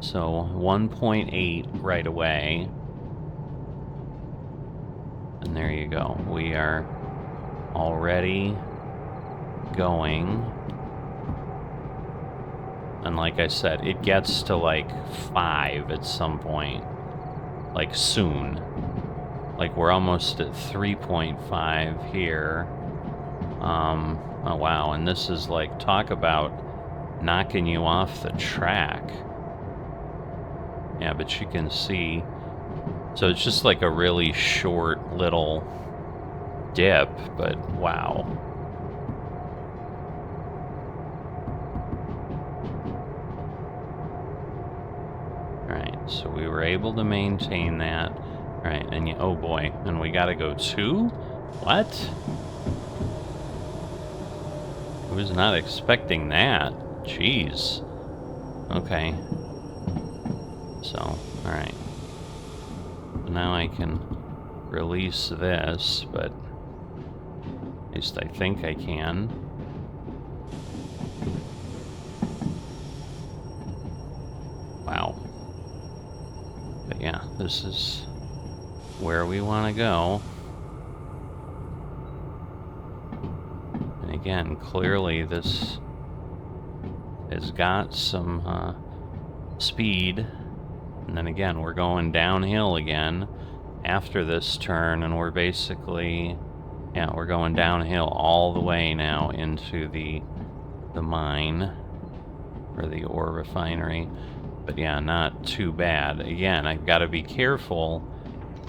Speaker 1: So, 1.8 right away. And there you go. We are already going... And like I said, it gets to like 5 at some point. Like soon. Like we're almost at 3.5 here. Oh wow, and this is like, talk about knocking you off the track. Yeah, but you can see. So it's just like a really short little dip, but wow. So we were able to maintain that. Right, and oh boy, and we gotta go 2? What? I was not expecting that. Jeez. Okay. So, alright. Now I can release this, but at least I think I can. Wow. But yeah, this is where we want to go. And again, clearly this has got some speed. And then again, we're going downhill again after this turn, and we're basically, yeah, we're going downhill all the way now into the mine, or the ore refinery. But yeah, not too bad. Again, I've got to be careful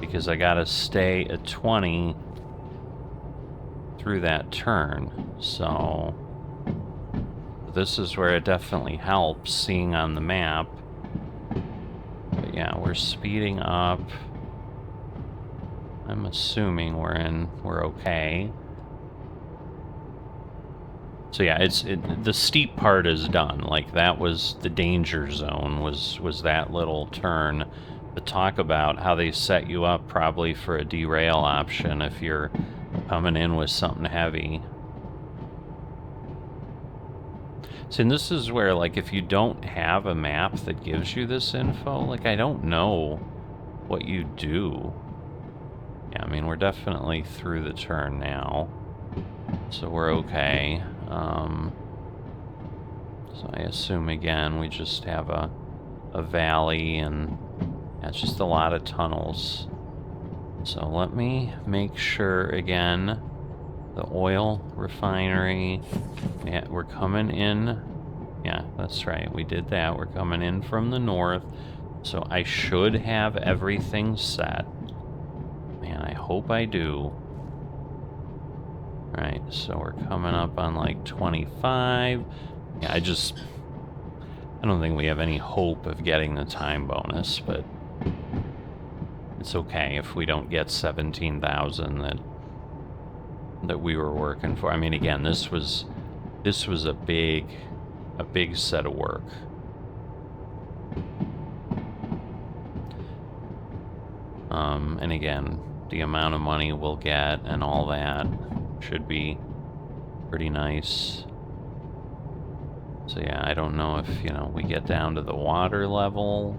Speaker 1: because I got to stay at 20 through that turn. So this is where it definitely helps seeing on the map. But yeah, we're speeding up. I'm assuming we're okay. So yeah, the steep part is done. Like, that was the danger zone, was that little turn. But talk about how they set you up probably for a derail option if you're coming in with something heavy. See, and this is where, like, if you don't have a map that gives you this info, like, I don't know what you do. Yeah, I mean, we're definitely through the turn now, so we're okay. So I assume, again, we just have a valley, and yeah, it's just a lot of tunnels. So let me make sure, again, the oil refinery, yeah, we're coming in. Yeah, that's right, we did that. We're coming in from the north, so I should have everything set. Man, I hope I do. Right, so we're coming up on like 25. Yeah, I don't think we have any hope of getting the time bonus, but it's okay if we don't get 17,000 that we were working for. I mean, again, this was a big set of work. And again, the amount of money we'll get and all that should be pretty nice. So yeah, I don't know if, we get down to the water level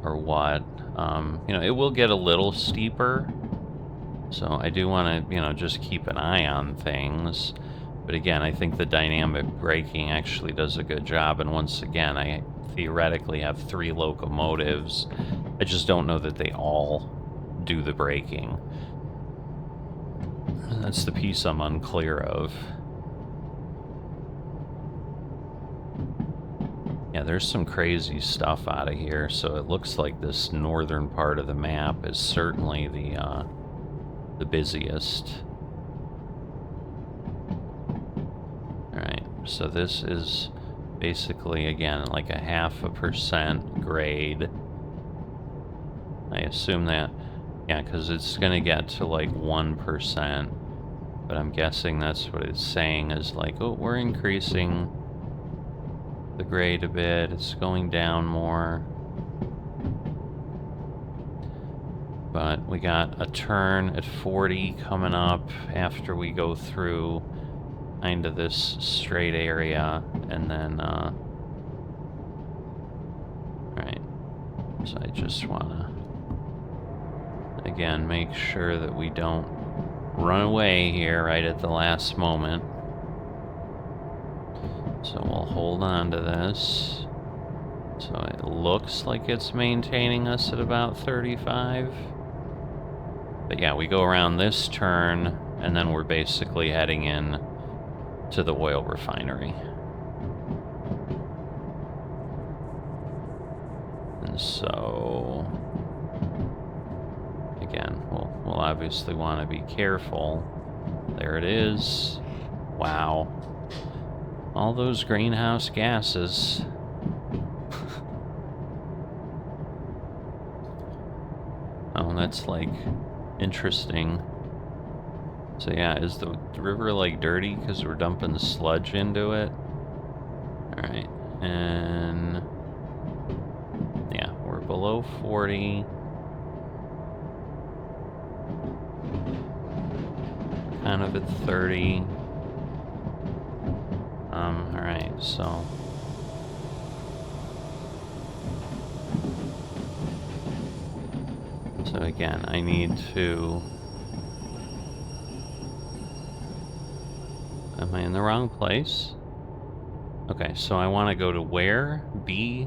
Speaker 1: or what. It will get a little steeper, so I do want to, just keep an eye on things. But again, I think the dynamic braking actually does a good job, and once again, I theoretically have 3 locomotives. I just don't know that they all do the braking. That's the piece I'm unclear of. Yeah, there's some crazy stuff out of here, so it looks like this northern part of the map is certainly the busiest. Alright, so this is basically, again, like a 0.5% grade. I assume that, yeah, because it's going to get to like 1%, but I'm guessing that's what it's saying is like, oh, we're increasing the grade a bit, it's going down more. But we got a turn at 40 coming up after we go through kind of this straight area, and then, right, so I just want to, again, make sure that we don't run away here right at the last moment. So we'll hold on to this. So it looks like it's maintaining us at about 35. But yeah, we go around this turn, and then we're basically heading in to the oil refinery. And so, again, we'll obviously want to be careful. There it is. Wow. All those greenhouse gases. Oh, that's like interesting. So yeah, is the river like dirty because we're dumping sludge into it? Alright, and yeah, we're below 40. Kind of at 30. Alright, so again, I need to, am I in the wrong place? Okay, so I want to go to where? B?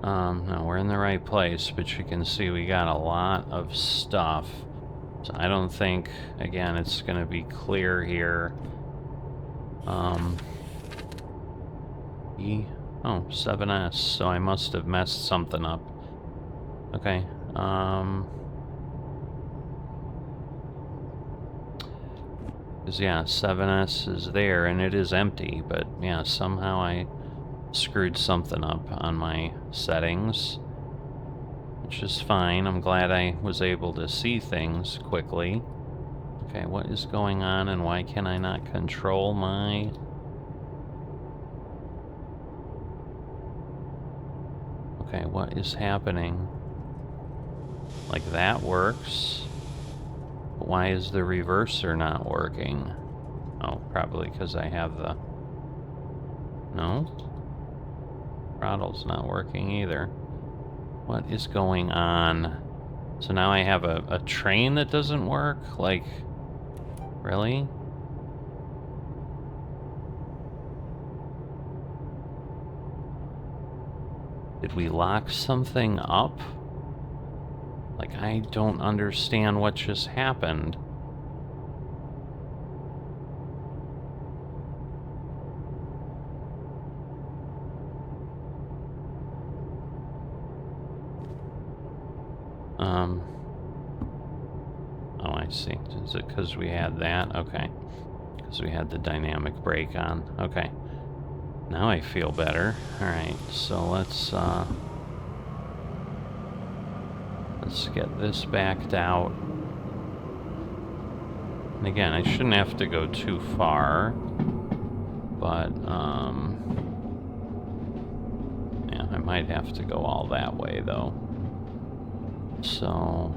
Speaker 1: No, we're in the right place, but you can see we got a lot of stuff. So I don't think, again, it's going to be clear here. E? Oh, 7S, so I must have messed something up. Okay, because yeah, 7S is there, and it is empty, but yeah, somehow I screwed something up on my settings. which is fine. I'm glad I was able to see things quickly. Okay, what is going on and why can I not control my... Okay, what is happening? Like, that works. But why is the reverser not working? Oh, probably because I have the... No? Throttle's not working either. What is going on? So now I have a train that doesn't work? Like, really? Did we lock something up? Like, I don't understand what just happened. Oh, I see. Is it because we had that? Okay. Because we had the dynamic brake on. Okay. Now I feel better. Alright, so let's get this backed out. And again, I shouldn't have to go too far. But, yeah, I might have to go all that way, though. So...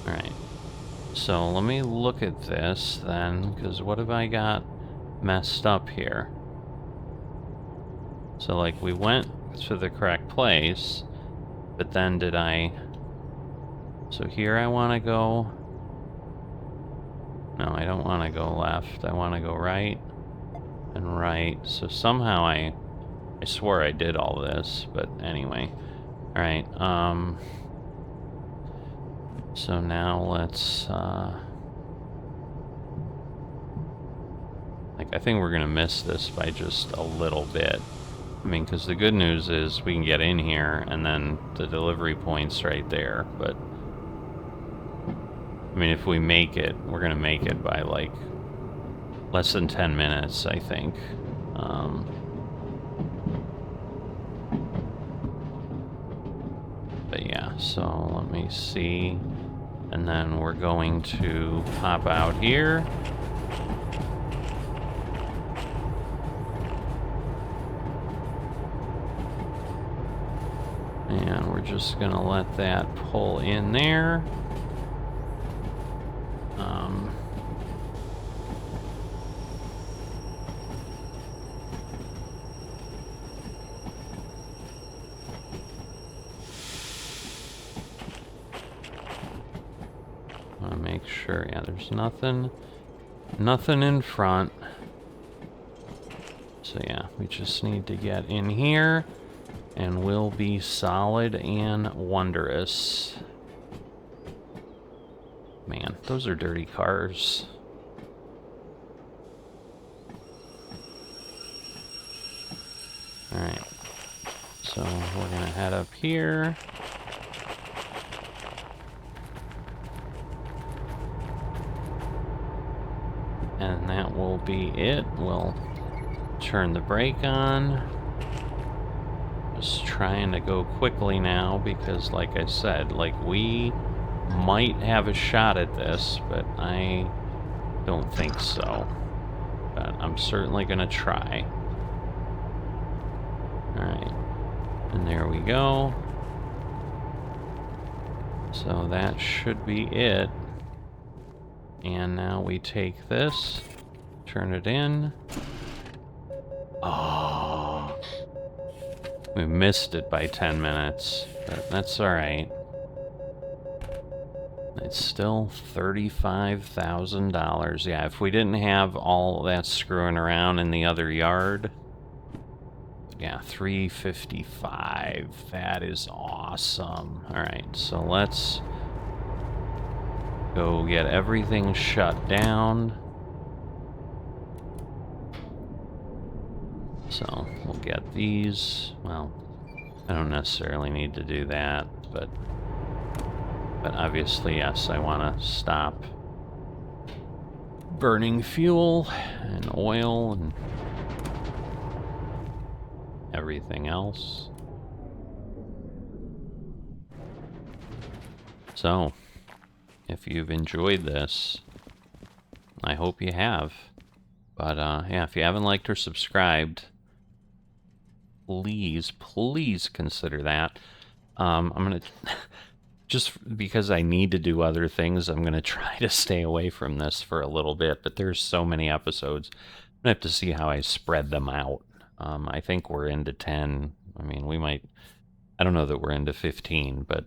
Speaker 1: Alright. So let me look at this then, because what have I got messed up here? So, like, we went to the correct place, but then did I... So here I want to go... No, I don't want to go left. I want to go right and right. So somehow I swore I did all this, but anyway. Alright, so now let's, like, I think we're gonna miss this by just a little bit. I mean, because the good news is we can get in here, and then the delivery point's right there, but... I mean, if we make it, we're gonna make it by, like, less than 10 minutes, I think. But yeah, so let me see. And then we're going to pop out here. And we're just gonna let that pull in there. Want to make sure, yeah, there's nothing in front. So yeah, we just need to get in here, and we'll be solid and wondrous. Man, those are dirty cars. Alright, so we're gonna head up here. And that will be it. We'll turn the brake on. Just trying to go quickly now because, like I said, like, we might have a shot at this, but I don't think so. But I'm certainly gonna try. Alright. And there we go. So that should be it. And now we take this, turn it in. Oh, we missed it by 10 minutes, but that's alright. It's still $35,000. Yeah, if we didn't have all that screwing around in the other yard, yeah, $355. That is awesome. Alright, so let's go get everything shut down. So we'll get these. Well, I don't necessarily need to do that, but obviously, yes, I want to stop burning fuel and oil and everything else. So, if you've enjoyed this, I hope you have. But yeah, if you haven't liked or subscribed, please consider that. I'm gonna just because I need to do other things, I'm gonna try to stay away from this for a little bit. But there's so many episodes, I'm gonna have to see how I spread them out. I think we're into 10. I mean, we might. I don't know that we're into 15, but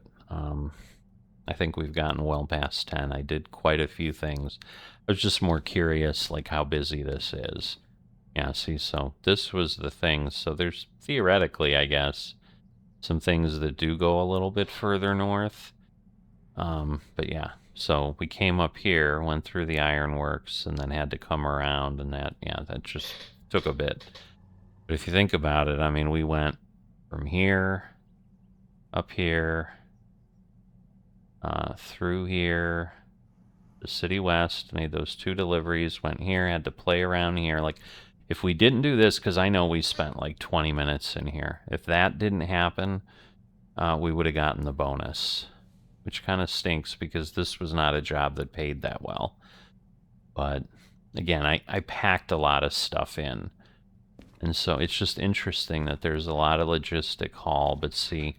Speaker 1: I think we've gotten well past 10. I did quite a few things. I was just more curious, like how busy this is. Yeah, see, so this was the thing. So there's theoretically, I guess, some things that do go a little bit further north. But yeah, so we came up here, went through the ironworks, and then had to come around, and that just took a bit. But if you think about it, I mean, we went from here, up here, through here, to City West, made those 2 deliveries, went here, had to play around here. Like, if we didn't do this, because I know we spent like 20 minutes in here, if that didn't happen, we would have gotten the bonus, which kind of stinks because this was not a job that paid that well. But again, I packed a lot of stuff in, and so it's just interesting that there's a lot of logistic haul. But see,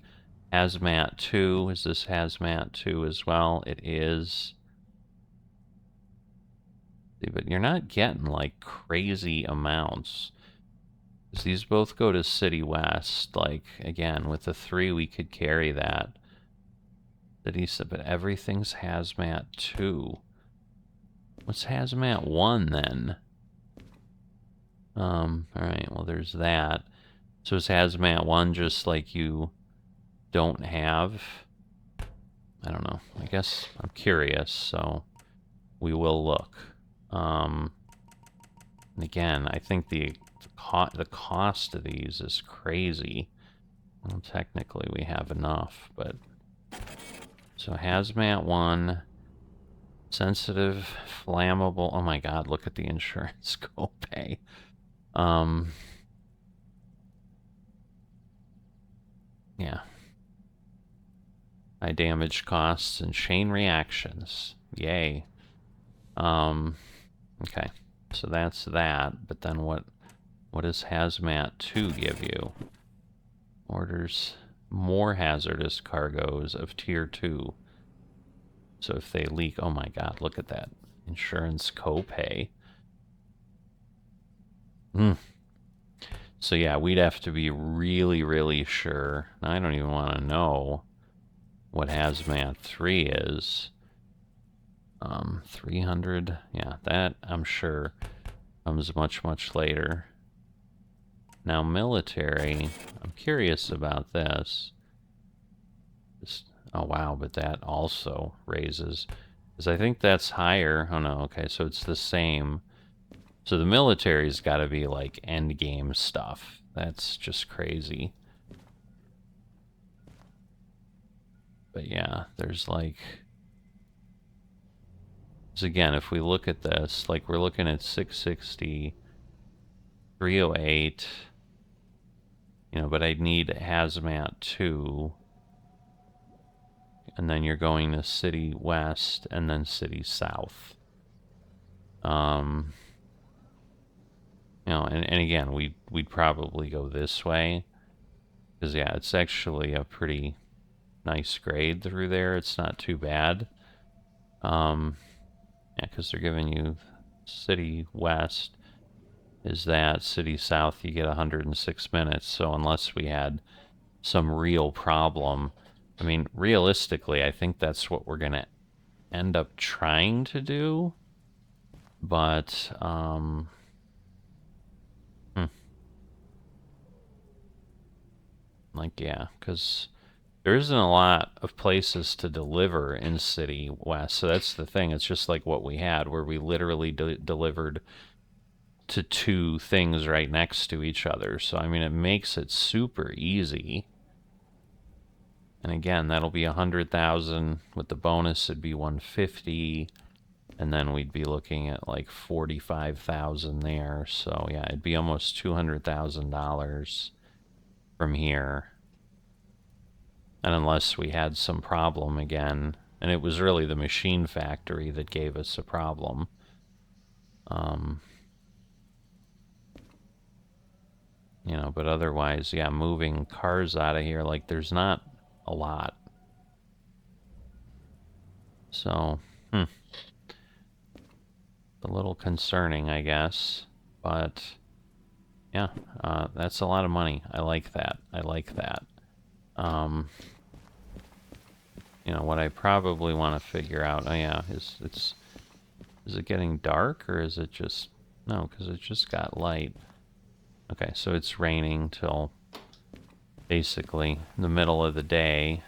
Speaker 1: Hazmat 2, is this Hazmat 2 as well? It is. But you're not getting like crazy amounts. Because these both go to City West. Like, again, with the 3, we could carry that. City, but everything's Hazmat 2. What's Hazmat 1 then? Alright, well, there's that. So is Hazmat 1 just like you don't have? I don't know. I guess I'm curious, so we will look. And again, I think the cost of these is crazy. Well, technically we have enough, but so Hazmat 1, sensitive, flammable. Oh my God, look at the insurance copay. Yeah. High damage costs and chain reactions. Yay. Okay. So that's that, but then what does Hazmat 2 give you? Orders more hazardous cargoes of Tier 2. So if they leak, oh my God, look at that. Insurance copay. So yeah, we'd have to be really, really sure. Now, I don't even want to know what Hazmat 3 is. 300, yeah, that I'm sure comes much, much later. Now, military, I'm curious about this. Oh, wow, but that also raises, because I think that's higher. Oh, no, okay, so it's the same. So the military's got to be, like, end game stuff. That's just crazy. But, yeah, there's, like... So again, if we look at this, like, we're looking at 660, 308... You know, but I'd need Hazmat 2. And then you're going to City West and then City South. You know, and again, we'd probably go this way. Because, yeah, it's actually a pretty nice grade through there. It's not too bad. Yeah, because they're giving you City West. Is that City South, you get 106 minutes. So unless we had some real problem, I mean, realistically, I think that's what we're going to end up trying to do. But, like, yeah, because there isn't a lot of places to deliver in City West. So that's the thing. It's just like what we had, where we literally delivered to 2 things right next to each other. So, I mean, it makes it super easy. And again, that'll be 100,000. With the bonus, it'd be 150. And then we'd be looking at like 45,000 there. So yeah, it'd be almost $200,000 from here. And unless we had some problem again, and it was really the machine factory that gave us a problem. You know, but otherwise, yeah, moving cars out of here, like there's not a lot. So, a little concerning, I guess. But yeah, that's a lot of money. I like that. I like that. You know, what I probably want to figure out, oh yeah, is it getting dark or is it just, no, because it just got light. Okay, so it's raining till basically the middle of the day,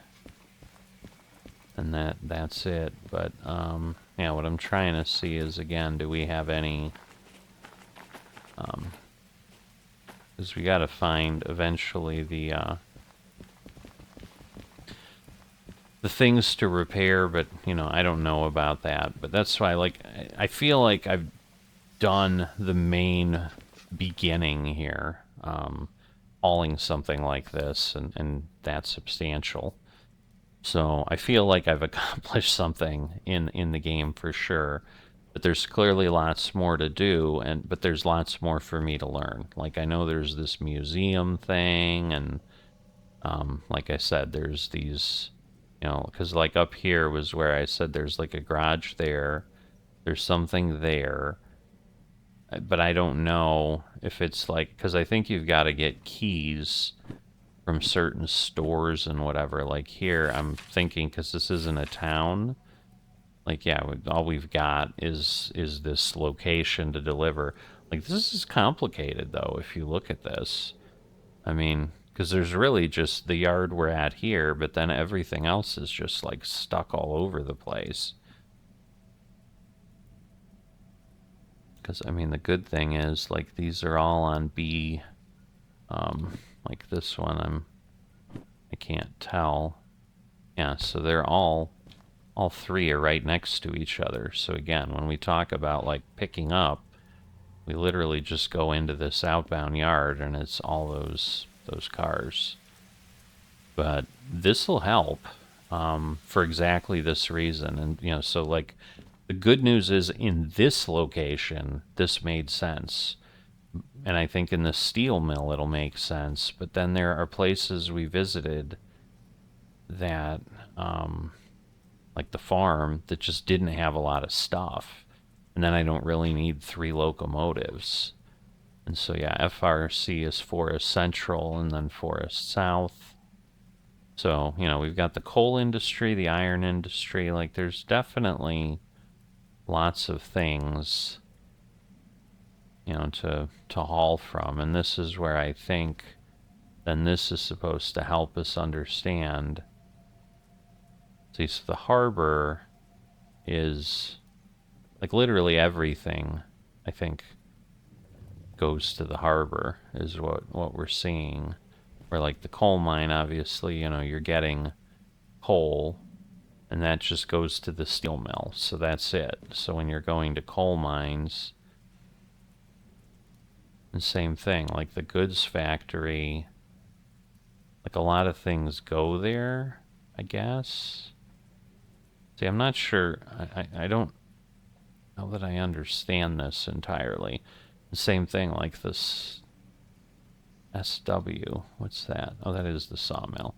Speaker 1: and that's it. But yeah, what I'm trying to see is, again, do we have any, because we got to find eventually the things to repair, but you know, I don't know about that. But that's why, like, I feel like I've done the main beginning here, hauling something like this, and that's substantial. So I feel like I've accomplished something in the game for sure. But there's clearly lots more to do, but there's lots more for me to learn. Like, I know there's this museum thing, and like I said, there's these, you know, because like up here was where I said there's like a garage there, there's something there, but I don't know if it's like, because I think you've got to get keys from certain stores and whatever. Like here, I'm thinking, because this isn't a town, like, yeah, all we've got is this location to deliver. Like, this is complicated though if you look at this. I mean, because there's really just the yard we're at here, but then everything else is just like stuck all over the place. Because I mean, the good thing is, like, these are all on B. Like this one, I can't tell. Yeah, so they're all three are right next to each other. So again, when we talk about like picking up, we literally just go into this outbound yard and it's all those cars. But this will help, for exactly this reason. And you know, so like the good news is, in this location, this made sense. And I think in the steel mill it'll make sense. But then there are places we visited that, like the farm, that just didn't have a lot of stuff. And then I don't really need 3 locomotives. And so yeah, FRC is Forest Central and then Forest South. So, you know, we've got the coal industry, the iron industry, like there's definitely lots of things, you know, to haul from. And this is where I think then this is supposed to help us understand. See, so the harbor is like literally everything, I think, goes to the harbor is what we're seeing. Where like the coal mine, obviously, you know, you're getting coal and that just goes to the steel mill. So that's it. So when you're going to coal mines, and same thing, like the goods factory, like a lot of things go there, I guess. See, I'm not sure. I don't know that I understand this entirely. The same thing, like this SW. What's that? Oh, that is the sawmill.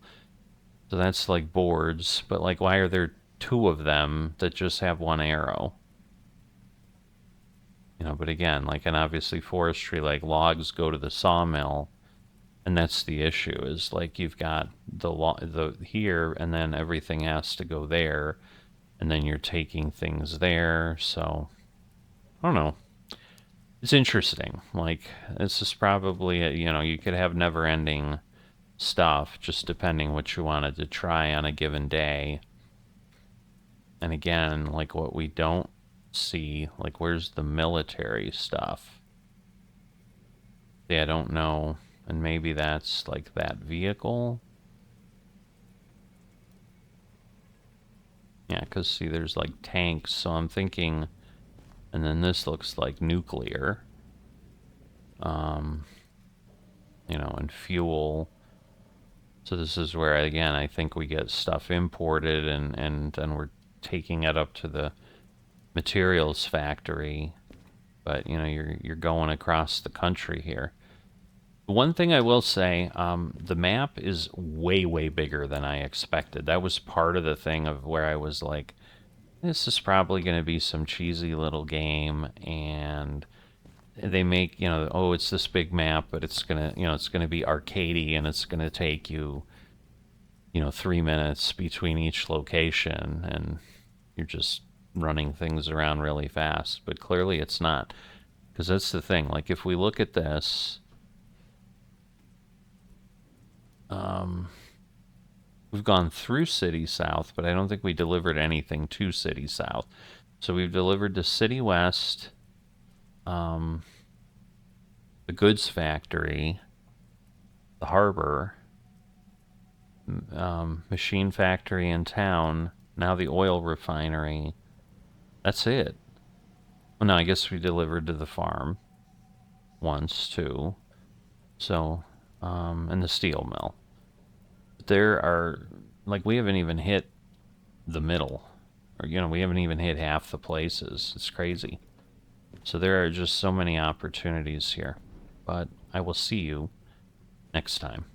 Speaker 1: So that's like boards, but like, why are there two of them that just have one arrow? You know, but again, like, and obviously forestry, like logs go to the sawmill, and that's the issue. Is like you've got the here, and then everything has to go there, and then you're taking things there. So I don't know. It's interesting. Like, this is probably you know, you could have never-ending stuff, just depending what you wanted to try on a given day. And again, like what we don't see, like where's the military stuff? Yeah, I don't know. And maybe that's like that vehicle. Yeah, because see, there's like tanks, so I'm thinking And then this looks like nuclear. You know, and fuel. So this is where, again, I think we get stuff imported and then we're taking it up to the materials factory. But, you know, you're going across the country here. One thing I will say, the map is way, way bigger than I expected. That was part of the thing of where I was like, this is probably going to be some cheesy little game, and they make, you know, oh, it's this big map, but it's gonna, you know, it's gonna be arcadey, and it's gonna take you, you know, 3 minutes between each location, and you're just running things around really fast. But clearly, it's not, because that's the thing. Like if we look at this, we've gone through City South, but I don't think we delivered anything to City South. So we've delivered to City West, the goods factory, the harbor, machine factory in town, now the oil refinery. That's it. Well, no, I guess we delivered to the farm once too. So, and the steel mill. But there are, like, we haven't even hit the middle, or you know, we haven't even hit half the places. It's crazy. So there are just so many opportunities here. But I will see you next time.